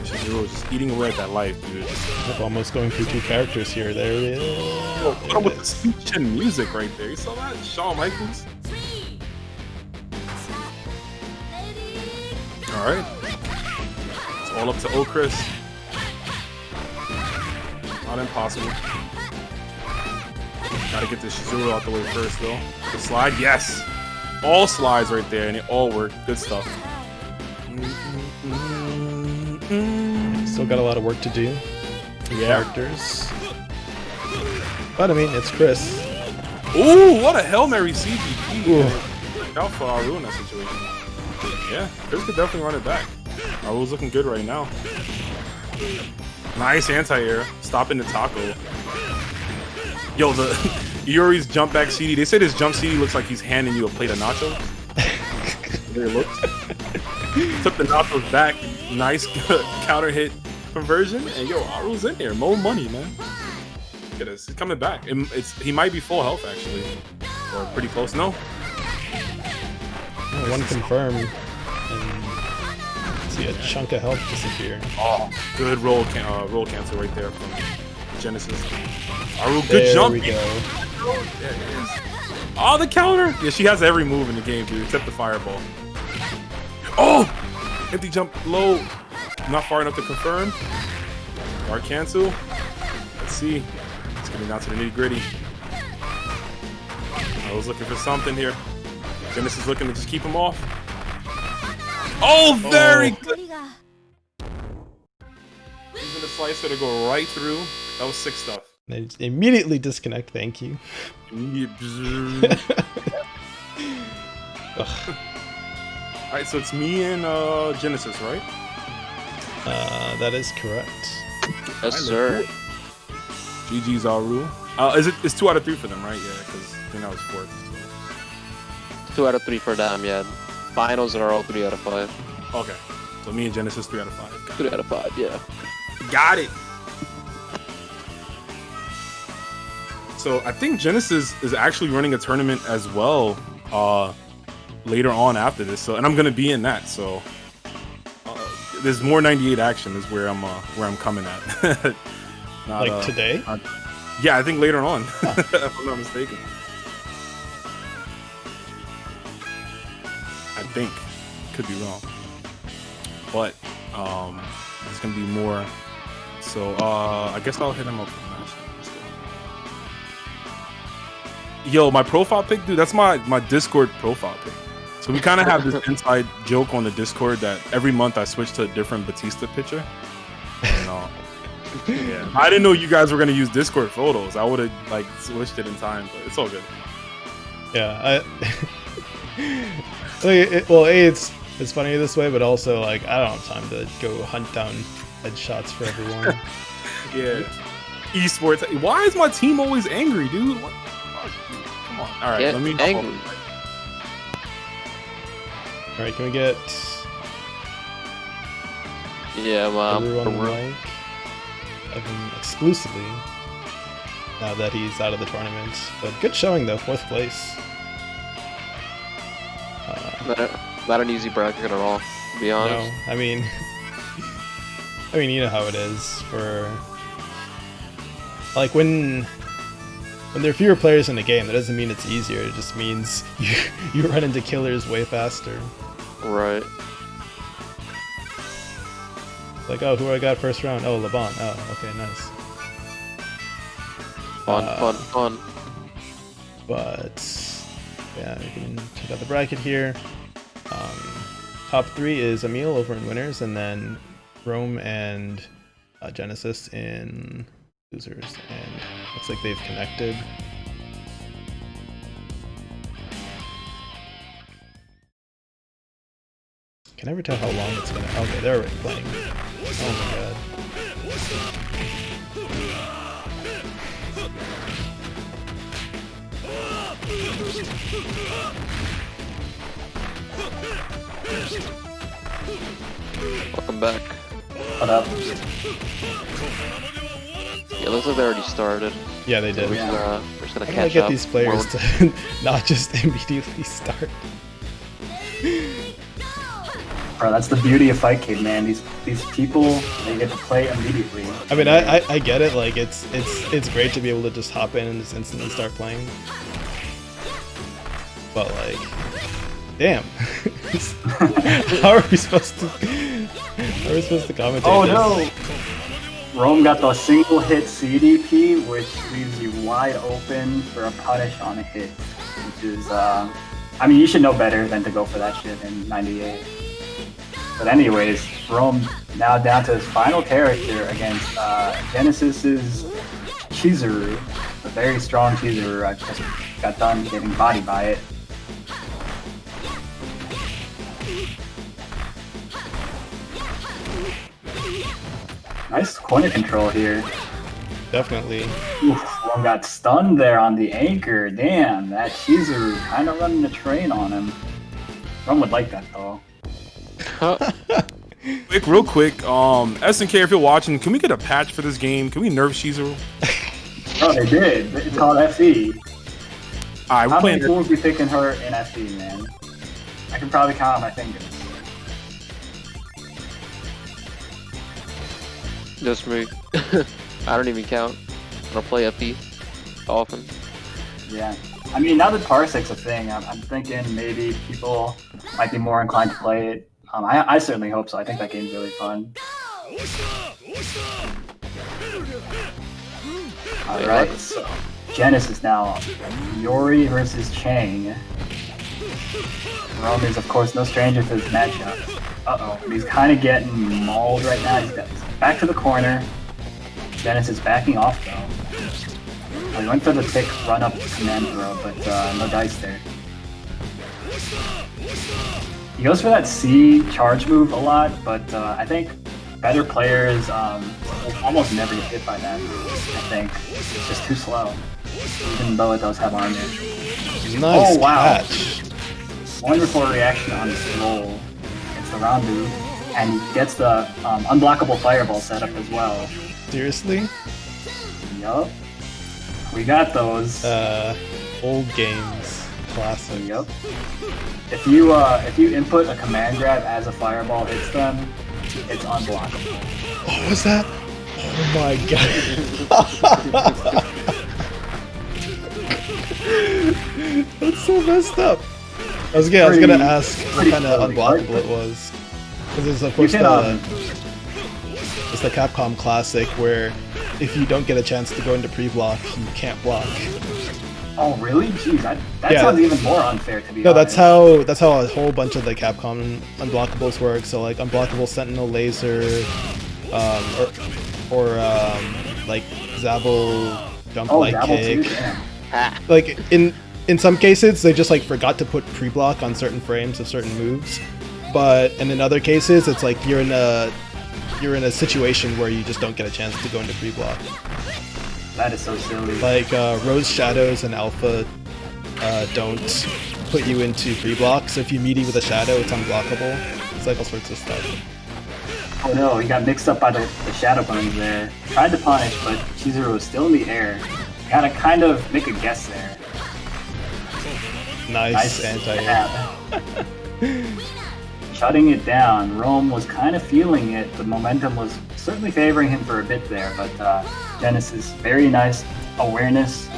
Shizuru just eating away at that life, dude. I'm almost going through 2 characters here. There it is. Oh, what up with the speech and music right there? You saw that? Shawn Michaels? Alright. It's all up to Chris. Not impossible. Gotta get this Shizuru out the way first, though. The slide, yes! All slides right there, and it all worked. Good stuff. Still got a lot of work to do. Yeah. Characters. But I mean, it's Chris. Ooh, what a Hail Mary CGP. Ooh. Look out for Aroo in that situation. Yeah, Chris could definitely run it back. Aroo's looking good right now. Nice anti-air. Stopping the taco. Yo, the Yuri's jump back CD. They say this jump CD looks like he's handing you a plate of nachos. There it looks. Took the nachos back. Nice counter hit conversion. And yo, Aroo's in there. More money, man. Look at this. He's coming back. He might be full health, actually. Or pretty close. No. Oh, 1 confirm. And see a chunk of health disappear. Oh, good roll cancel right there from Genesis. Aroo, good There jump. we go. There it is. Oh, the counter. Yeah, she has every move in the game, dude, except the fireball. Oh! Empty jump low. Not far enough to confirm. Guard cancel. Let's see. It's getting down to the nitty gritty. I was looking for something here. Genesis looking to just keep him off. Oh, very good. Using the slicer to go right through. That was sick stuff. They immediately disconnect, thank you. Alright, so it's me and Genesis, right? That is correct. Yes, sir. GG's Aroo. It's 2 out of 3 for them, right? Yeah, because I think that was 4th. So. 2 out of 3 for them, yeah. Finals are all 3 out of 5. Okay. So me and Genesis 3 out of 5. 3 out of 5, yeah. Got it. So I think Genesis is actually running a tournament as well later on after this. So, and I'm gonna be in that. So there's more 98 action is where I'm coming at. Not, Like today? Yeah, I think later on, if I'm not mistaken. I think, could be wrong, but it's gonna be more. So I guess I'll hit him up. Yo, my profile pic, dude, that's my Discord profile pic. So we kind of have this inside joke on the Discord that every month I switch to a different Batista picture. And, yeah, I didn't know you guys were gonna use Discord photos. I would have like switched it in time, but it's all good. Yeah, well, it's funny this way, but also like I don't have time to go hunt down headshots for everyone. Yeah, esports. Why is my team always angry, dude? What? Come on. All right, Get let me. angry. All right, can we get Yeah, everyone on the Aroo. mic? Exclusively. now that he's out of the tournament. But good showing though, 4th place. Not an easy bracket at all, to be honest. No, I mean, you know how it is for like when there are fewer players in the game. That doesn't mean it's easier. It just means you run into killers way faster. Right. Like, oh, who I got first round? Oh, Laban. Oh, okay, nice. Fun. But yeah, we can check out the bracket here. Top 3 is Emil over in winners, and then Rome and Genesis in losers. And looks like they've connected. Can never tell how long it's gonna. Okay, they're already playing. Oh my god. Welcome back. What up? Yeah, it looks like they already started. Yeah, they did. We're just gonna How do I catch get up. these players to not just immediately start? Bro, that's the beauty of Fight Kid, man. These people, they get to play immediately. I mean, I get it. Like, it's great to be able to just hop in and just instantly start playing. But like, damn, how are we supposed to? How are we supposed to commentate Oh this? no! Rome got the single hit CDP, which leaves you wide open for a punish on a hit, which is, I mean, you should know better than to go for that shit in 98. But anyways, Rome now down to his final character against Genesis's Chizuru, a very strong Chizuru. I just got done getting bodied by it. Nice corner control here. Definitely. Oof, one got stunned there on the anchor. Damn, that Chizuru kind of running the train on him. One would like that though. Real quick, SNK, if you're watching, can we get a patch for this game? Can we nerf Shizuru? Oh, they did. It's called FE. Alright, we're How playing many fools be picking her in FE, man? I can probably count on my fingers. Just me. I don't even count. I don't play FE often. Yeah. I mean, now that Parsek's a thing, I'm thinking maybe people might be more inclined to play it. I certainly hope so. I think that game's really fun. Alright, so Genesis now. Yori versus Chang. Rome is, of course, no stranger to this matchup. Uh-oh, he's kind of getting mauled right now. He's back to the corner. Genesis backing off, though. He went for the tick run-up command throw, but no dice there. He goes for that C charge move a lot, but I think better players will almost never get hit by that move, I think. It's just too slow, even though it does have armor. Nice Oh, wow. catch. Wonderful reaction on his roll. It's the Randu, and he gets the unblockable fireball setup as well. Seriously? Yup. We got those. Old games. Classic. Yup. If you input a command grab as a fireball hits them, it's unblockable. What was that? Oh my god. That's so messed up. I was gonna ask what kind of unblockable it was. Because it's of course it's the Capcom classic where if you don't get a chance to go into pre-block, you can't block. Oh really? Jeez, that Yeah. sounds even more unfair to be No, honest. that's how a whole bunch of the Capcom unblockables work. So like unblockable Sentinel Laser, or like Zabel Jump Light Dabble Kick. too? Damn. Like in some cases they just like forgot to put pre-block on certain frames of certain moves, and in other cases it's like you're in a situation where you just don't get a chance to go into pre-block. That is so silly. Like Rose Shadows and Alpha don't put you into pre-block, so if you meet with a shadow it's unblockable. It's like all sorts of stuff. Oh no, he got mixed up by the shadow burns there. Tried to punish, but Chizuru was still in the air. gotta kind of make a guess there. Nice anti-air. Shutting it down. Rome was kind of feeling it. The momentum was certainly favoring him for a bit there, but Genesis, very nice awareness.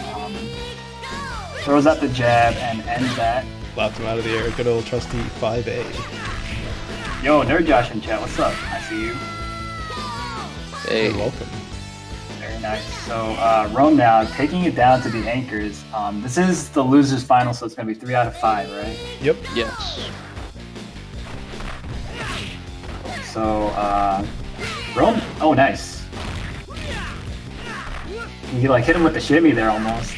Throws out the jab and ends that. Slapped him out of the air. Good old trusty 5A. Yo, Nerd Josh in chat, what's up? I see you. Hey. You're welcome. Very nice. So Rome now taking it down to the anchors. This is the losers final, so it's gonna be 3 out of 5, right? Yep. Yes. So Rome. Oh, nice. He like hit him with the shimmy there almost.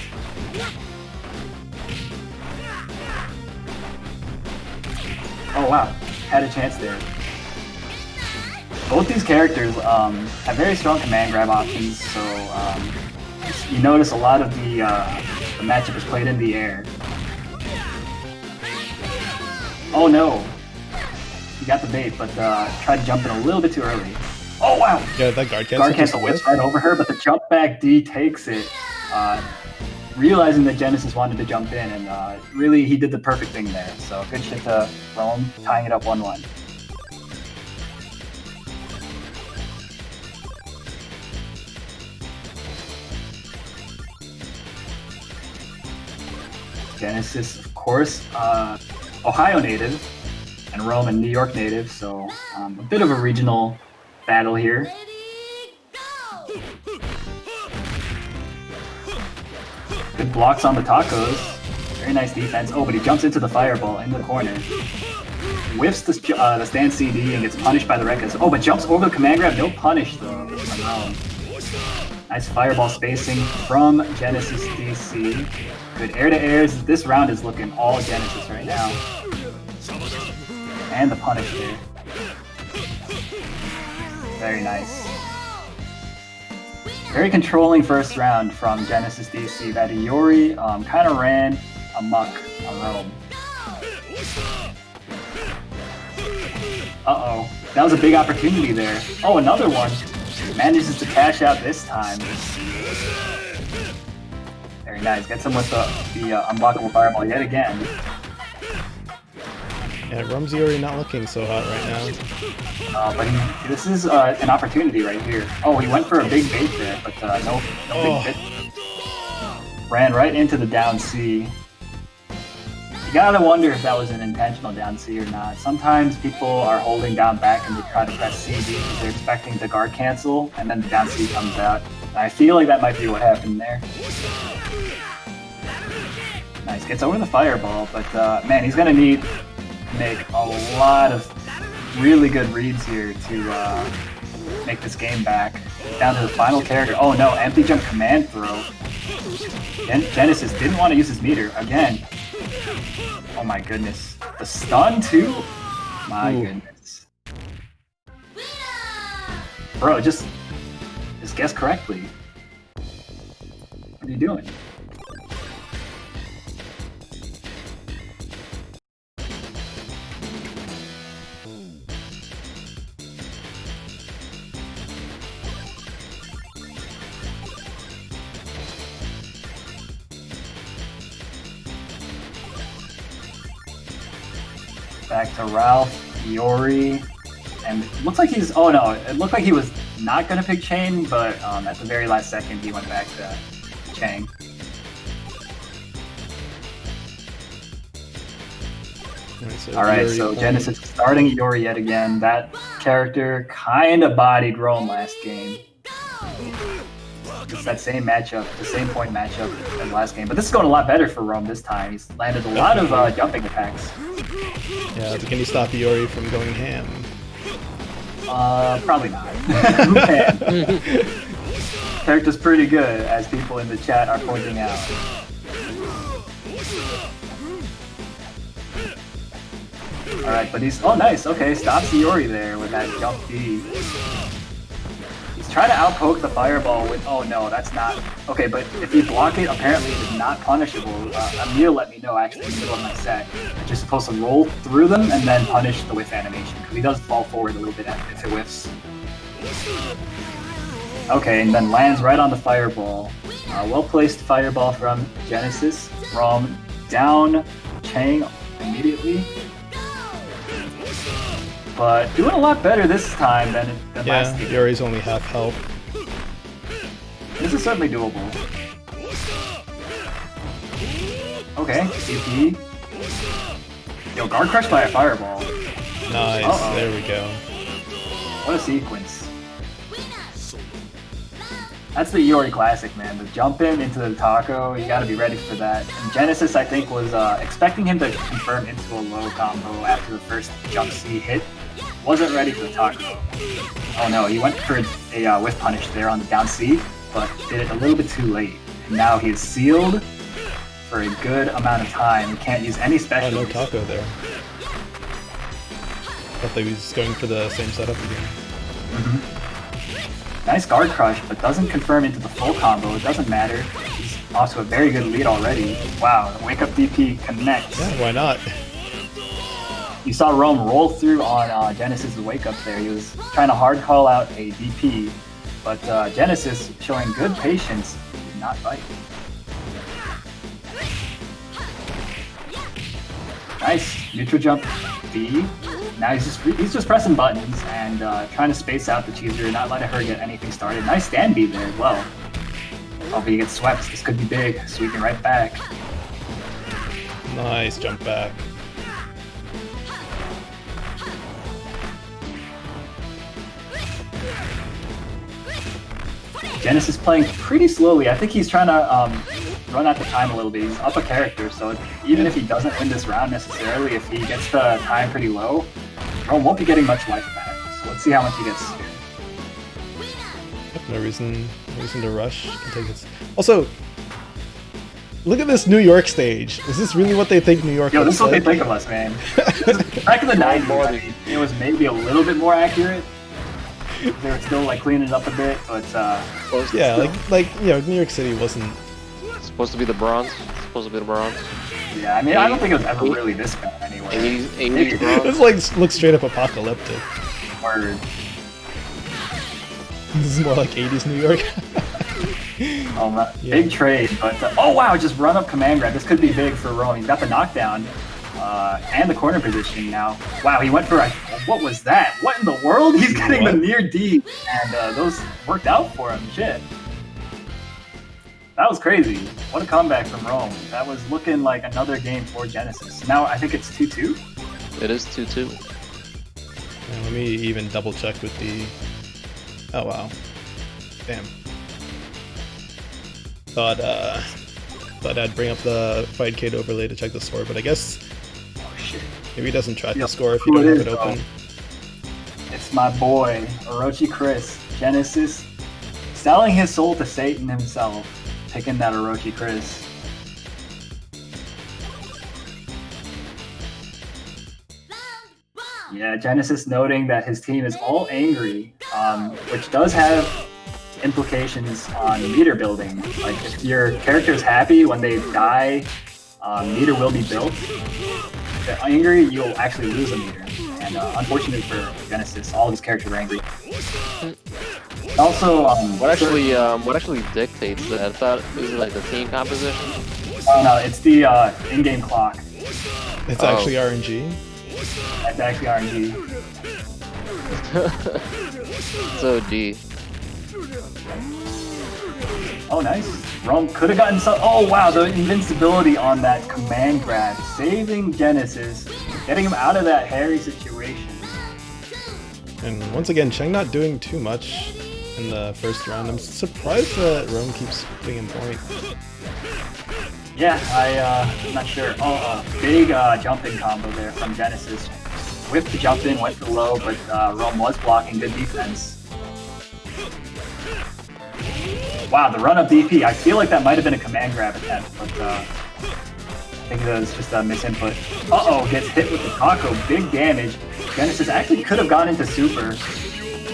Oh wow, had a chance there. Both these characters have very strong command grab options, so you notice a lot of the matchup is played in the air. Oh no! He got the bait, but tried to jump in a little bit too early. Oh wow! Yeah, that guard cancel. Guard cancel whips right over her, but the jump back D takes it. Realizing that Genesis wanted to jump in, and really he did the perfect thing there. So good shit to Rome, tying it up 1-1. Genesis, of course, Ohio native, and Rome and New York native, so a bit of a regional battle here. Good blocks on the tacos. Very nice defense. Oh, but he jumps into the fireball in the corner. Whiffs the stand CD and gets punished by the Rekkas. Oh, but jumps over the command grab. No punish, though. Nice fireball spacing from GenesisDC. Good air-to-airs. This round is looking all Genesis right now. And the punish there. Very nice. Very controlling first round from GenesisDC. That Iori kind of ran amok on Rome. Uh-oh. That was a big opportunity there. Oh, another one. Manages to cash out this time. Very nice. Gets him with the unblockable fireball yet again. Yeah, Rome's already not looking so hot right now. But this is an opportunity right here. Oh, he went for a big bait there, but no big bait. Ran right into the down C. You gotta wonder if that was an intentional down C or not. Sometimes people are holding down back and they try to press CD because they're expecting the guard cancel, and then the down C comes out. And I feel like that might be what happened there. Nice, gets over the fireball, but man, he's gonna need make a lot of really good reads here to make this game back. Down to the final character. Oh no, empty jump command throw. Genesis didn't want to use his meter again. Oh my goodness. The stun too? My goodness. Bro, just guess correctly. What are you doing? Back to Ralph, Iori, and it looks like he's, oh no, it looked like he was not going to pick Chain, but at the very last second he went back to Chang. Alright, so Genesis starting Iori yet again. That character kind of bodied Rome last game. It's that same matchup, the same point matchup as last game. But this is going a lot better for Rome this time. He's landed a lot of jumping attacks. Yeah, but can you stop Iori from going ham? Probably not. Who can? Character's pretty good, as people in the chat are pointing out. Alright, but he's, oh nice, okay, stops Iori there with that jump D. He's trying to outpoke the fireball with, oh no, that's not, okay, but if you block it, apparently it is not punishable. Emil let me know actually in the middle of my set. You're just supposed to roll through them and then punish the whiff animation, because he does fall forward a little bit if it whiffs. Okay, and then lands right on the fireball. Well-placed fireball from Genesis. Rom down Chang immediately. But doing a lot better this time than last game. Yuri's only half health. This is certainly doable. Okay, CP. Yo, guard crushed by a fireball. Nice, there we go. What a sequence. That's the Iori classic, man. The jump in into the taco, you gotta be ready for that. And Genesis, I think, was expecting him to confirm into a low combo after the first jump C hit. Wasn't ready for the taco. Oh no, he went for a whiff punish there on the down C, but did it a little bit too late. And now he is sealed for a good amount of time. He can't use any special. Oh, no taco there. I thought he was going for the same setup again. Nice guard crush, but doesn't confirm into the full combo. It doesn't matter. He's off to a very good lead already. Wow, the wake up DP connects. Yeah, why not? You saw Rome roll through on Genesis' wake up there. He was trying to hard call out a DP, but Genesis, showing good patience, did not fight. Nice neutral jump B. Now he's just pressing buttons and trying to space out the cheeser, not letting her get anything started. Nice stand B there as well. Oh, but he gets swept. This could be big. Sweeping right back. Nice jump back. Genesis playing pretty slowly. I think he's trying to run out the time a little bit. He's up a character, so even if he doesn't win this round necessarily, if he gets the time pretty low, Rome won't be getting much life back. So let's see how much he gets here. No reason to rush and take this. Also, look at this New York stage. Is this really what they think New York? Yo, this is what like? they think of us, man. Back in the 90s, it was maybe a little bit more accurate. They were still like cleaning it up a bit, but yeah, like you know, New York City wasn't supposed to be the bronze. Yeah, I mean, I don't think it was ever really this bad anyway. 80s bronze. It's like looks straight up apocalyptic. Word. This is more like 80s New York. Big trade, but oh wow, just run up command grab. This could be big for Rome. He's got the knockdown and the corner position now. Wow, he went for a, what was that? What in the world? He's getting the near D, and those worked out for him. Shit. That was crazy. What a comeback from Rome. That was looking like another game for Genesis. Now I think it's 2-2. It is 2-2. Yeah, let me even double check with the... Oh wow. Damn. Thought I'd bring up the Fightcade overlay to check the score, but I guess maybe it doesn't track the score if you don't have it open. It's my boy, Orochi Chris, Genesis, selling his soul to Satan himself, picking that Orochi Chris. Yeah, Genesis noting that his team is all angry, which does have implications on meter building. Like, if your character is happy when they die, meter will be built. If they're angry, you'll actually lose a meter. And unfortunately for Genesis, all of his characters are angry. Also, what actually dictates that? I thought it was like the team composition. Oh no, it's the in-game clock. It's actually RNG. That's actually RNG. So D. Oh, nice. Rome could have gotten some. Oh, wow. The invincibility on that command grab. Saving Genesis. Getting him out of that hairy situation. And once again, Cheng not doing too much in the first round. I'm surprised that Rome keeps putting in point. Yeah, I'm not sure. Oh, big jump-in combo there from Genesis. Whipped the jump-in, went for low, but Rome was blocking. Good defense. Wow, the run-up DP. I feel like that might have been a command grab attempt, but I think that was just a misinput. Uh-oh, gets hit with the taco. Big damage. Genesis actually could have gone into super.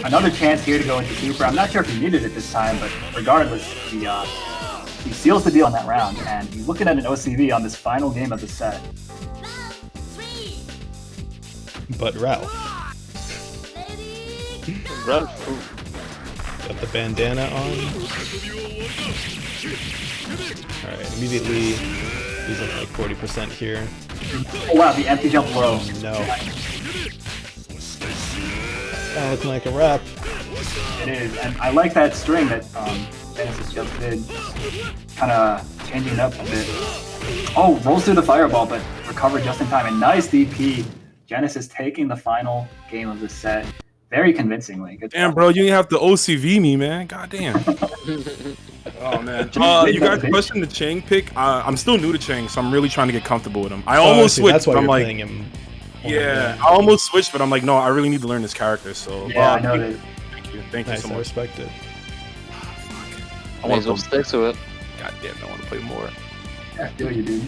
Another chance here to go into super. I'm not sure if he needed it this time, but regardless, he seals the deal on that round, and he's looking at an OCV on this final game of the set. But Ralph. Got the bandana on. Alright, immediately he's at like 40% here. Oh wow, the empty jump low. Oh no. Kinda looking like a wrap. It is, and I like that string that Genesis just did. Kinda changing it up a bit. Oh, rolls through the fireball, but recovered just in time. And nice DP. Genesis taking the final game of the set. Very convincingly. Good Damn, job. bro, you didn't have to OCV me, man. God damn. Oh, man. You guys question the Chang pick? I'm still new to Chang, so I'm really trying to get comfortable with him. I almost switched, that's why but I'm you're like, playing him. yeah, I almost switched, but I'm like, no, I really need to learn this character. So Yeah, I know that. Thank you Nice, so I much. respect it. I want to stick to it. God damn, I want to play more. I feel you, dude.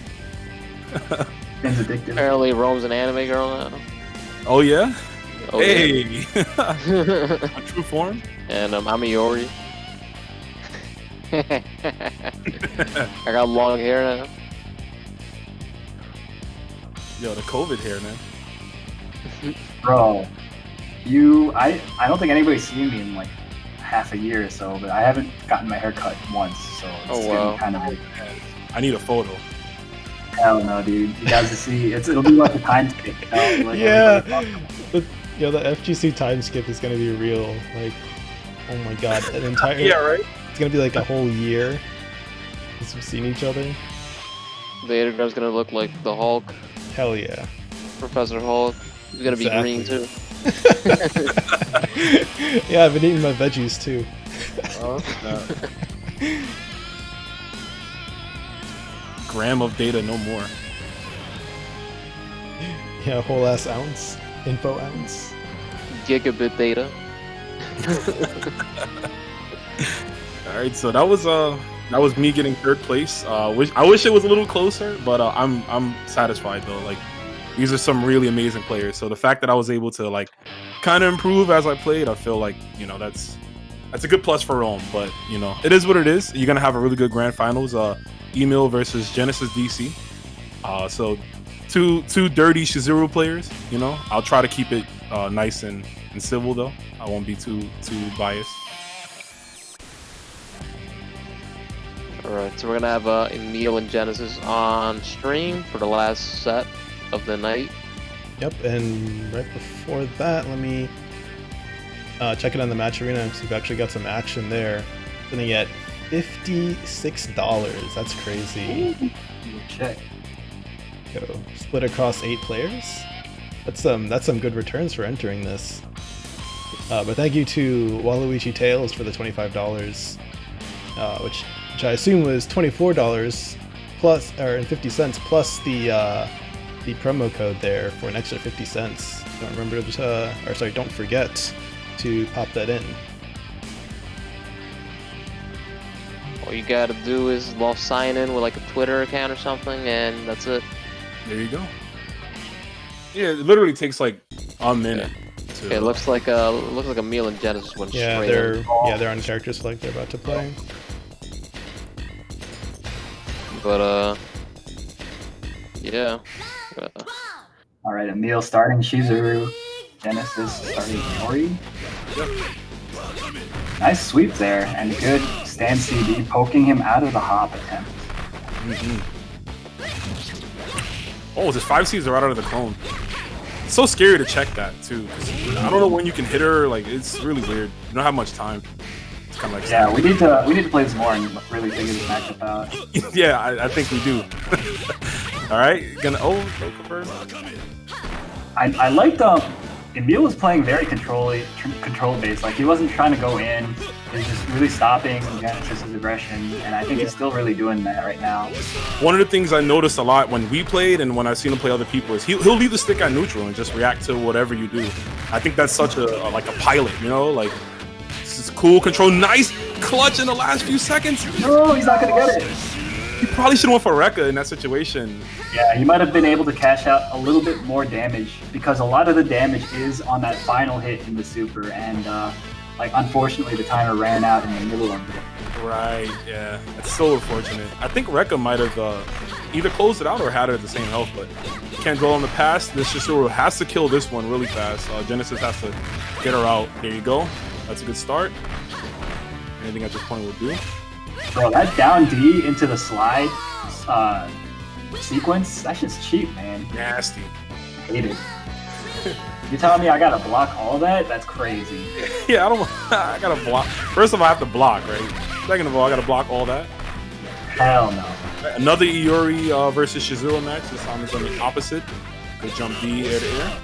Things addictive. Apparently, Rome's an anime girl now. Oh yeah. Oh, Hey, yeah. my true form. And I'm Iori. I got long hair now. Yo, the COVID hair, man. Bro, I don't think anybody's seen me in like half a year or so, but I haven't gotten my hair cut once, so it's Oh, getting wow. kind of I need a photo. hell no, dude. You guys to see it'll be like a time skip. You know? Like, Yeah. The FGC time skip is gonna be real. Like, oh my god, an entire Yeah, right. It's gonna be like a whole year since we've seen each other. The Adagram's gonna look like the Hulk, Hell yeah. Professor Hulk. He's gonna be green too. Yeah, I've been eating my veggies too. Gram of data, no more. Yeah, a whole ass ounce. Info ounce. Gigabit data. All right, so that was me getting third place. I wish it was a little closer, but I'm satisfied though. Like, these are some really amazing players. So the fact that I was able to like kind of improve as I played, I feel like, you know, that's a good plus for Rome. But you know, it is what it is. You're gonna have a really good grand finals. Emil versus GenesisDC. So two dirty Shizuru players. You know, I'll try to keep it nice and civil though. I won't be too biased. Alright, so we're gonna have Emil and Genesis on stream for the last set of the night. Yep, and right before that, let me check it on the match arena because we've actually got some action there. Sitting at $56. That's crazy. check. Go split across 8 players. That's some good returns for entering this. But thank you to Waluigi Tales for the $25, which I assume was $24 plus and 50 cents plus the promo code there for an extra 50 cents. Don't forget to pop that in. All you gotta do is sign in with like a Twitter account or something, and that's it. There you go. Yeah, it literally takes like a minute. To, Okay, it looks like Emil and Genesis went Yeah, straight they're on character select. They're about to play. But yeah. All right, Emil starting Shizuru, Genesis starting Ori. Nice sweep there, and good stand CD poking him out of the hop attempt. Oh, the 5Cs are out of the clone. It's so scary to check that too. 'Cause I don't know when you can hit her. Like, it's really weird. You don't have much time. It's kind of like Yeah, we need to play this more and really figure this matchup out. yeah, I think we do. All right, gonna confirm. I liked Emil was playing very control based. Like, he wasn't trying to go in. He was just really stopping Genesis' aggression, and I think he's still really doing that right now. One of the things I noticed a lot when we played and when I've seen him play other people is he'll leave the stick on neutral and just react to whatever you do. I think that's such a pilot, you know? Like, this is cool control, nice clutch in the last few seconds. No, he's not gonna get it. He probably should have went for Rekka in that situation. Yeah, he might have been able to cash out a little bit more damage because a lot of the damage is on that final hit in the super, and unfortunately the timer ran out in the middle of it. Right, yeah, it's so unfortunate. I think Rekka might have either closed it out or had it at the same health, but can't dwell on the past. This Shizuru has to kill this one really fast. Genesis has to get her out. There you go. That's a good start. anything at this point will do. Bro, that down D into the slide sequence, that's just cheap, man. Nasty. Hate it. You telling me I gotta block all that? That's crazy. Yeah, I gotta block. First of all, I have to block, right? Second of all, I gotta block all that. Hell no. Another Iori versus Shizuru match. This time it's on the opposite. Good jump D air to air.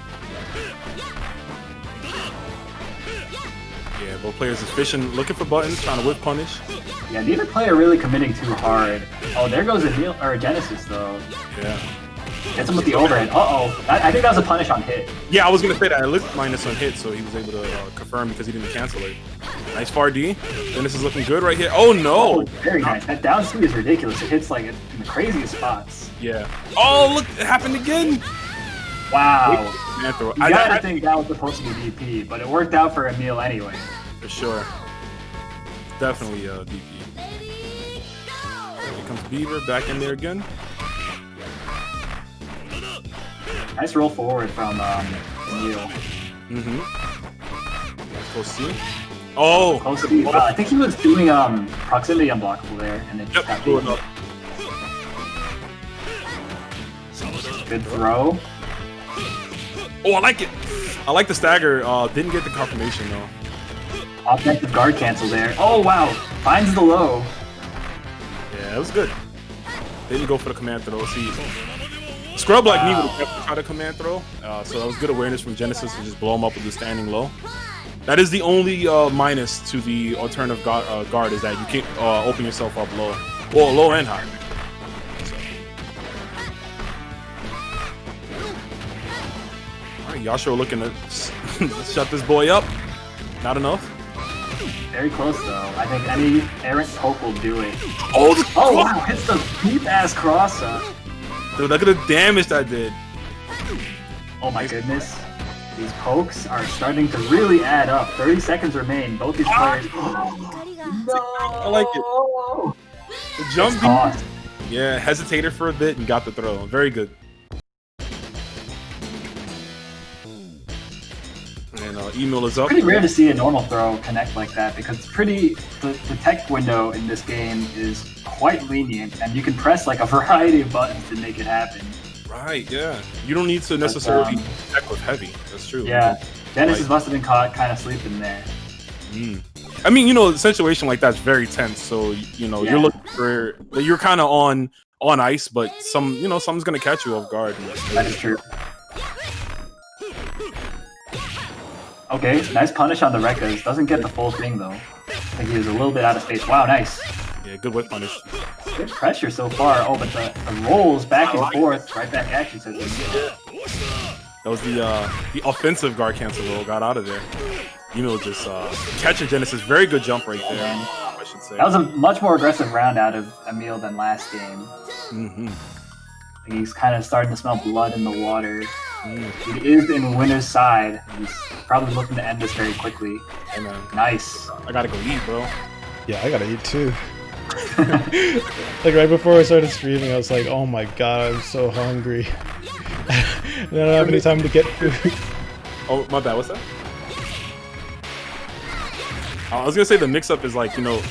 Yeah, both players is fishing, looking for buttons, trying to whip punish. Yeah, neither player really committing too hard. Oh, there goes a Genesis though. Yeah. Hits him with the overhead. Uh-oh. I think that was a punish on hit. Yeah, I was going to say that. I looked minus on hit, so he was able to confirm because he didn't cancel it. Nice far D. Genesis is looking good right here. Oh, no. Oh, very nice. That down C is ridiculous. It hits like in the craziest spots. Yeah. Oh, look. It happened again. Wow. You gotta think that was supposed to be DP, but it worked out for Emil anyway. For sure. Definitely DP. Here comes Beaver back in there again. Nice roll forward from Emil. Close C. Oh! Close C. I think he was doing proximity unblockable there, and it just got beat. Good throw. Oh, I like it! I like the stagger. Didn't get the confirmation though. Offensive guard cancel there. Oh wow! Finds the low. Yeah, it was good. They didn't go for the command throw. See, scrub like me would have tried to command throw. So that was good awareness from Genesis to just blow him up with the standing low. That is the only minus to the alternative guard is that you can't open yourself up low. Well, low and high. All right, Yashiro looking to shut this boy up. Not enough. Very close though. I think any errant poke will do it. Oh, wow! Hits the deep ass cross up. Dude, look at the damage that did. Oh my goodness. These pokes are starting to really add up. 30 seconds remain. Both these players. No! I like it. The jump. Yeah, hesitated for a bit and got the throw. Very good. And Emil is up. Pretty rare to see a normal throw connect like that because it's pretty. The tech window in this game is quite lenient, and you can press like a variety of buttons to make it happen. Right, yeah. You don't need to necessarily tech with heavy. That's true. Yeah, Genesis must have been caught kind of sleeping there. I mean, you know, a situation like that's very tense. So you know, you're looking for you're kind of on ice, but something's gonna catch you off guard. That is true. Okay, nice punish on the Rekkas. Doesn't get the full thing though. I think he was a little bit out of space. Wow, nice. Yeah, good whip punish. Good pressure so far. Oh, but the rolls back and forth, right back at you. Says that was the offensive guard cancel roll. Got out of there. Emil just catching Genesis. Very good jump right there. I should say. That was a much more aggressive round out of Emil than last game. He's kind of starting to smell blood in the water. He is in the winner's side. He's probably looking to end this very quickly. Hey, man. Nice. I gotta go eat, bro. Yeah, I gotta eat too. Like right before I started streaming, I was like, "Oh my god, I'm so hungry." I don't have any time to get food. Oh, my bad. What's that? I was gonna say the mix-up is like, you know,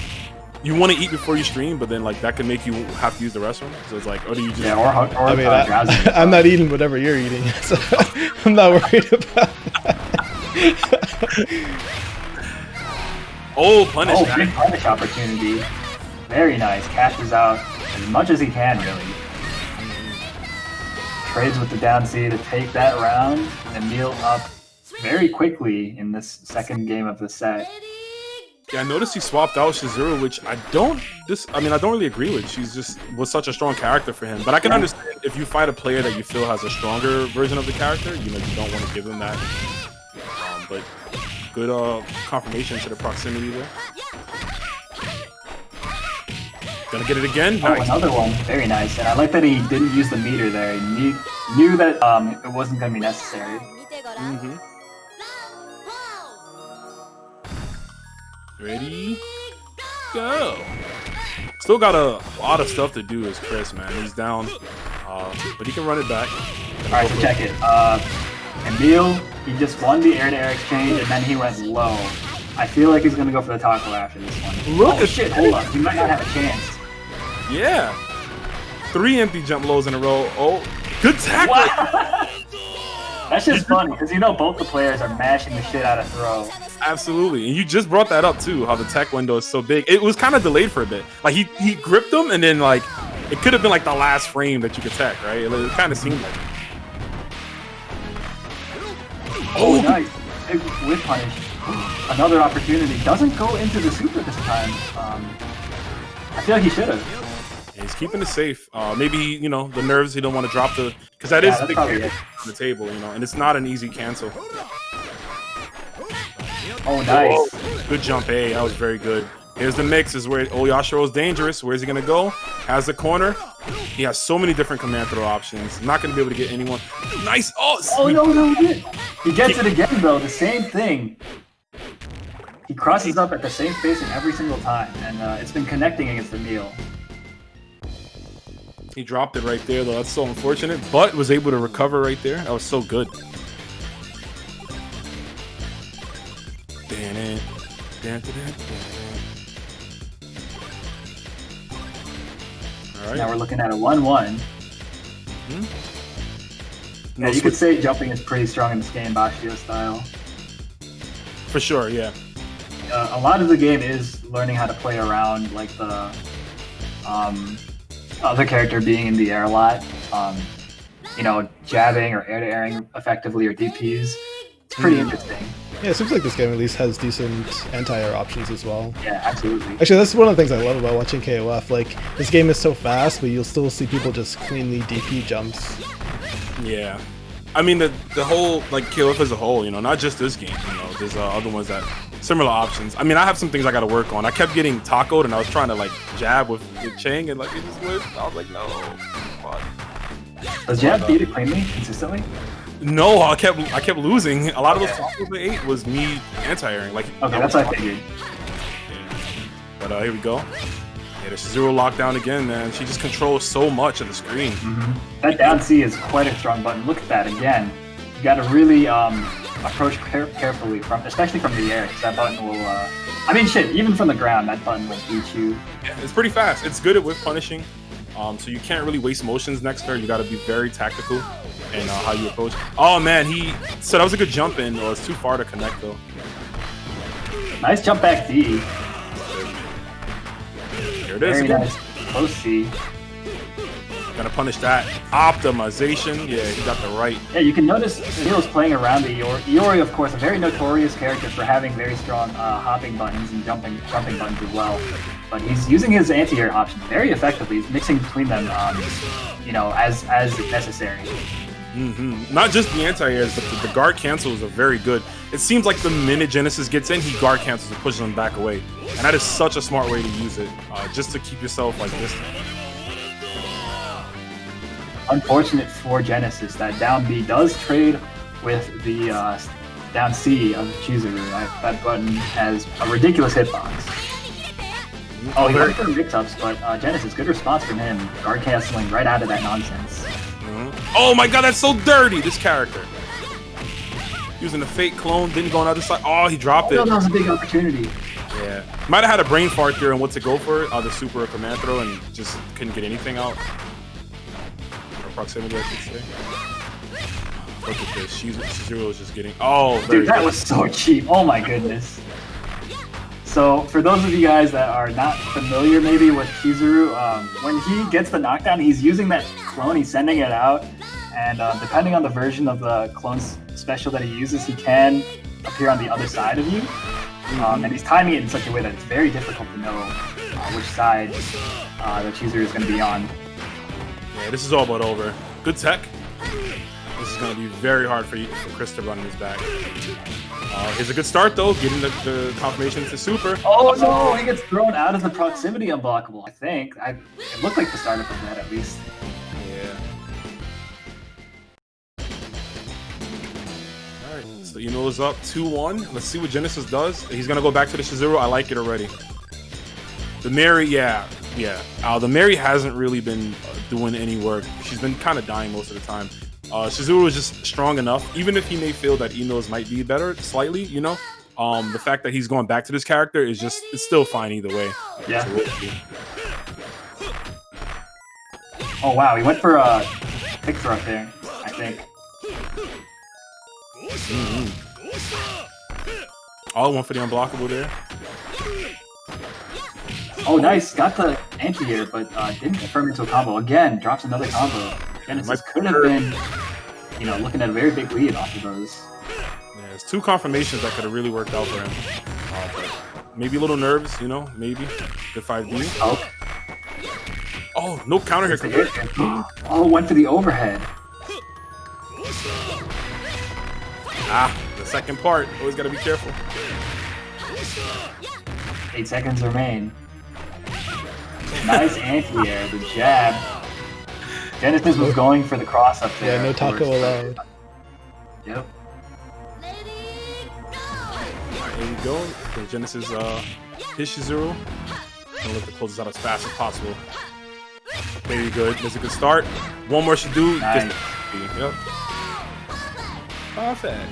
you want to eat before you stream, but then like that can make you have to use the restroom. So it's like, or do you just? Yeah, or I mean, I'm not eating whatever you're eating, so I'm not worried about that. Oh, punish! Oh, big punish opportunity. Very nice. Cashes out as much as he can, really. Trades with the down C to take that round. Emil up very quickly in this second game of the set. Yeah, I noticed he swapped out Shizuru, which I don't really agree with. She's just was such a strong character for him. But I can understand if you fight a player that you feel has a stronger version of the character, you know, you don't want to give them that. But good confirmation to the proximity there. Gonna get it again. Oh, nice. Another one. Very nice. And I like that he didn't use the meter there. He knew that it wasn't going to be necessary. Ready? Go. Still got a lot of stuff to do as Chris, man. He's down, but he can run it back. All right, so check it. Emil, he just won the air-to-air exchange, and then he went low. I feel like he's gonna go for the taco after this one. Look Oh at shit, hold up. He might not have a chance. Yeah. 3 empty jump lows in a row. Oh, good tackle. Wow. That's just funny, because you know both the players are mashing the shit out of throw. Absolutely. And you just brought that up too, how the tech window is so big. It was kind of delayed for a bit. Like he gripped them and then like it could have been like the last frame that you could tech, right? It kind of seemed like. Oh, nice. Big whip punish. Another opportunity. Doesn't go into the super this time. I feel like he should have. He's keeping it safe. Maybe, you know, the nerves, he don't want to drop the... Because that is a big probably on the table, you know, and it's not an easy cancel. Oh, nice. Oh, good jump A. That was very good. Here's the mix. Is where Yashiro is dangerous. Where's he going to go? Has the corner. He has so many different command throw options. Not going to be able to get anyone. Nice. Oh, no, he did. He gets it again, though. The same thing. He crosses up at the same spacing every single time, and it's been connecting against Emil. He dropped it right there, though. That's so unfortunate, but was able to recover right there. That was so good. All right. Now we're looking at a 1-1. No, Yeah, you could say jumping is pretty strong in this game, Bashio style. for sure, yeah. A lot of the game is learning how to play around, like the other character being in the air a lot. You know, jabbing or air-to-airing effectively or DPs. It's pretty interesting. Yeah, it seems like this game at least has decent anti-air options as well. Yeah, absolutely. Actually, that's one of the things I love about watching KOF. Like, this game is so fast, but you'll still see people just cleanly DP jumps. Yeah. I mean, the whole, like, KOF as a whole, you know, not just this game, you know, there's other ones that, similar options. I mean, I have some things I gotta work on. I kept getting tacoed and I was trying to, like, jab with Chang and, like, it just whipped. I was like, no. Fuck. Does jab beat it cleanly, consistently? No, I kept losing. A lot of those tacos I ate was me anti-airing. Like, Okay, that's what I figured. Yeah. But here we go. Yeah, the Shizuru lockdown again, man. She just controls so much of the screen. That down C is quite a strong button. Look at that again. You got to really approach carefully, especially from the air, because that button will. I mean, shit. Even from the ground, that button will beat you. Yeah, it's pretty fast. It's good at whip punishing. So you can't really waste motions next to her. You got to be very tactical in how you approach. Oh man, so that was a good jump in. Well, it's too far to connect though. Nice jump back D. Here it is. Very Again. nice. Close C. Gonna punish that. Optimization. Yeah, he got the right. Yeah, you can notice Emil's playing around the Iori. Iori, of course, a very notorious character for having very strong hopping buttons and jumping buttons as well. But he's using his anti-air options very effectively. He's mixing between them, you know, as necessary. Not just the anti-airs, but the guard cancels are very good. It seems like the minute Genesis gets in, he guard cancels and pushes them back away. And that is such a smart way to use it, just to keep yourself like distant. Unfortunate for Genesis that down B does trade with the down C of Chizuru. That button has a ridiculous hitbox. Oh, he went for mix-ups, but Genesis, good response from him. Guard canceling right out of that nonsense. Oh my god, that's so dirty, this character. Using a fake clone, didn't go on the other side. Oh, he dropped it. That was a big opportunity. Yeah. Might have had a brain fart there on what to go for, the super or command throw, and just couldn't get anything out. Or proximity, I should say. Look at this. Shizuru is just getting... Oh, dude, that was so cheap. Oh my goodness. So, for those of you guys that are not familiar maybe with Chizuru, when he gets the knockdown, he's using that clone, he's sending it out, and depending on the version of the clone's special that he uses, he can appear on the other side of you. And he's timing it in such a way that it's very difficult to know which side the Chizuru is going to be on. Yeah, this is all but over. Good tech. This is going to be very hard for Chris to run in his back. Here's a good start, though, getting the confirmation to super. Oh, no! He gets thrown out of the proximity unblockable, I think. It looked like the startup of that, at least. Yeah. Alright, so Ino's up 2-1. Let's see what Genesis does. He's going to go back to the Shizuru. I like it already. The Mary, yeah. The Mary hasn't really been doing any work. She's been kind of dying most of the time. Shizuru is just strong enough, even if he may feel that Ino's might be better slightly, you know. The fact that he's going back to this character is just, it's still fine either way. Yeah. So we'll see. Oh wow, he went for a pick throw there, I think. All one for the unblockable there. Oh nice, got the anti-air, but didn't confirm into a combo. Again, drops another combo. Genesis could have been, you know, looking at a very big lead off of those. Yeah, there's 2 confirmations that could have really worked out for him. But maybe a little nerves, you know, maybe. Good 5D. Oh. Oh, no counter here. Oh, went for the overhead. Ah, the second part. Always got to be careful. 8 seconds remain. Nice anti-air, the jab. Genesis was going for the cross up there. Yeah, no taco allowed. Yep. Alright, here we go. So Genesis his Shizuru. Gonna look to close this out as fast as possible. Very good. There's a good start. One more should do. Nice. Yep. Perfect.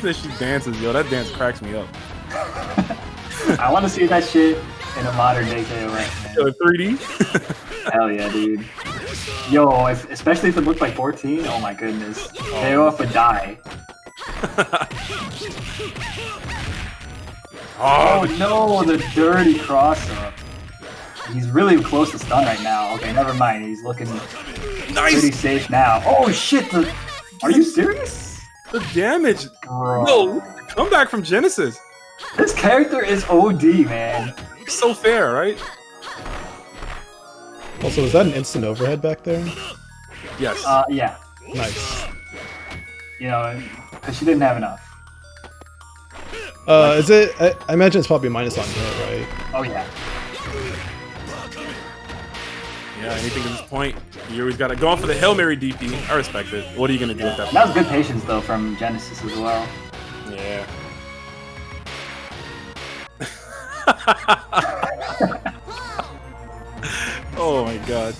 There she dances, yo. That dance cracks me up. I want to see that shit in a modern day KOF, man. Yo, 3D. Hell yeah, dude. Yo, especially if it looked like 14, oh my goodness. KOF would die. Oh no, the dirty cross-up. He's really close to stun right now. Okay, never mind. He's looking pretty safe now. Oh shit! Are you serious? The damage. Bro. No, comeback from Genesis. This character is OD, man. So fair, right? Also, was that an instant overhead back there? Yes. Yeah. Nice. You know, because she didn't have enough. Is it? I imagine it's probably minus on hit, right? Oh yeah. Yeah, anything at this point, you always gotta go for the Hail Mary DP. I respect it. What are you gonna do with that? That was good patience though from Genesis as well. Yeah. Oh my god.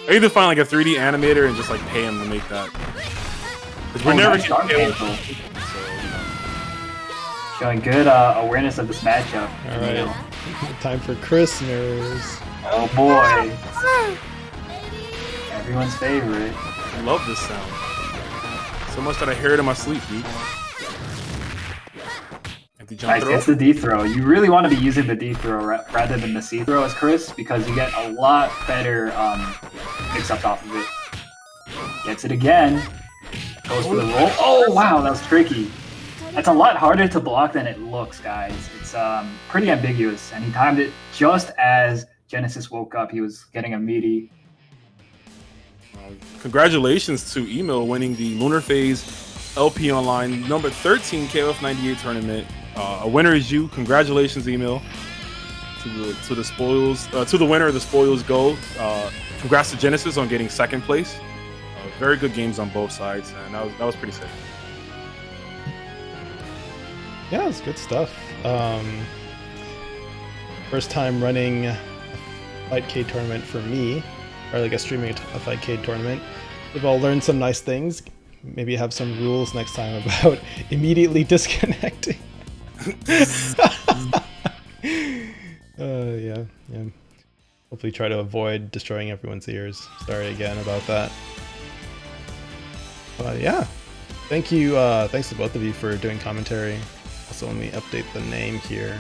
I need to find like a 3D animator and just like pay him to make that. Because we're never getting paid. So, you know. Showing good awareness of this matchup. Alright. Time for Christmas. Oh boy. Everyone's favorite. I love this sound. So much that I hear it in my sleep, dude. Empty jump Nice, throw. it's the D throw. You really want to be using the D throw rather than the C throw as Chris, because you get a lot better mix-ups off of it. Gets it again. Goes for the roll. Oh wow, that was tricky. That's a lot harder to block than it looks, guys. It's pretty ambiguous, and he timed it just as Genesis woke up. He was getting a meaty. Congratulations to Emil winning the Lunar Phase LP Online number 13 KOF 98 tournament. A winner is you. Congratulations, Emil. To the spoils, to the winner of the spoils go. Congrats to Genesis on getting second place. Very good games on both sides, and that was pretty sick. Yeah, it's good stuff. First time running a Fight K tournament for me, or like streaming a Fight K tournament. We've all learned some nice things. Maybe have some rules next time about immediately disconnecting. Yeah. Hopefully try to avoid destroying everyone's ears. Sorry again about that. Yeah. Thanks to both of you for doing commentary. Also, let me update the name here.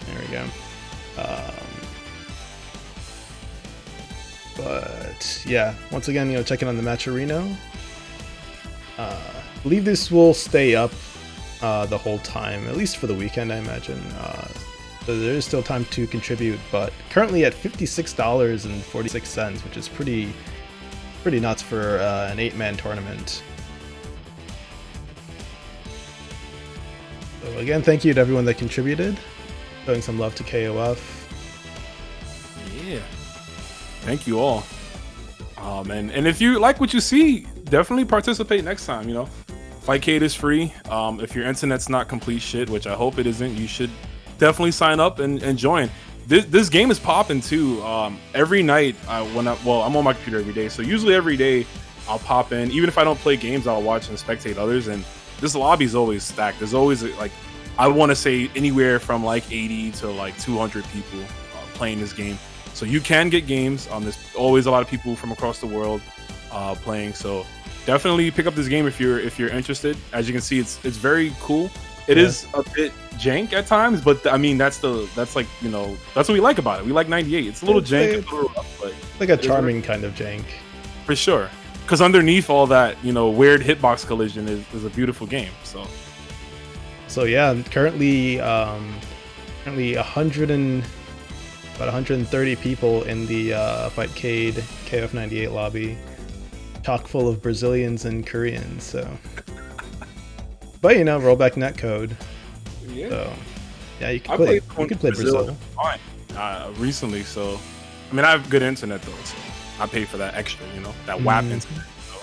There we go. But yeah, once again, checking on the Matcherino. I believe this will stay up the whole time, at least for the weekend, I imagine. So there is still time to contribute, but currently at $56.46, which is pretty nuts for an 8-man tournament. So again, thank you to everyone that contributed, showing some love to KOF. Yeah. Thank you all. And if you like what you see, definitely participate next time, Fightcade is free. If your internet's not complete shit, which I hope it isn't, you should definitely sign up and join. This game is popping too. Every night I'm on my computer every day, so usually every day I'll pop in. Even if I don't play games, I'll watch and spectate others. And this lobby is always stacked. There's always like, I want to say anywhere from like 80 to like 200 people playing this game. So you can get games. There's always a lot of people from across the world playing. So definitely pick up this game if you're interested. As you can see, it's very cool. It is a bit jank at times, but I mean that's like, you know, that's what we like about it. We like 98. It's a little jank, it's a little rough, but like a charming kind of jank. For sure. Because underneath all that, you know, weird hitbox collision is a beautiful game. So yeah, currently about 130 people in the Fightcade KF98 lobby, chock full of Brazilians and Koreans. So, but you know, rollback netcode. Yeah. So yeah, you can play Brazil. Fine. Recently, so I mean, I have good internet though, so I pay for that extra, you know, that WAP internet. So.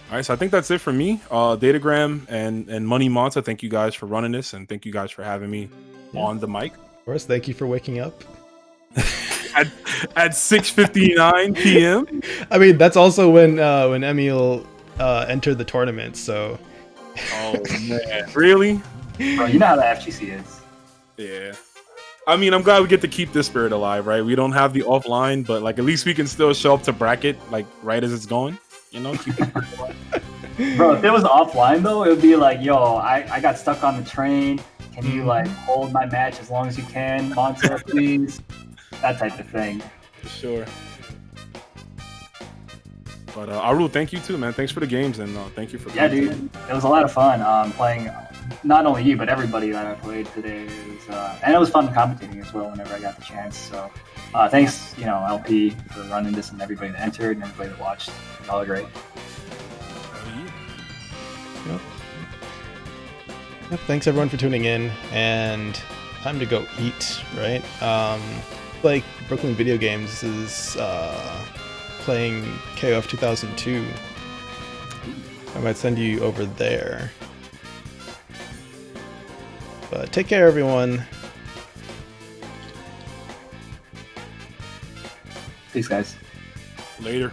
All right, so I think that's it for me. Datagram and Money Monta, thank you guys for running this, and thank you guys for having me on the mic. Of course, thank you for waking up at 6:59 p.m. I mean, that's also when Emil entered the tournament. So. Oh man, really? Bro, you know how the FGC is. Yeah. I mean, I'm glad we get to keep this spirit alive, right? We don't have the offline, but like at least we can still show up to bracket like right as it's going. You know, keep it alive. Bro, if it was offline though, it would be like, yo, I got stuck on the train. Can you like hold my match as long as you can, Monster, please? That type of thing. For sure. But Aroo, thank you too, man. Thanks for the games and thank you for coming. Yeah, dude, it was a lot of fun playing. Not only you, but everybody that I played today. And it was fun commentating as well whenever I got the chance. So thanks, you know, LP for running this and everybody that entered and everybody that watched. It was all great. Yep, thanks everyone for tuning in, and time to go eat, right? Like Brooklyn Video Games is playing KOF 2002. I might send you over there. But take care, everyone. Peace, guys. Later.